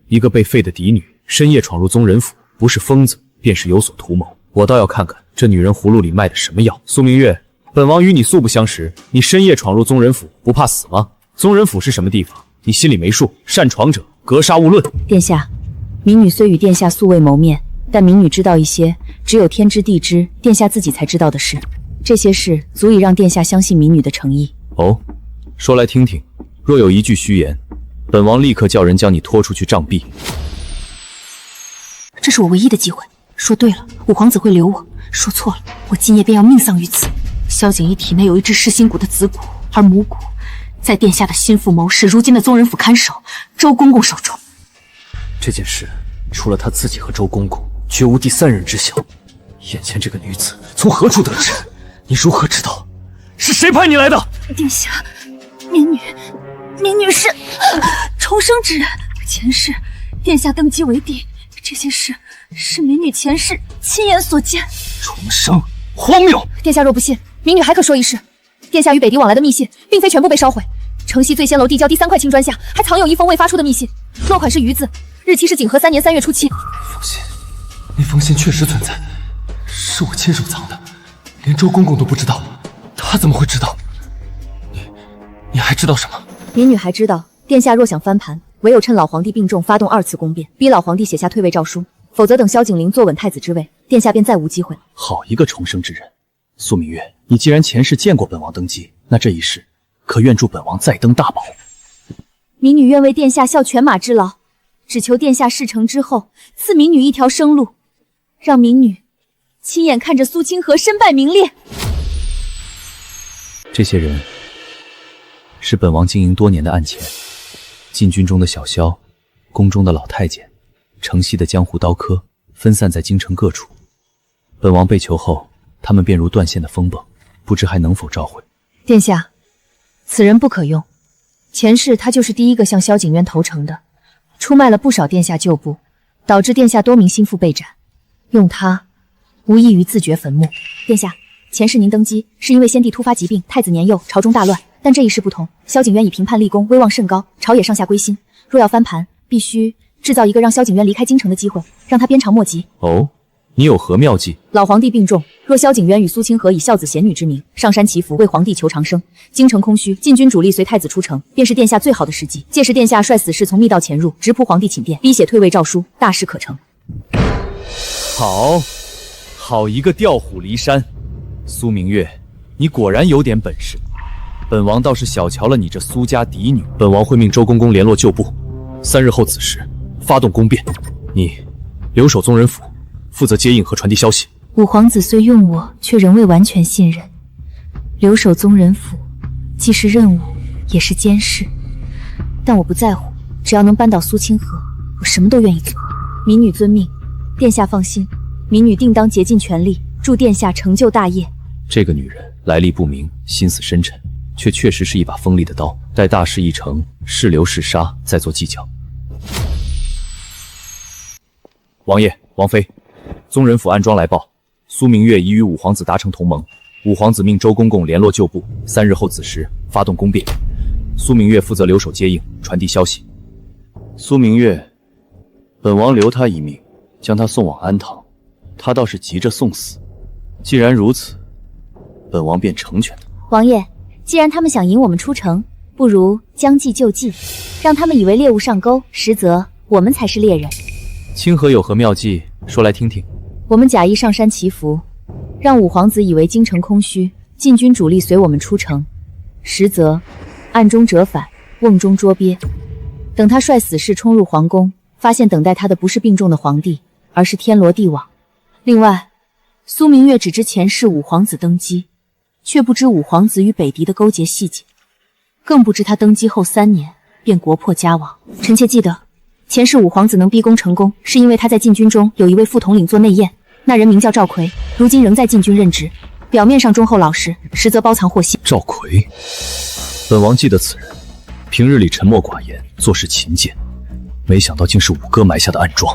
一个被废的嫡女，深夜闯入宗人府，不是疯子，便是有所图谋。我倒要看看这女人葫芦里卖的什么药。苏明月，本王与你素不相识，你深夜闯入宗人府，不怕死吗？宗人府是什么地方？你心里没数？擅闯者，格杀勿论。殿下，民女虽与殿下素未谋面，但民女知道一些只有天知地知，殿下自己才知道的事。这些事足以让殿下相信民女的诚意。哦，说来听听。若有一句虚言，本王立刻叫人将你拖出去杖毙。这是我唯一的机会。说对了，五皇子会留我；说错了，我今夜便要命丧于此。萧景逸体内有一只噬心骨的子骨，而母骨在殿下的心腹谋士，如今的宗人府看守周公公手中。这件事除了他自己和周公公，绝无第三人知晓。眼前这个女子从何处得知？你如何知道是谁派你来的？殿下，民女是重生之人。前世殿下登基为帝，这些事是民女前世亲眼所见。重生，荒谬！殿下若不信，民女还可说一事。殿下与北狄往来的密信，并非全部被烧毁。城西最仙楼地窖第3块青砖下，还藏有一封未发出的密信，落款是余字，日期是景和3年3月初7。放心，那封信确实存在，是我亲手藏的，连周公公都不知道，他怎么会知道？你还知道什么？民女还知道，殿下若想翻盘，唯有趁老皇帝病重发动2次宫变，逼老皇帝写下退位诏书，否则等萧景陵坐稳太子之位，殿下便再无机会。好一个重生之人！苏明月，你既然前世见过本王登基，那这一世可愿助本王再登大宝？民女愿为殿下效犬马之劳，只求殿下事成之后，赐民女一条生路，让民女亲眼看着苏清河身败名裂。这些人是本王经营多年的案钱，禁军中的小萧，宫中的老太监，城西的江湖刀客，分散在京城各处。本王被囚后，他们便如断线的风泵，不知还能否召回。殿下，此人不可用。前世他就是第一个向萧景渊投诚的，出卖了不少殿下旧部，导致殿下多名心腹被斩。用他，无异于自掘坟墓。殿下，前世您登基是因为先帝突发疾病，太子年幼，朝中大乱。但这一世不同，萧景渊已平叛立功，威望甚高，朝野上下归心。若要翻盘，必须制造一个让萧景渊离开京城的机会，让他鞭长莫及。哦，你有何妙计？老皇帝病重，若萧景渊与苏清河以孝子贤女之名上山祈福，为皇帝求长生，京城空虚，禁军主力随太子出城，便是殿下最好的时机。届时殿下率死士从密道潜入，直扑皇帝寝殿，逼写退位诏书，大事可成。好一个调虎离山！苏明月，你果然有点本事。本王倒是小瞧了你这苏家嫡女。本王会命周公公联络旧部，3日后子时发动宫变。你留守宗人府，负责接应和传递消息。五皇子虽用我，却仍未完全信任。留守宗人府，既是任务，也是监视。但我不在乎，只要能扳倒苏清河，我什么都愿意做。民女遵命，殿下放心，民女定当竭尽全力，助殿下成就大业。这个女人来历不明，心思深沉，却确实是一把锋利的刀。待大事一成，是留是杀，再做计较。王爷、王妃，宗人府暗桩来报，苏明月已与五皇子达成同盟。五皇子命周公公联络旧部，3日后子时发动宫变。苏明月负责留守接应，传递消息。苏明月，本王留他一命，将他送往安堂。他倒是急着送死。既然如此，本王便成全他。王爷，既然他们想引我们出城，不如将计就计，让他们以为猎物上钩，实则我们才是猎人。清河有何妙计？说来听听。我们假意上山祈福，让五皇子以为京城空虚，禁军主力随我们出城，实则暗中折返，瓮中捉鳖。等他率死士冲入皇宫，发现等待他的不是病重的皇帝，而是天罗地网。另外，苏明月只知前世五皇子登基，却不知五皇子与北狄的勾结细节，更不知他登基后3年便国破家亡。臣妾记得，前世五皇子能逼宫成功，是因为他在禁军中有一位副统领做内验，那人名叫赵奎，如今仍在禁军任职，表面上忠厚老实，实则包藏祸心。赵奎，本王记得此人，平日里沉默寡言，做事勤俭，没想到竟是五哥埋下的暗桩，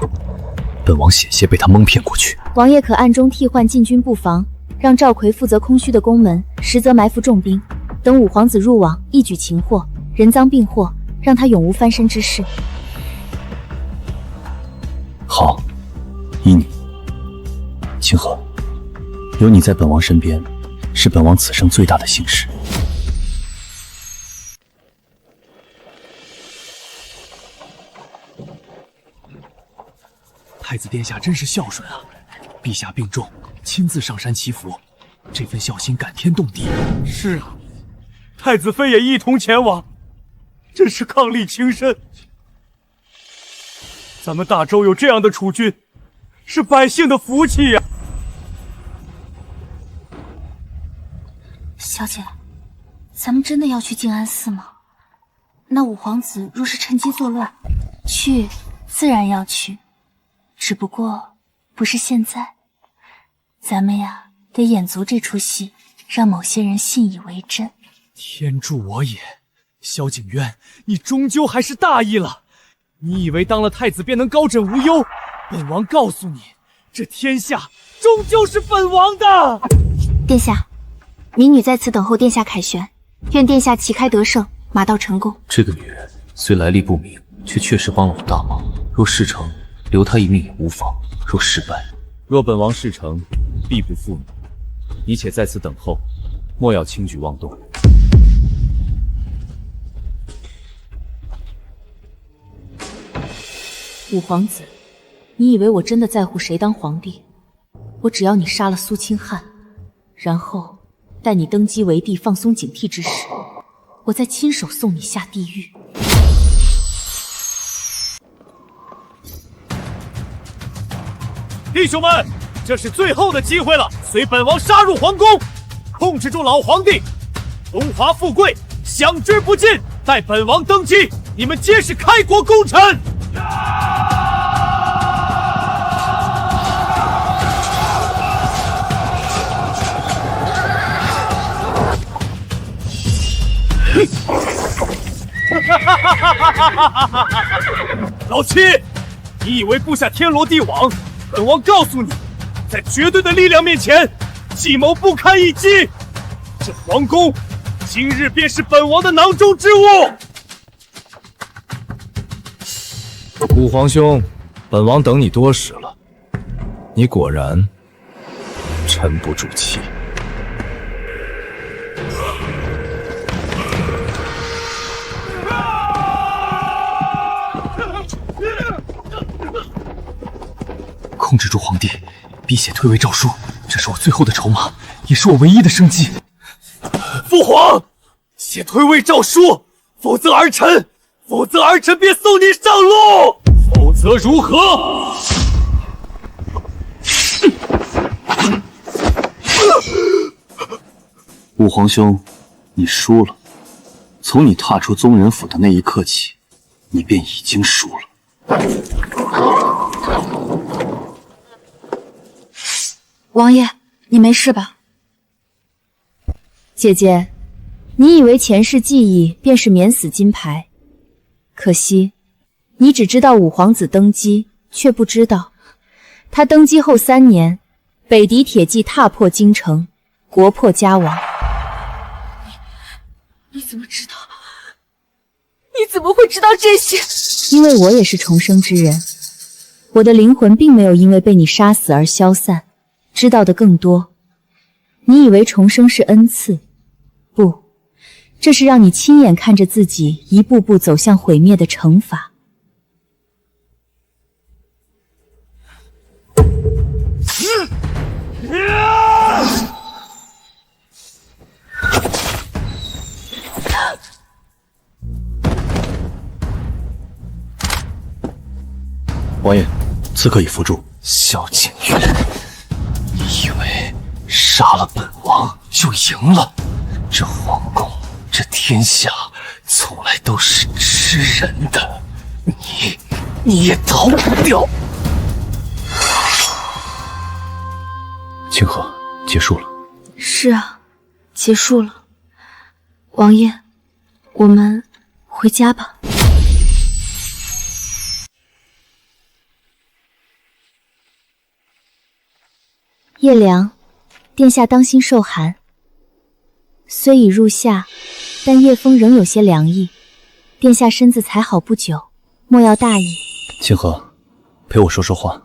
本王险些被他蒙骗过去。王爷可暗中替换禁军布防，让赵奎负责空虚的宫门，实则埋伏重兵，等五皇子入网，一举擒获，人赃并获，让他永无翻身之事。好，依你。清河，有你在本王身边，是本王此生最大的幸事。太子殿下真是孝顺啊！陛下病重，亲自上山祈福，这份孝心感天动地。是啊，太子妃也一同前往，真是伉俪情深。咱们大周有这样的储君，是百姓的福气呀！小姐，咱们真的要去静安寺吗？那五皇子若是趁机作乱，去自然要去，只不过不是现在。咱们呀，得演足这出戏，让某些人信以为真。天助我也！萧景渊，你终究还是大意了。你以为当了太子便能高枕无忧？本王告诉你，这天下终究是本王的。殿下，民女在此等候殿下凯旋，愿殿下旗开得胜，马到成功。这个女人虽来历不明，却确实帮了我大忙。若事成，留她一命也无妨；若失败，若本王事成，必不负你。你且在此等候，莫要轻举妄动。五皇子，你以为我真的在乎谁当皇帝？我只要你杀了苏清汉，然后待你登基为帝，放松警惕之时，我再亲手送你下地狱。弟兄们，这是最后的机会了，随本王杀入皇宫，控制住老皇帝，荣华富贵享之不尽。待本王登基，你们皆是开国功臣。老七，你以为布下天罗地网？本王告诉你，在绝对的力量面前，计谋不堪一击。这皇宫，今日便是本王的囊中之物。五皇兄，本王等你多时了，你果然沉不住气。控制住皇帝，避险退位诏书，这是我最后的筹码，也是我唯一的生机。父皇，写退位诏书，否则儿臣便送你上路。否则如何？五皇兄，你输了。从你踏出宗人府的那一刻起，你便已经输了。王爷，你没事吧？姐姐，你以为前世记忆便是免死金牌？可惜，你只知道五皇子登基，却不知道，他登基后3年，北狄铁骑踏破京城，国破家亡。你怎么知道？你怎么会知道这些？因为我也是重生之人，我的灵魂并没有因为被你杀死而消散，知道的更多。你以为重生是恩赐？不，这是让你亲眼看着自己一步步走向毁灭的惩罚。王爷，刺客已伏住。萧景渊，你以为杀了本王就赢了。这皇宫，这天下，从来都是吃人的，你也逃不掉。清河，结束了。是啊，结束了。王爷，我们回家吧。夜凉，殿下当心受寒。虽已入夏，但夜风仍有些凉意。殿下身子才好不久，莫要大意。清河，陪我说说话。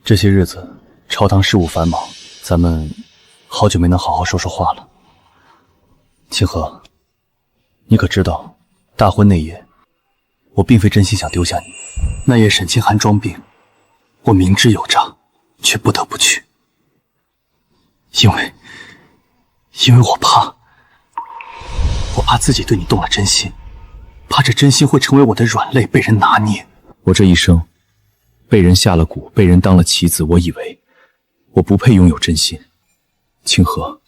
这些日子朝堂事务繁忙，咱们好久没能好好说说话了。清河，你可知道，大婚那夜，我并非真心想丢下你。那夜沈清寒装病，我明知有诈，却不得不去。因为我怕自己对你动了真心，怕这真心会成为我的软肋，被人拿捏。我这一生被人下了蛊，被人当了棋子，我以为我不配拥有真心。清河，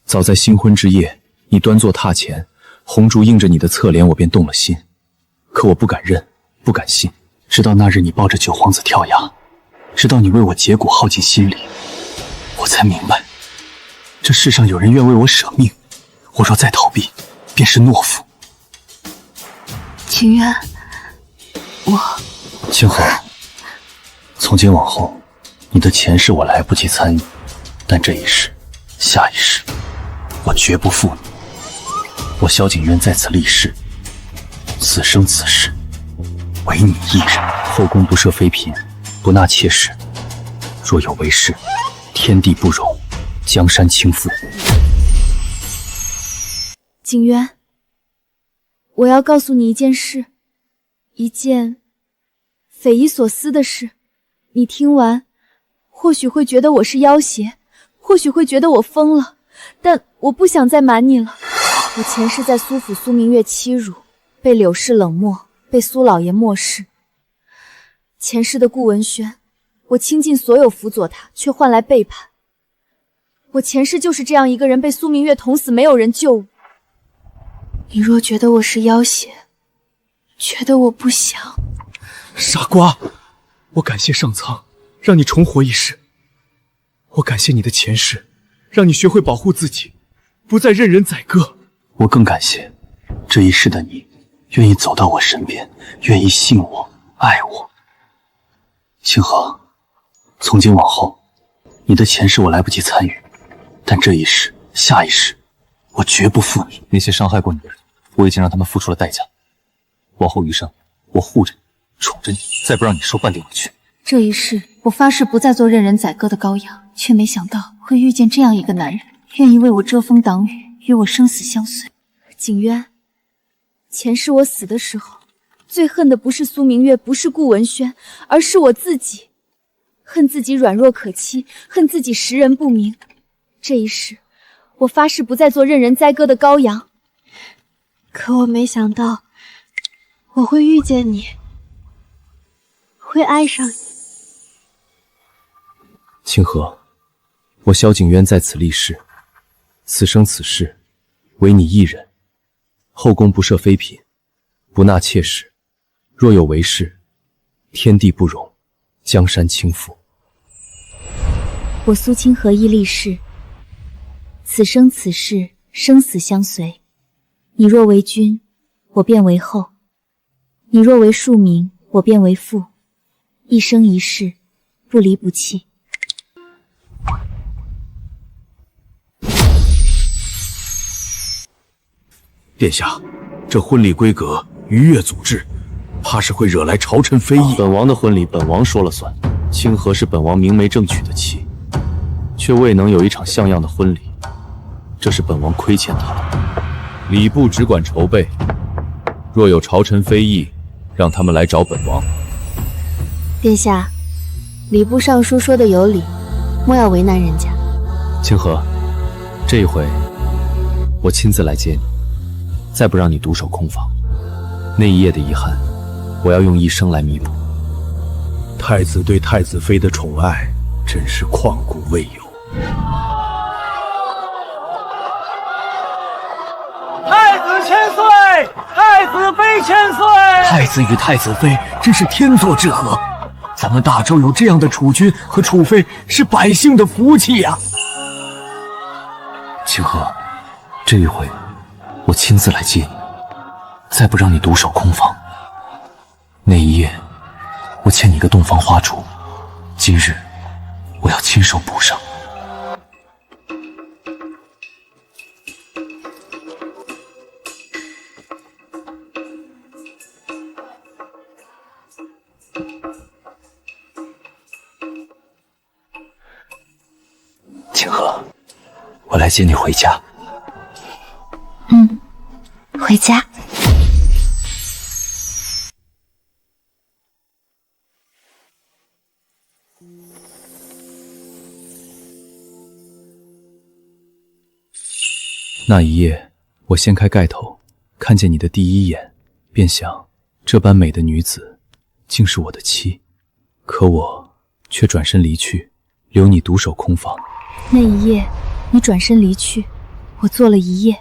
早在新婚之夜，你端坐榻前，红烛映着你的侧脸，我便动了心。可我不敢认，不敢信，直到那日你抱着九皇子跳崖，直到你为我解蛊耗尽心力，我才明白，这世上有人愿为我舍命，我若再逃避，便是懦夫。情愿，清河，从今往后，你的前世我来不及参与，但这一世、下一世，我绝不负你。我萧景渊在此立誓，此生此世，唯你一人。后宫不设妃嫔，不纳妾室，若有违誓，天地不容，江山倾覆。景渊，我要告诉你一件事，一件匪夷所思的事。你听完，或许会觉得我是要挟，或许会觉得我疯了，但我不想再瞒你了。我前世在苏府苏明月欺辱，被柳氏冷漠，被苏老爷漠视。前世的顾文轩，我倾尽所有辅佐他，却换来背叛。我前世就是这样一个人，被苏明月捅死，没有人救我。你若觉得我是要挟，觉得我不想……傻瓜，我感谢上苍，让你重活一世。我感谢你的前世，让你学会保护自己，不再任人宰割。我更感谢这一世的你，愿意走到我身边，愿意信我、爱我。清河，从今往后，你的前世我来不及参与，但这一世、下一世，我绝不负你。那些伤害过你的人，我已经让他们付出了代价。往后余生，我护着你，宠着你，再不让你受半点委屈。这一世，我发誓不再做任人宰割的羔羊，却没想到会遇见这样一个男人，愿意为我遮风挡雨，与我生死相随。景渊，前世我死的时候，最恨的不是苏明月，不是顾文轩，而是我自己。恨自己软弱可欺，恨自己识人不明。这一世，我发誓不再做任人宰割的羔羊。可我没想到，我会遇见你，会爱上你。清河，我萧景渊在此立誓，此生此世，唯你一人。后宫不设妃嫔，不纳妾室，若有违誓，天地不容，江山倾覆。我苏清河亦立誓，此生此世，生死相随。你若为君，我便为后；你若为庶民，我便为父。一生一世，不离不弃。殿下，这婚礼规格逾越祖制，怕是会惹来朝臣非议。本王的婚礼，本王说了算。清河是本王明媒正娶的妻，却未能有一场像样的婚礼，这是本王亏欠他了。礼部只管筹备，若有朝臣非议，让他们来找本王。殿下，礼部尚书说的有理，莫要为难人家。清河，这一回我亲自来接你，再不让你独守空房。那一夜的遗憾，我要用一生来弥补。太子对太子妃的宠爱，真是旷古未有。千岁，太子妃千岁。太子与太子妃真是天作之合，咱们大周有这样的储君和储妃，是百姓的福气呀。清河，这一回我亲自来接你，再不让你独守空房。那一夜，我欠你个洞房花烛，今日我要亲手补上。清河，我来接你回家。回家。那一夜，我掀开盖头，看见你的第一眼，便想，这般美的女子，竟是我的妻。可我却转身离去，留你独守空房。那一夜，你转身离去，我坐了一夜。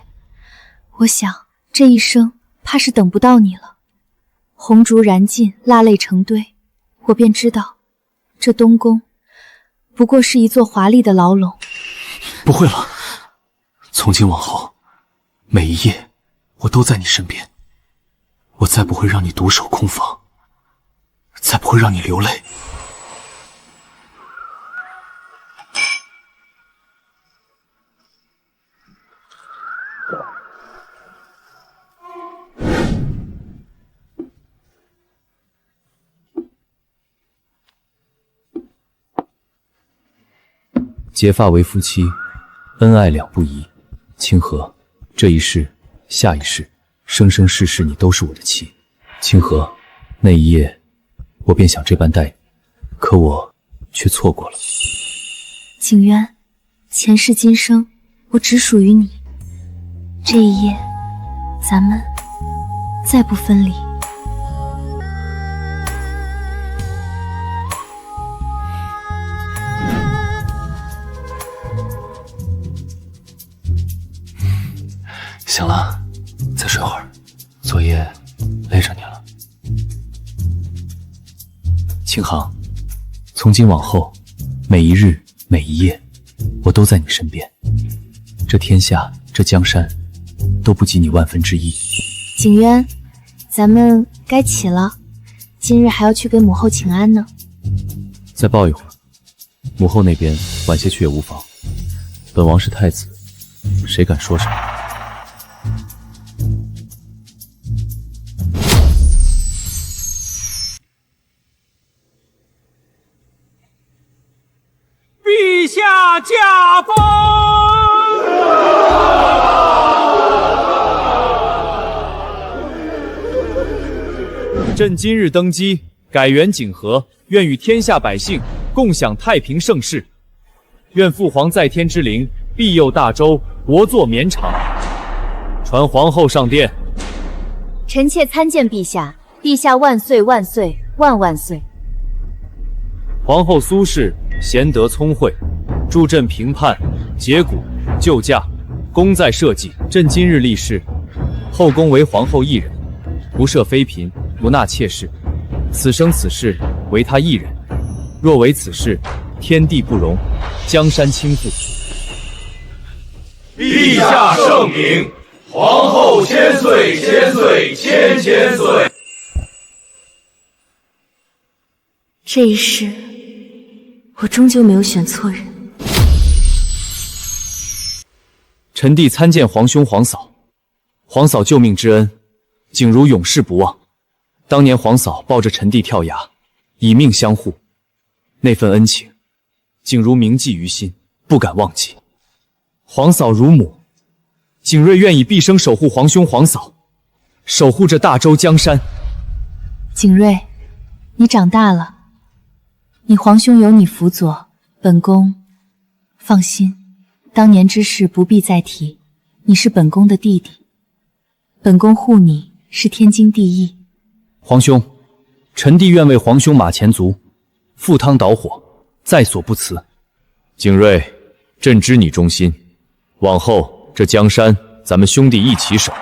我想，这一生怕是等不到你了。红烛燃尽，蜡泪成堆，我便知道，这东宫不过是一座华丽的牢笼。不会了，从今往后，每一夜我都在你身边，我再不会让你独守空房，再不会让你流泪。结发为夫妻，恩爱两不疑。清河，这一世、下一世、生生世世，你都是我的妻。清河，那一夜，我便想这般待你，可我却错过了。景渊，前世今生，我只属于你。这一夜，咱们再不分离。行了，再睡会儿，昨夜累着你了。清航，从今往后，每一日每一夜，我都在你身边。这天下，这江山，都不及你万分之一。景渊，咱们该起了，今日还要去给母后请安呢。再抱一会儿，母后那边晚些去也无妨。本王是太子，谁敢说什么？陛下驾崩！朕今日登基，改元景和，愿与天下百姓共享太平盛世。愿父皇在天之灵庇佑大周，国祚绵长。传皇后上殿。臣妾参见陛下，陛下万岁万岁万万岁。皇后苏氏贤德聪慧，助朕平叛解蛊救驾，功在社稷。朕今日立誓，后宫为皇后一人，不设妃嫔，不纳妾室，此生此世唯她一人。若为此事，天地不容，江山倾覆。陛下圣明，皇后千岁千岁千千岁。这一世，我终究没有选错人。臣弟参见皇兄皇嫂，皇嫂救命之恩，景如永世不忘。当年皇嫂抱着臣弟跳崖，以命相护，那份恩情，景如铭记于心，不敢忘记。皇嫂如母，景睿愿以毕生守护皇兄皇嫂，守护着大周江山。景睿，你长大了，你皇兄有你辅佐，本宫放心。当年之事不必再提，你是本宫的弟弟，本宫护你是天经地义。皇兄，臣弟愿为皇兄马前卒，赴汤蹈火，在所不辞。景睿，朕知你忠心，往后这江山咱们兄弟一起守。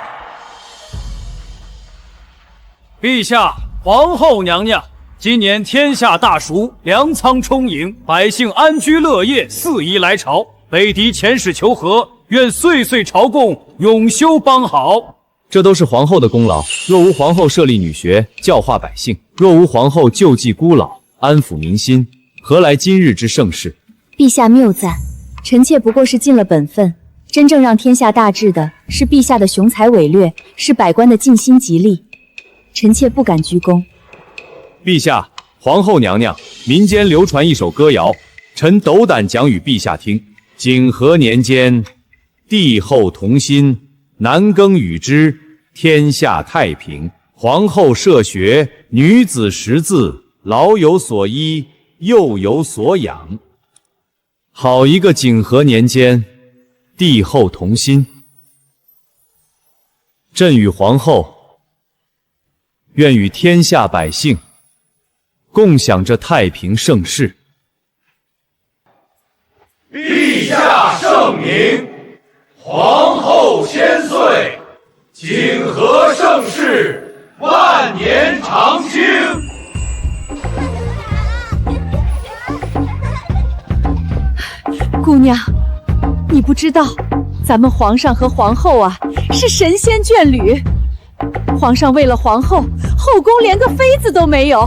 陛下，皇后娘娘，今年天下大熟，粮仓充盈，百姓安居乐业，肆意来朝，北狄遣使求和，愿岁岁朝贡，永修邦好。这都是皇后的功劳。若无皇后设立女学，教化百姓；若无皇后救济孤老，安抚民心，何来今日之盛世？陛下谬赞，臣妾不过是尽了本分。真正让天下大治的是陛下的雄才伟略，是百官的尽心竭力。臣妾不敢居功。陛下，皇后娘娘，民间流传一首歌谣，臣斗胆讲与陛下听。景和年间，帝后同心，男耕与织，天下太平。皇后设学，女子识字，老有所依，幼有所养。好一个景和年间，帝后同心！朕与皇后愿与天下百姓共享这太平盛世。陛下圣明，皇后千岁，景和盛世，万年长青。姑娘，你不知道，咱们皇上和皇后啊，是神仙眷侣。皇上为了皇后，后宫连个妃子都没有；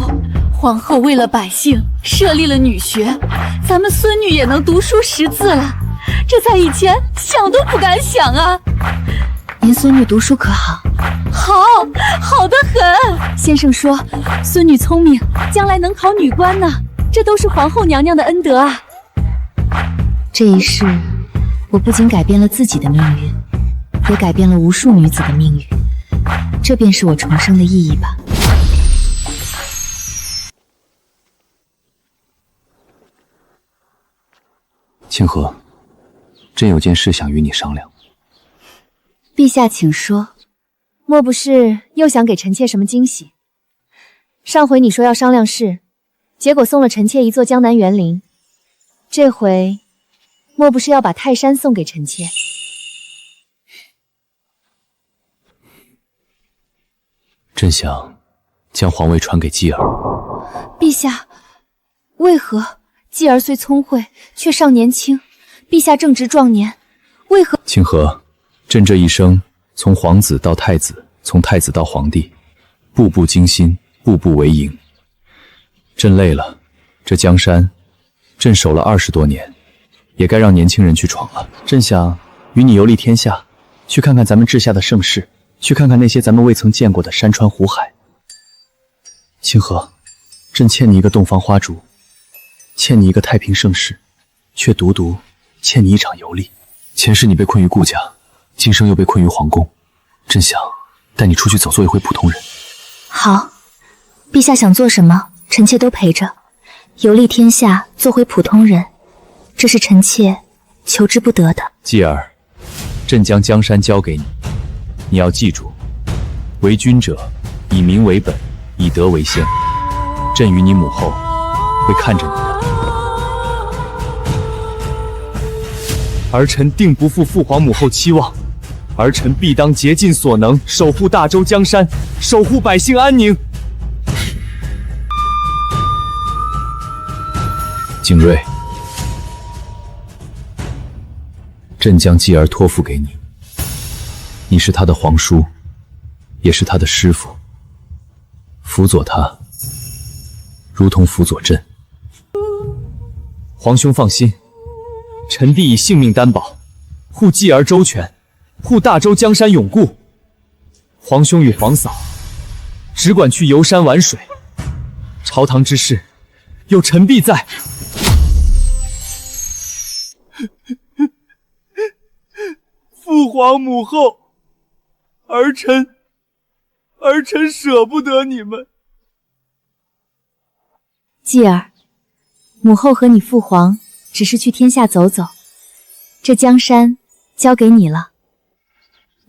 皇后为了百姓，设立了女学，咱们孙女也能读书识字了。这在以前想都不敢想啊！您孙女读书可好？好得很。先生说，孙女聪明，将来能考女官呢。这都是皇后娘娘的恩德啊！这一世，我不仅改变了自己的命运，也改变了无数女子的命运。这便是我重生的意义吧。清河，朕有件事想与你商量。陛下请说。莫不是又想给臣妾什么惊喜？上回你说要商量事，结果送了臣妾一座江南园林，这回莫不是要把泰山送给臣妾？朕想将皇位传给继儿。陛下，为何继儿虽聪慧，却尚年轻？陛下正值壮年，为何？清河，朕这一生从皇子到太子，从太子到皇帝，步步惊心，步步为营。朕累了，这江山，朕守了20多年，也该让年轻人去闯了。朕想与你游历天下，去看看咱们治下的盛世，去看看那些咱们未曾见过的山川湖海。清河，朕欠你一个洞房花烛，欠你一个太平盛世，却独独欠你一场游历。前世你被困于顾家，今生又被困于皇宫，朕想带你出去走，做一回普通人。好，陛下想做什么，臣妾都陪着。游历天下，做回普通人，这是臣妾求之不得的。继儿，朕将江山交给你，你要记住，为君者以民为本，以德为先。朕与你母后会看着你的。儿臣定不负父皇母后期望，儿臣必当竭尽所能，守护大周江山，守护百姓安宁。景睿，朕将继儿托付给你，你是他的皇叔，也是他的师傅，辅佐他，如同辅佐朕。皇兄放心，臣弟以性命担保，护继儿周全，护大周江山永固。皇兄与皇嫂只管去游山玩水，朝堂之事有臣必在。父皇母后，儿臣舍不得你们。继儿，母后和你父皇只是去天下走走，这江山交给你了。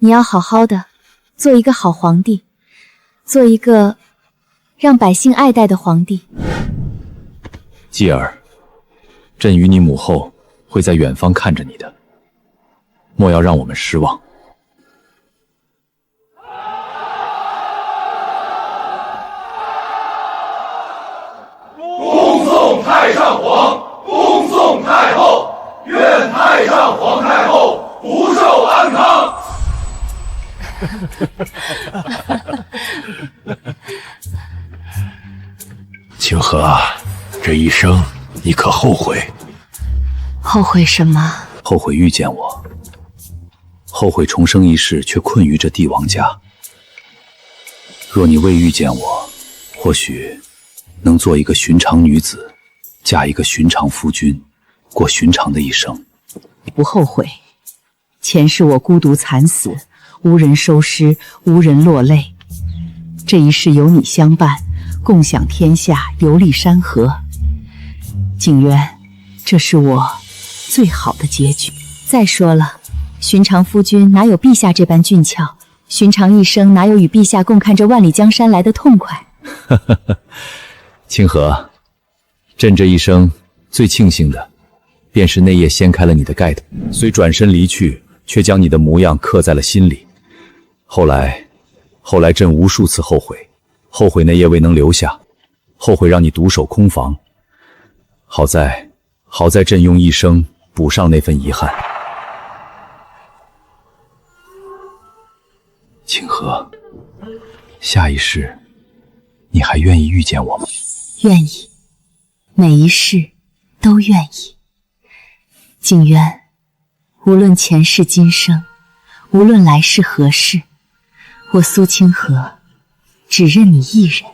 你要好好的做一个好皇帝，做一个让百姓爱戴的皇帝。继儿，朕与你母后会在远方看着你的，莫要让我们失望。太上皇恭送太后，愿太上皇太后福寿安康。清河，这一生你可后悔？后悔什么？后悔遇见我，后悔重生一世却困于这帝王家。若你未遇见我，或许能做一个寻常女子，嫁一个寻常夫君，过寻常的一生。不后悔。前世我孤独惨死，无人收尸，无人落泪。这一世有你相伴，共享天下，游历山河。景渊，这是我最好的结局。再说了，寻常夫君哪有陛下这般俊俏？寻常一生哪有与陛下共看这万里江山来的痛快？清河，朕这一生最庆幸的，便是那夜掀开了你的盖头，虽转身离去，却将你的模样刻在了心里。后来朕无数次后悔，后悔那夜未能留下，后悔让你独守空房。好在朕用一生补上那份遗憾。清河，下一世，你还愿意遇见我吗？愿意，每一世都愿意。景渊，无论前世今生，无论来世何世，我苏清河只认你一人。